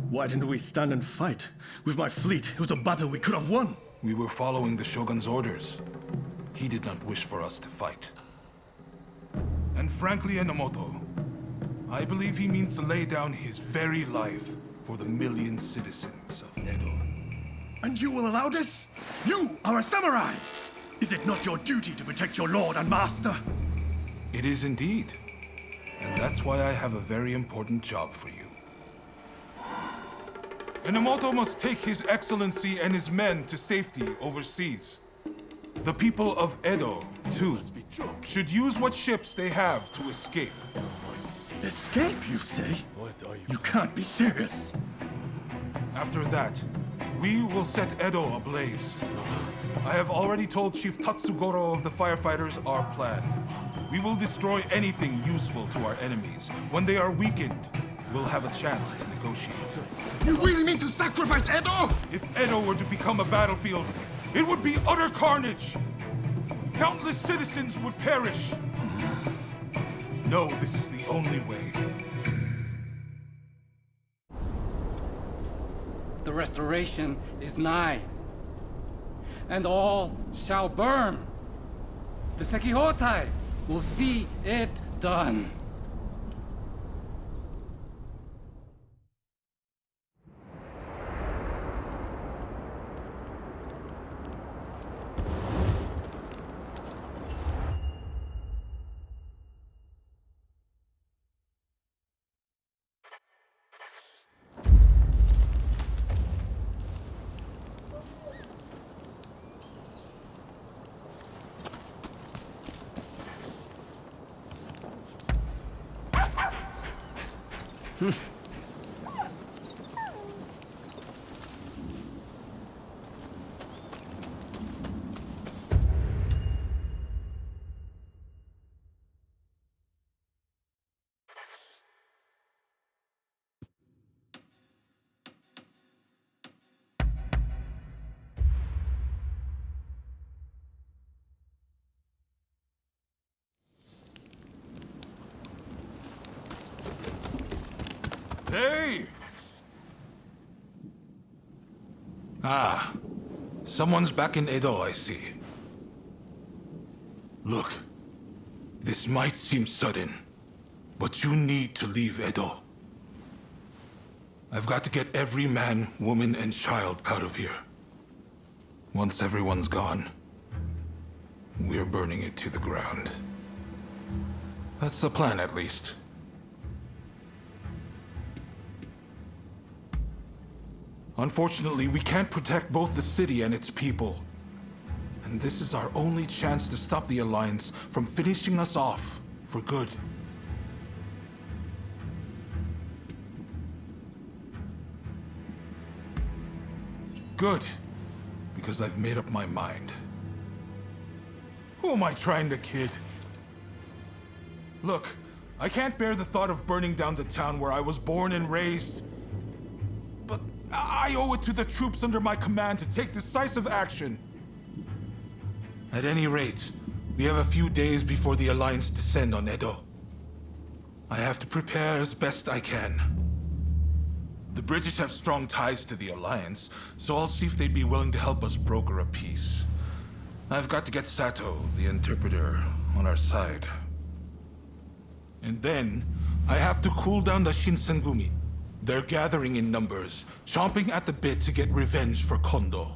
Why didn't we stand and fight? With my fleet, it was a battle we could have won. We were following the Shogun's orders. He did not wish for us to fight. And frankly, Enomoto, I believe he means to lay down his very life for the million citizens of Edo. And you will allow this? You are a samurai! Is it not your duty to protect your lord and master? It is indeed. And that's why I have a very important job for you. Enomoto must take His Excellency and his men to safety overseas. The people of Edo, too, should use what ships they have to escape. Escape, you say? You can't be serious. After that, we will set Edo ablaze. I have already told Chief Tatsugoro of the firefighters our plan. We will destroy anything useful to our enemies. When they are weakened, we'll have a chance to negotiate. You really mean to sacrifice Edo? If Edo were to become a battlefield, it would be utter carnage. Countless citizens would perish. No, this is the only way. The restoration is nigh, and all shall burn. The Sekihotai will see it done. Hey! Ah, someone's back in Edo, I see. Look, this might seem sudden, but you need to leave Edo. I've got to get every man, woman, and child out of here. Once everyone's gone, we're burning it to the ground. That's the plan, at least. Unfortunately, we can't protect both the city and its people. And this is our only chance to stop the Alliance from finishing us off for good. Good, because I've made up my mind. Who am I trying to kid? Look, I can't bear the thought of burning down the town where I was born and raised. But I owe it to the troops under my command to take decisive action. At any rate, we have a few days before the Alliance descend on Edo. I have to prepare as best I can. The British have strong ties to the Alliance, so I'll see if they'd be willing to help us broker a peace. I've got to get Sato, the interpreter, on our side. And then, I have to cool down the Shinsengumi. They're gathering in numbers, chomping at the bit to get revenge for Kondo.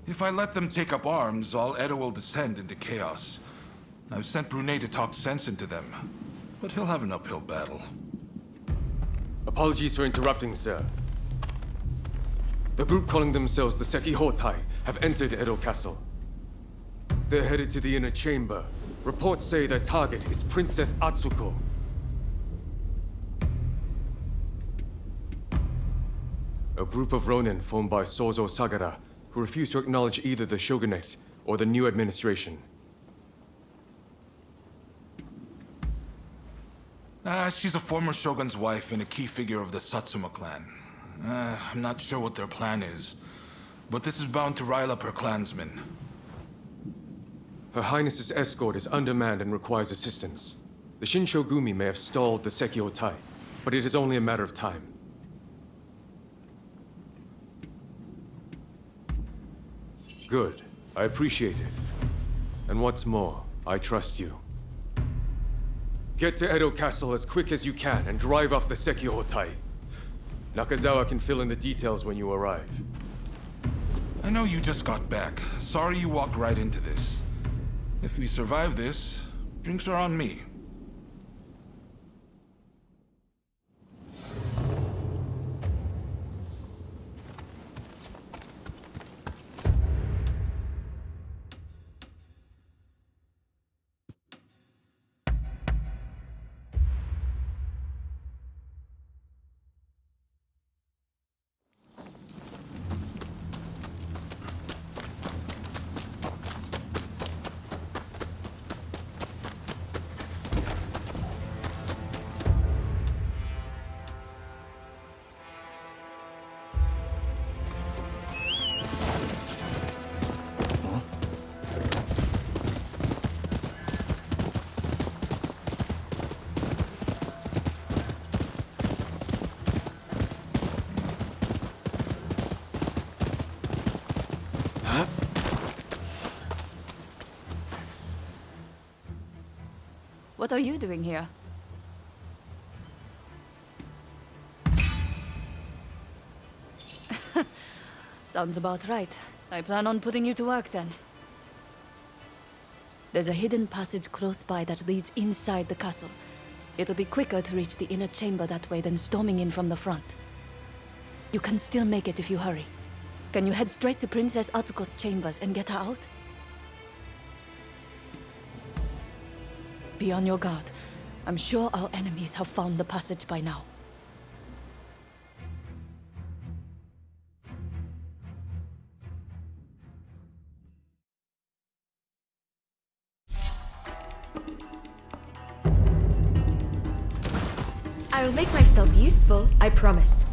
If I let them take up arms, all Edo will descend into chaos. I've sent Brunei to talk sense into them, but he'll have an uphill battle. Apologies for interrupting, sir. The group calling themselves the Sekihotai have entered Edo Castle. They're headed to the inner chamber. Reports say their target is Princess Atsuko. A group of Ronin formed by Sozo Sagara, who refuse to acknowledge either the Shogunate or the new administration. She's a former shogun's wife and a key figure of the Satsuma clan. I'm not sure what their plan is, but this is bound to rile up her clansmen. Her Highness's escort is undermanned and requires assistance. The Shinsengumi may have stalled the Sekihotai, but it is only a matter of time. Good. I appreciate it. And what's more, I trust you. Get to Edo Castle as quick as you can and drive off the Sekihotai. Nakazawa can fill in the details when you arrive. I know you just got back. Sorry you walked right into this. If we survive this, drinks are on me. What are you doing here? Sounds about right. I plan on putting you to work then. There's a hidden passage close by that leads inside the castle. It'll be quicker to reach the inner chamber that way than storming in from the front. You can still make it if you hurry. Can you head straight to Princess Atsuko's chambers and get her out? Be on your guard. I'm sure our enemies have found the passage by now. I will make myself useful, I promise.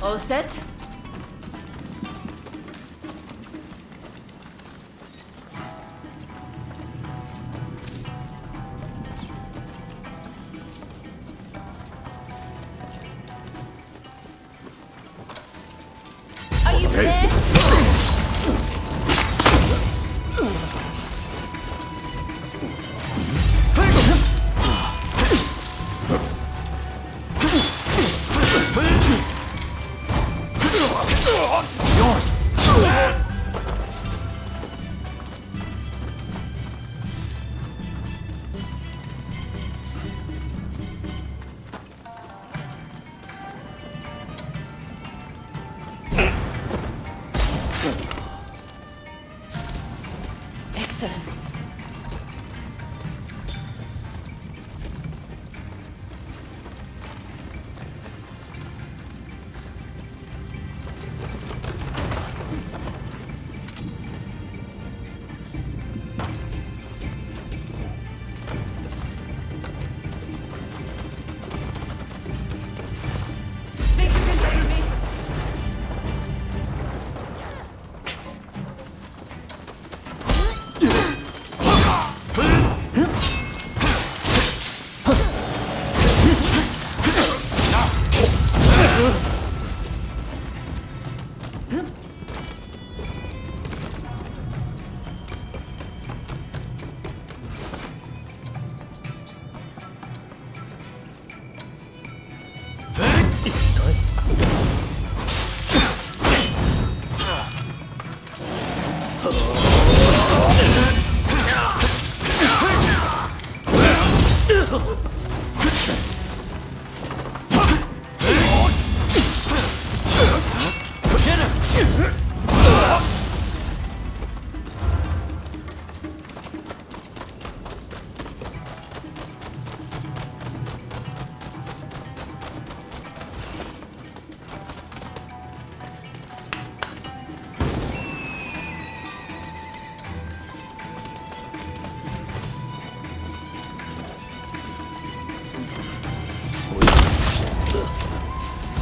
All set?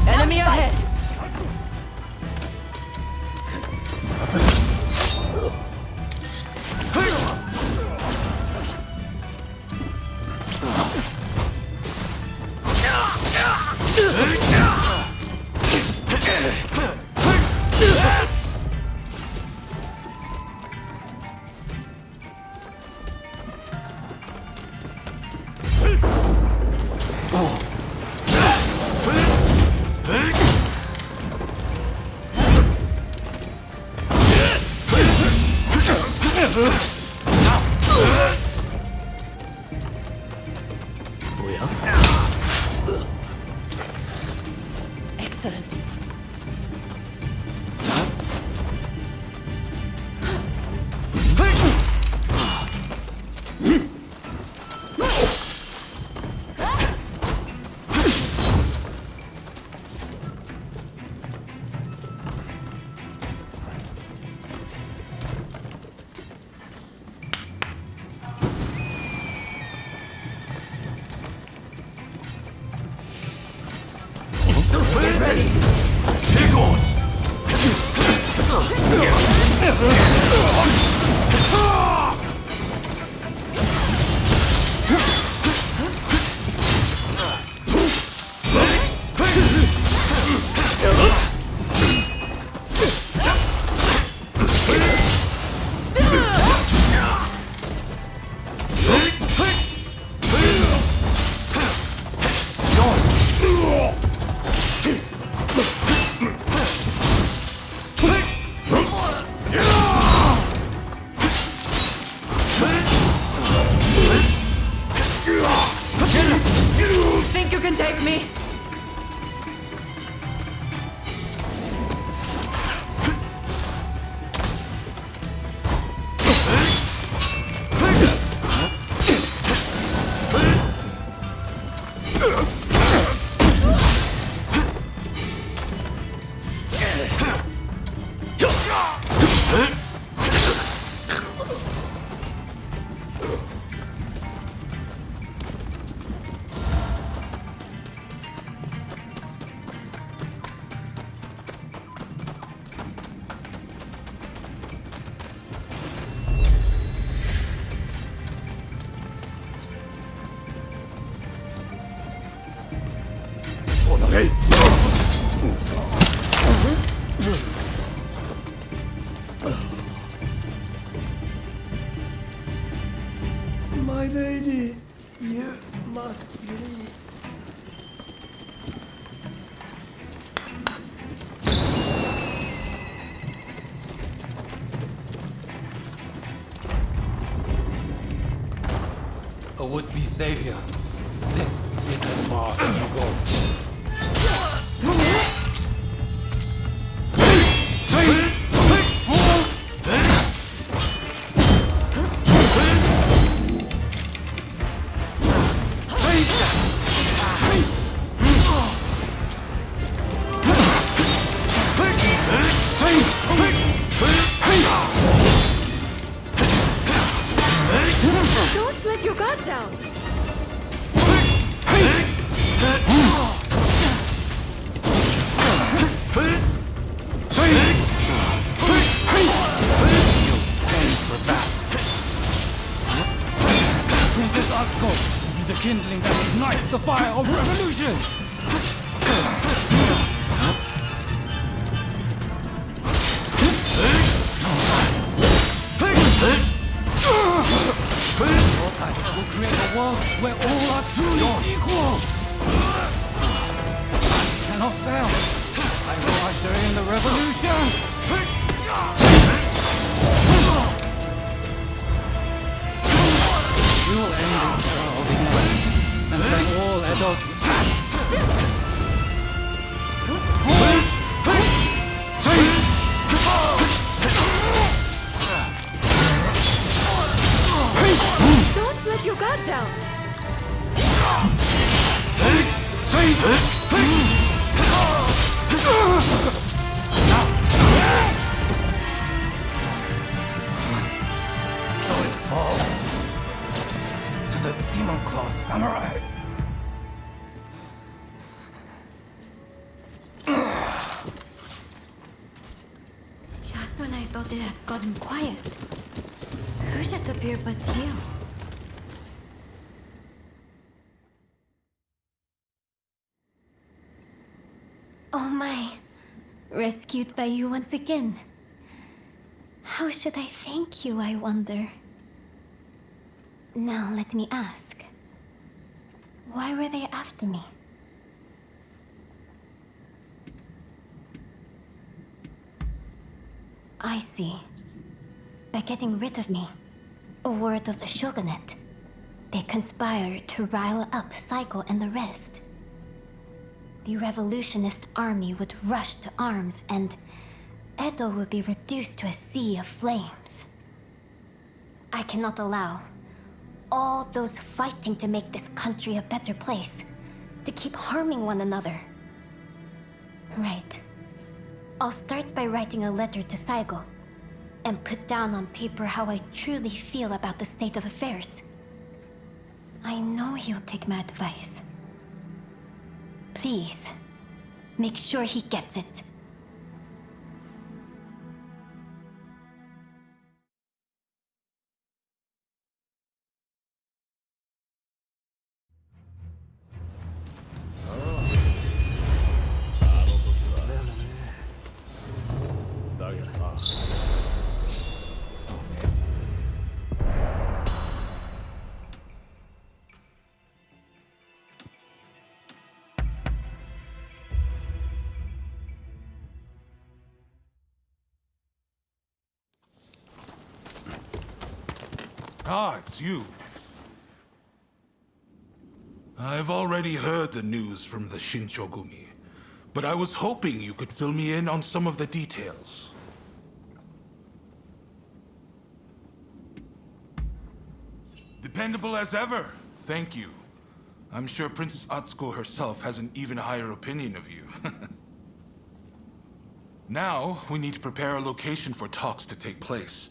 Enemy ahead! Excellent. Get ready! Here goes! Think you can take me? My lady, you must leave. A would-be savior. This is as far as you go. Don't let your guard down. Princess Atsuko will be the kindling that ignites the fire of revolution! We'll create a world where all are truly equal! I cannot fail! I will usher in the revolution! We will end this era of ignorance. and turn all Edo to Don't let your guard down! so it falls to the Demon Claw Samurai. Just when I thought it had gotten quiet, who should appear but you? Oh my. Rescued by you once again. How should I thank you, I wonder? Now let me ask. Why were they after me? I see. By getting rid of me, a word of the Shogunate, they conspired to rile up Saigo and the rest. The revolutionist army would rush to arms and Edo would be reduced to a sea of flames. I cannot allow all those fighting to make this country a better place to keep harming one another. Right. I'll start by writing a letter to Saigo and put down on paper how I truly feel about the state of affairs. I know he'll take my advice. Please, make sure he gets it. Ah, it's you. I've already heard the news from the Shinsengumi, but I was hoping you could fill me in on some of the details. Dependable as ever. Thank you. I'm sure Princess Atsuko herself has an even higher opinion of you. Now, we need to prepare a location for talks to take place.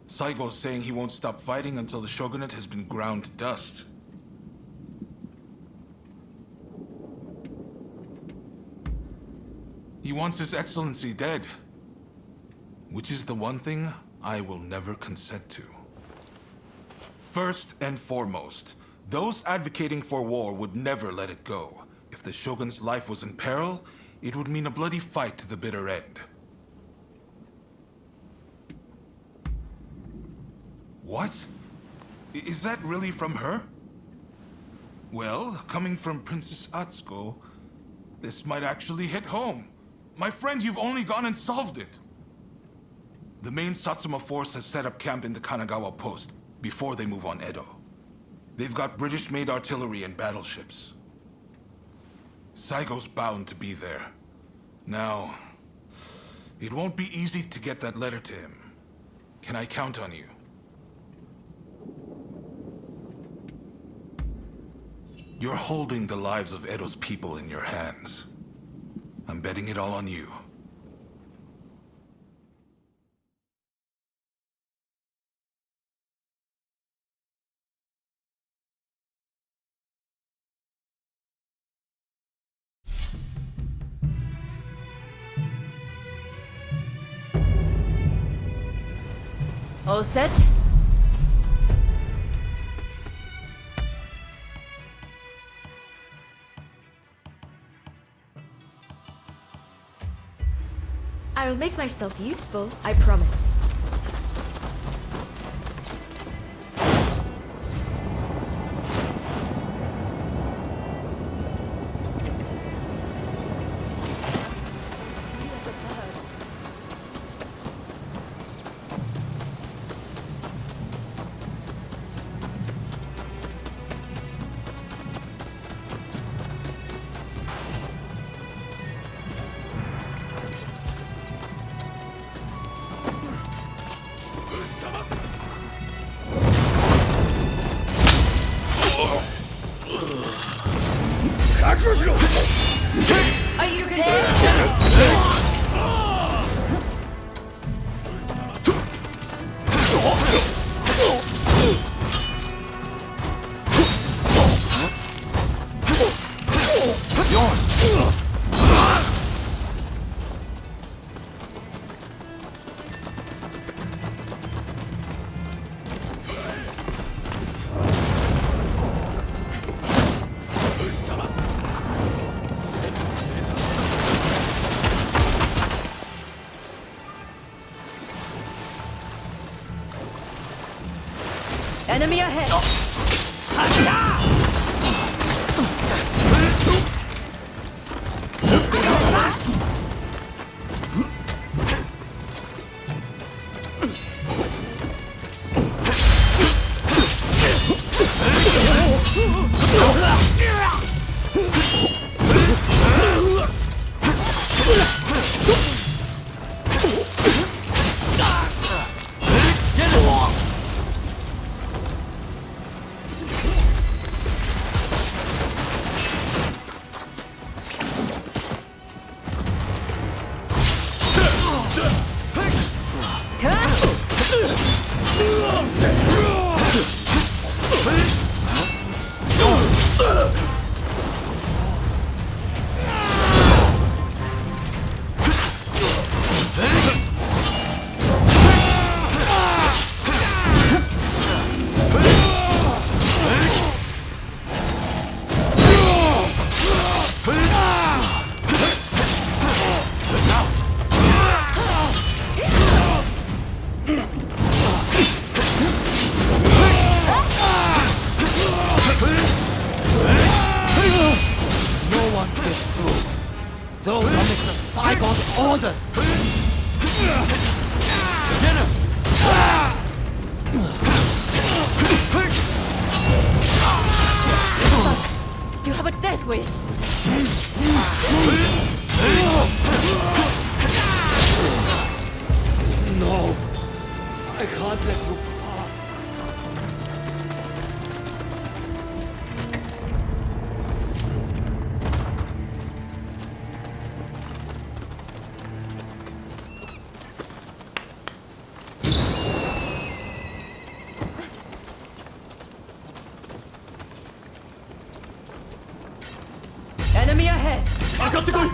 Saigo's saying he won't stop fighting until the Shogunate has been ground to dust. He wants His Excellency dead, which is the one thing I will never consent to. First and foremost, those advocating for war would never let it go. If the Shogun's life was in peril, it would mean a bloody fight to the bitter end. What? Is that really from her? Well, coming from Princess Atsuko, this might actually hit home. My friend, you've only gone and solved it. The main Satsuma force has set up camp in the Kanagawa post before they move on Edo. They've got British-made artillery and battleships. Saigo's bound to be there. Now, it won't be easy to get that letter to him. Can I count on you? You're holding the lives of Edo's people in your hands. I'm betting it all on you. All set? I will make myself useful, I promise. Are you prepared? Enemy ahead! You have a death wish. No, I can't let you pass. Enemy ahead! I got the gun!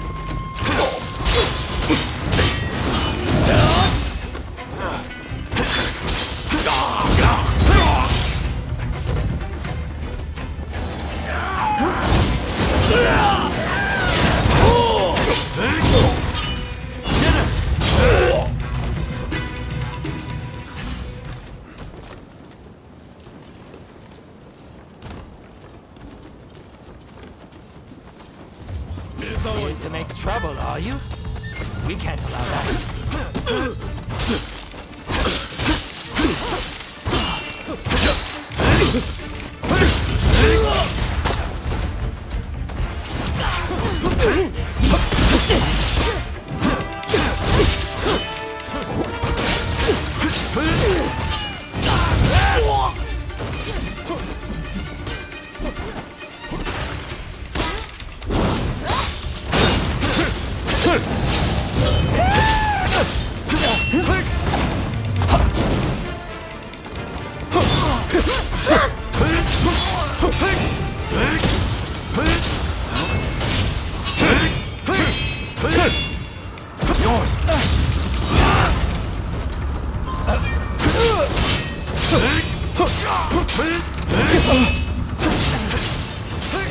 Going to make trouble, are you? We can't allow that.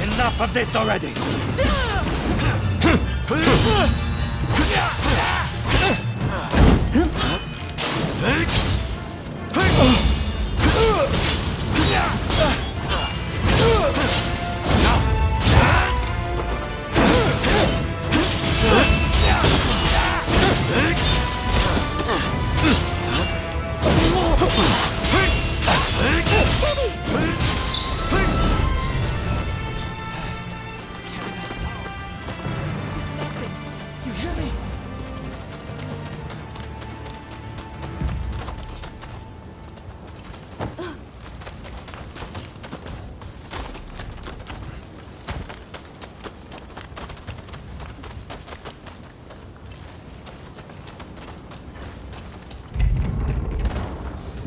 Enough of this already!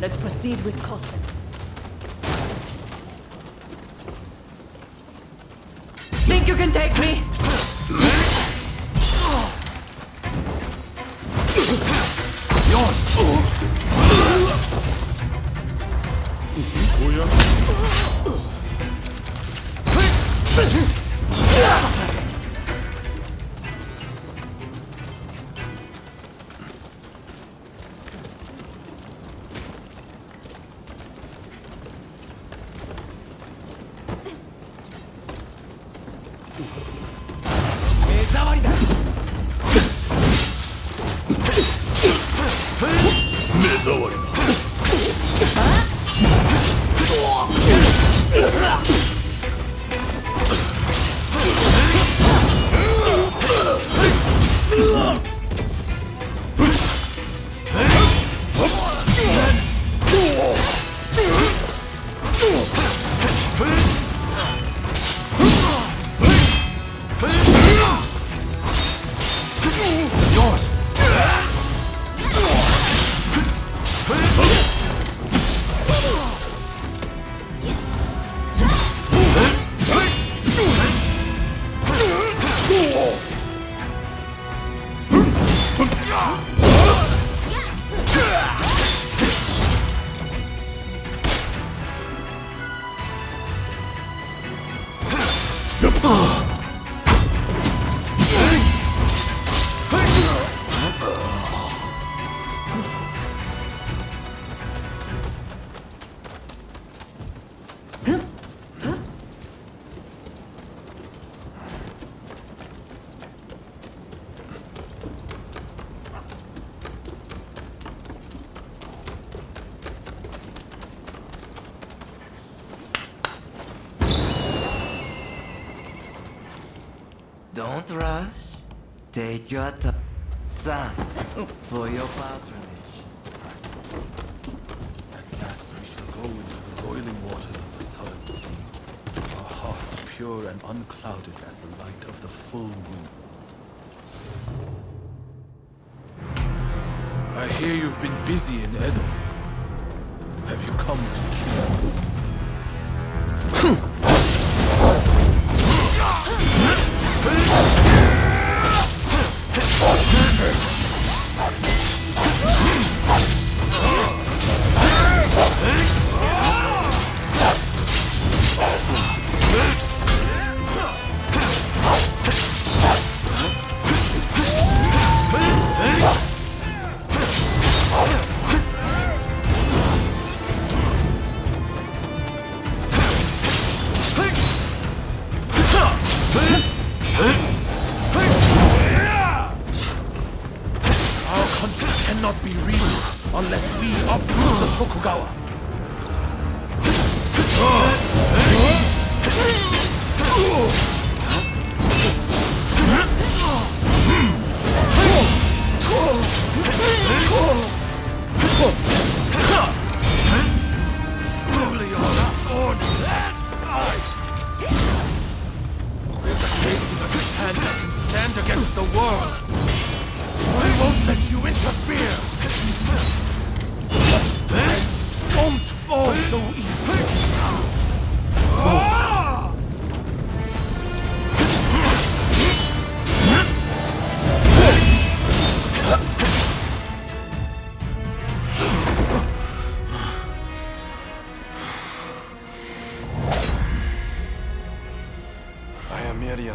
Let's proceed with caution. Think you can take me? Don't rush. Take your time. Thanks for your patronage. At last we shall go into the boiling waters of the southern sea, our hearts pure and unclouded as the light of the full moon. I hear you've been busy in Edo. Have you come to kill?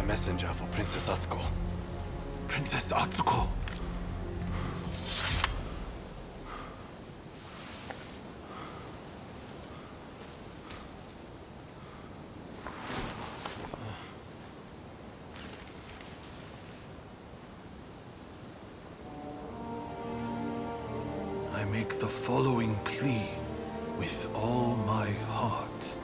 Messenger for Princess Atsuko. Princess Atsuko? I make the following plea with all my heart.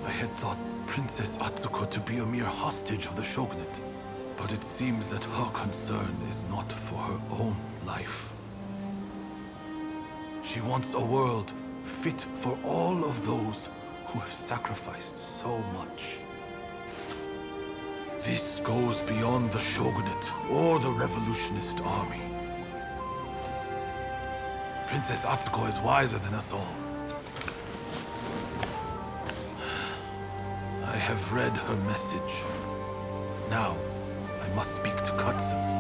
I had thought Princess Atsuko to be a mere hostage of the Shogunate, but it seems that her concern is not for her own life. She wants a world fit for all of those who have sacrificed so much. This goes beyond the Shogunate or the revolutionist army. Princess Atsuko is wiser than us all. I have read her message. Now, I must speak to Katsu.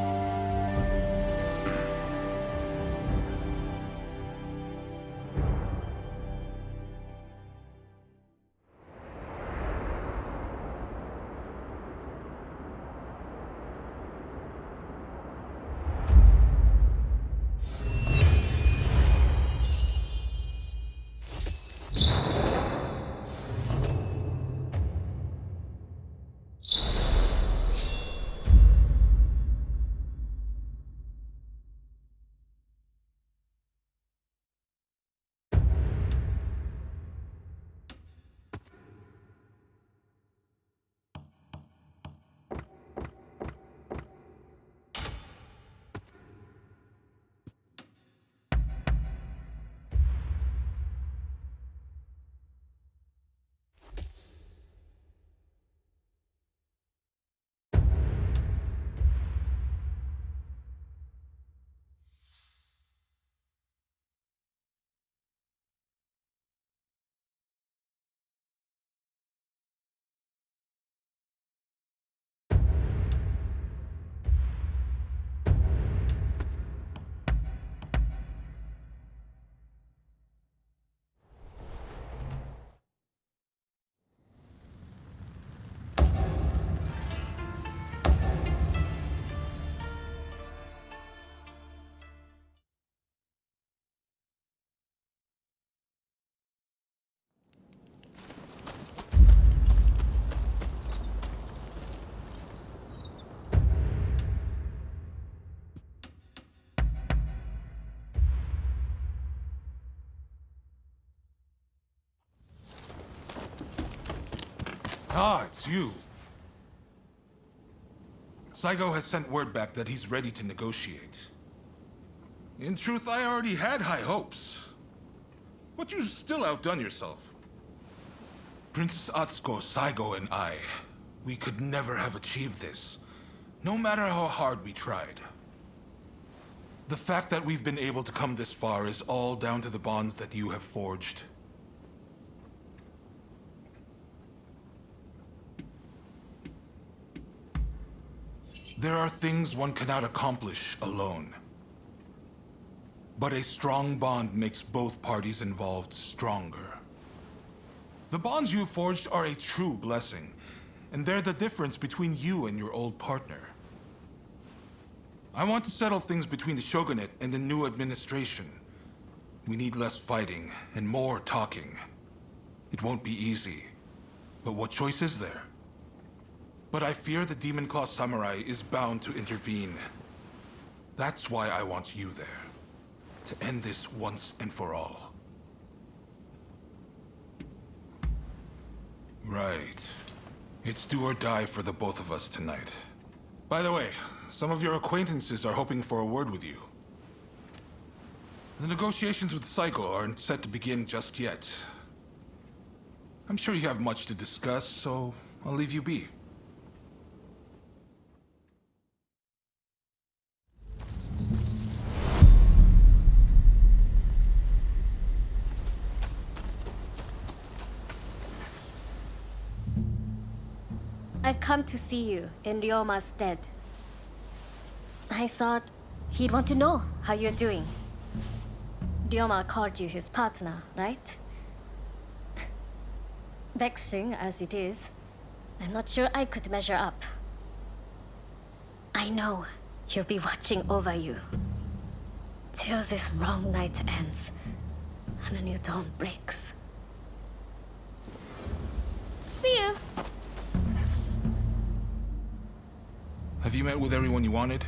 Ah, it's you. Saigo has sent word back that he's ready to negotiate. In truth, I already had high hopes. But you still outdone yourself. Princess Atsuko, Saigo, and we could never have achieved this, no matter how hard we tried. The fact that we've been able to come this far is all down to the bonds that you have forged. There are things one cannot accomplish alone. But a strong bond makes both parties involved stronger. The bonds you forged are a true blessing, and they're the difference between you and your old partner. I want to settle things between the Shogunate and the new administration. We need less fighting and more talking. It won't be easy, but what choice is there? But I fear the Demon Claw Samurai is bound to intervene. That's why I want you there. To end this once and for all. Right. It's do or die for the both of us tonight. By the way, some of your acquaintances are hoping for a word with you. The negotiations with Saigo aren't set to begin just yet. I'm sure you have much to discuss, so I'll leave you be. I've come to see you in Ryoma's stead. I thought he'd want to know how you're doing. Ryoma called you his partner, right? Vexing as it is, I'm not sure I could measure up. I know he'll be watching over you till this wrong night ends and a new dawn breaks. See you! Have you met with everyone you wanted?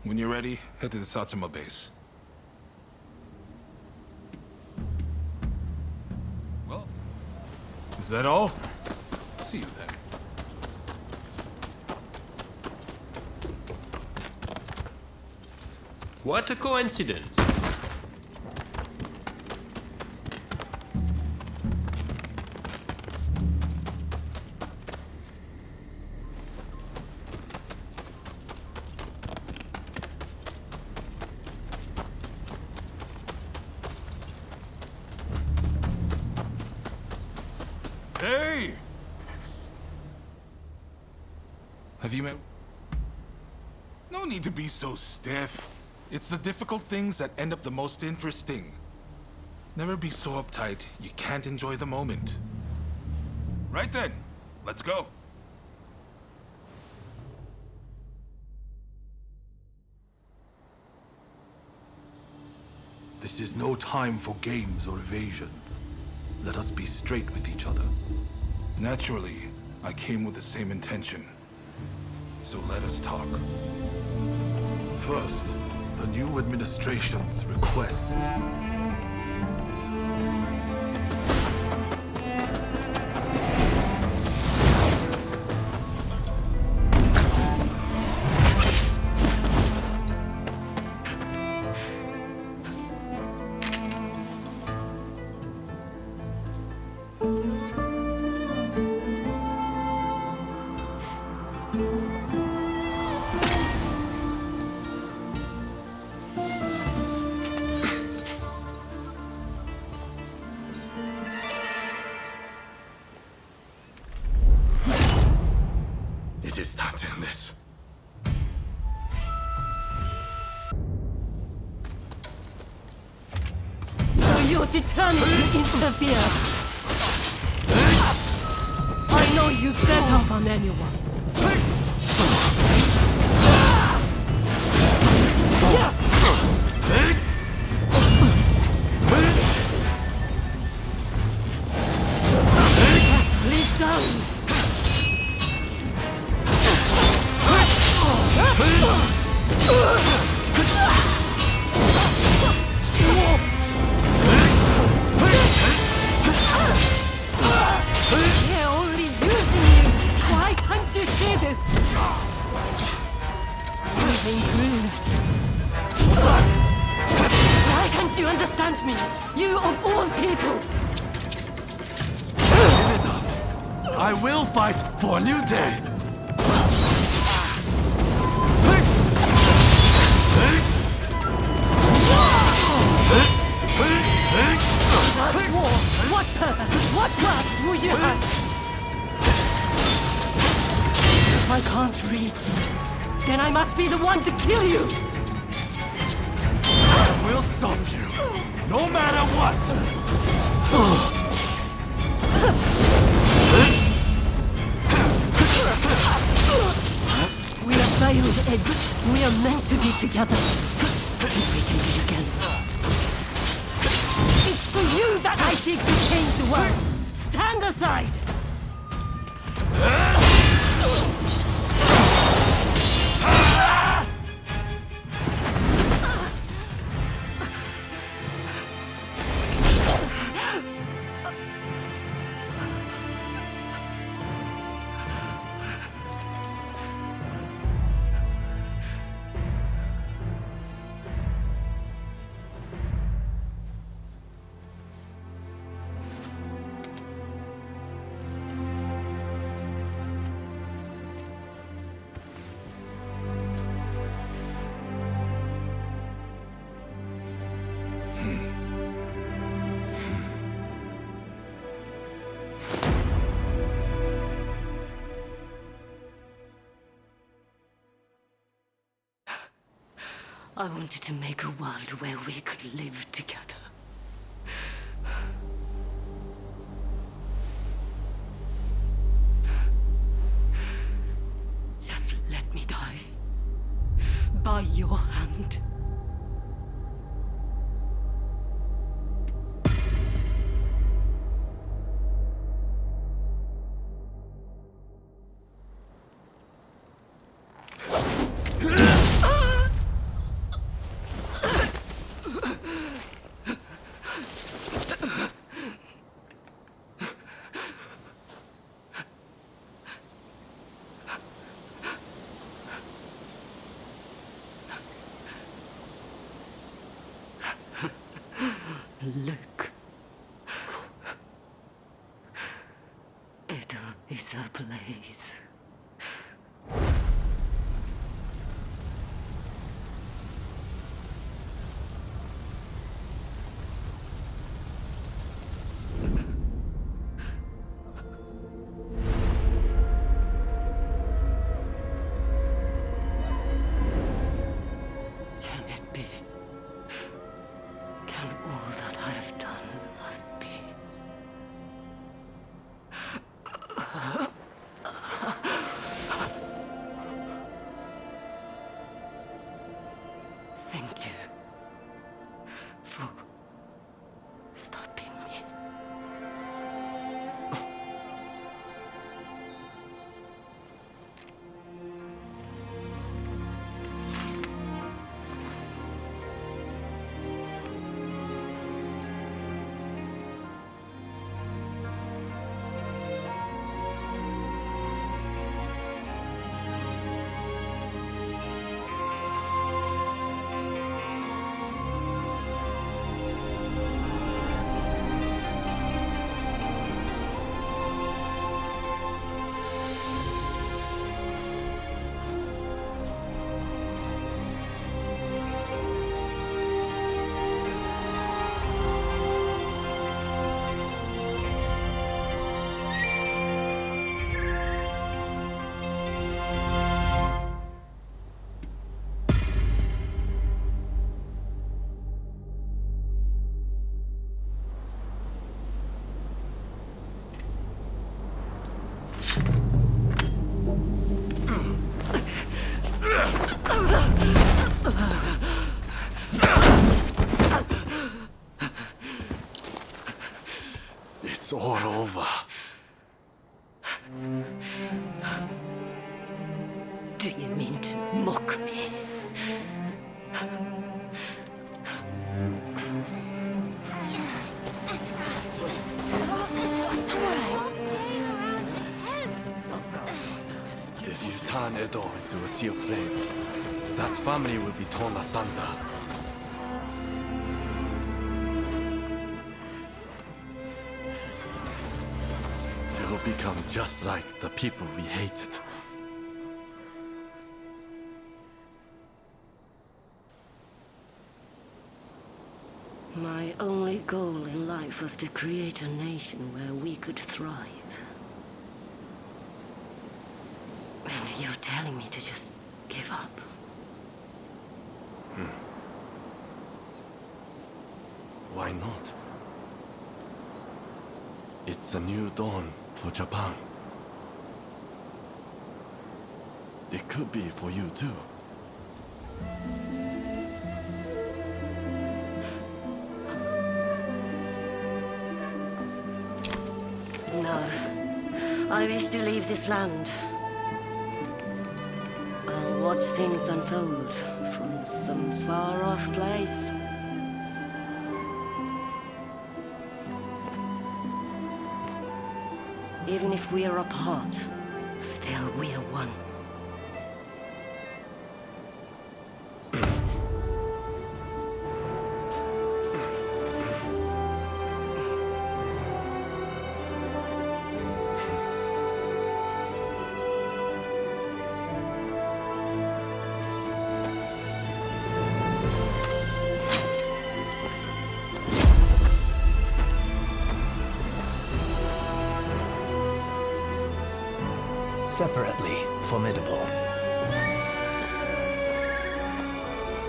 When you're ready, head to the Satsuma base. Well, is that all? See you then. What a coincidence. Hey! Have you met... No need to be so stiff. It's the difficult things that end up the most interesting. Never be so uptight, you can't enjoy the moment. Right then, let's go. This is no time for games or evasions. Let us be straight with each other. Naturally, I came with the same intention. So let us talk. First, the new administration's requests. It is time to end this. So you're determined to interfere. I know you bet up on anyone. Please down. They're only using you. Why can't you see this? You've improved. Why can't you understand me? You of all people. I will fight for a new day. That war, what purpose, what work will you have? If I can't reach you, then I must be the one to kill you. I will stop you, no matter what. We have failed, Ed. We are meant to be together. We can be again. It's for you that I seek to change the world. Stand aside. I wanted to make a world where we could live together. Just let me die. By your hand. Look. Edo is ablaze. turn Edo into a sea of flames, that family will be torn asunder. They will become just like the people we hated. My only goal in life was to create a nation where we could thrive. And you're telling me to just give up? Why not? It's a new dawn for Japan. It could be for you too. No. I wish to leave this land. I'll watch things unfold from some far-off place. Even if we are apart, still we are one. Separately formidable.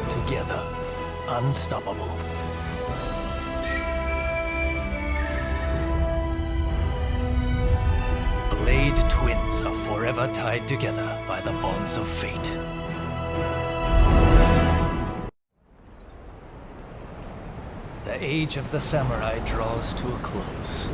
Together, unstoppable. Blade twins are forever tied together by the bonds of fate. The age of the samurai draws to a close.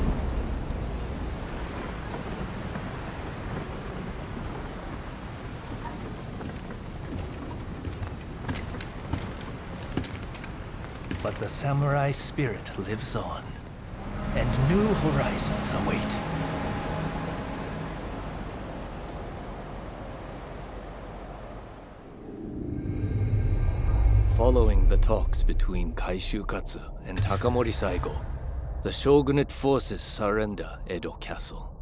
But the samurai spirit lives on, and new horizons await. Following the talks between Kaishu-Katsu and Takamori Saigo, the Shogunate forces surrender Edo Castle.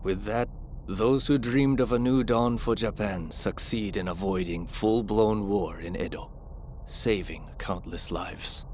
With that, those who dreamed of a new dawn for Japan succeed in avoiding full-blown war in Edo, saving countless lives.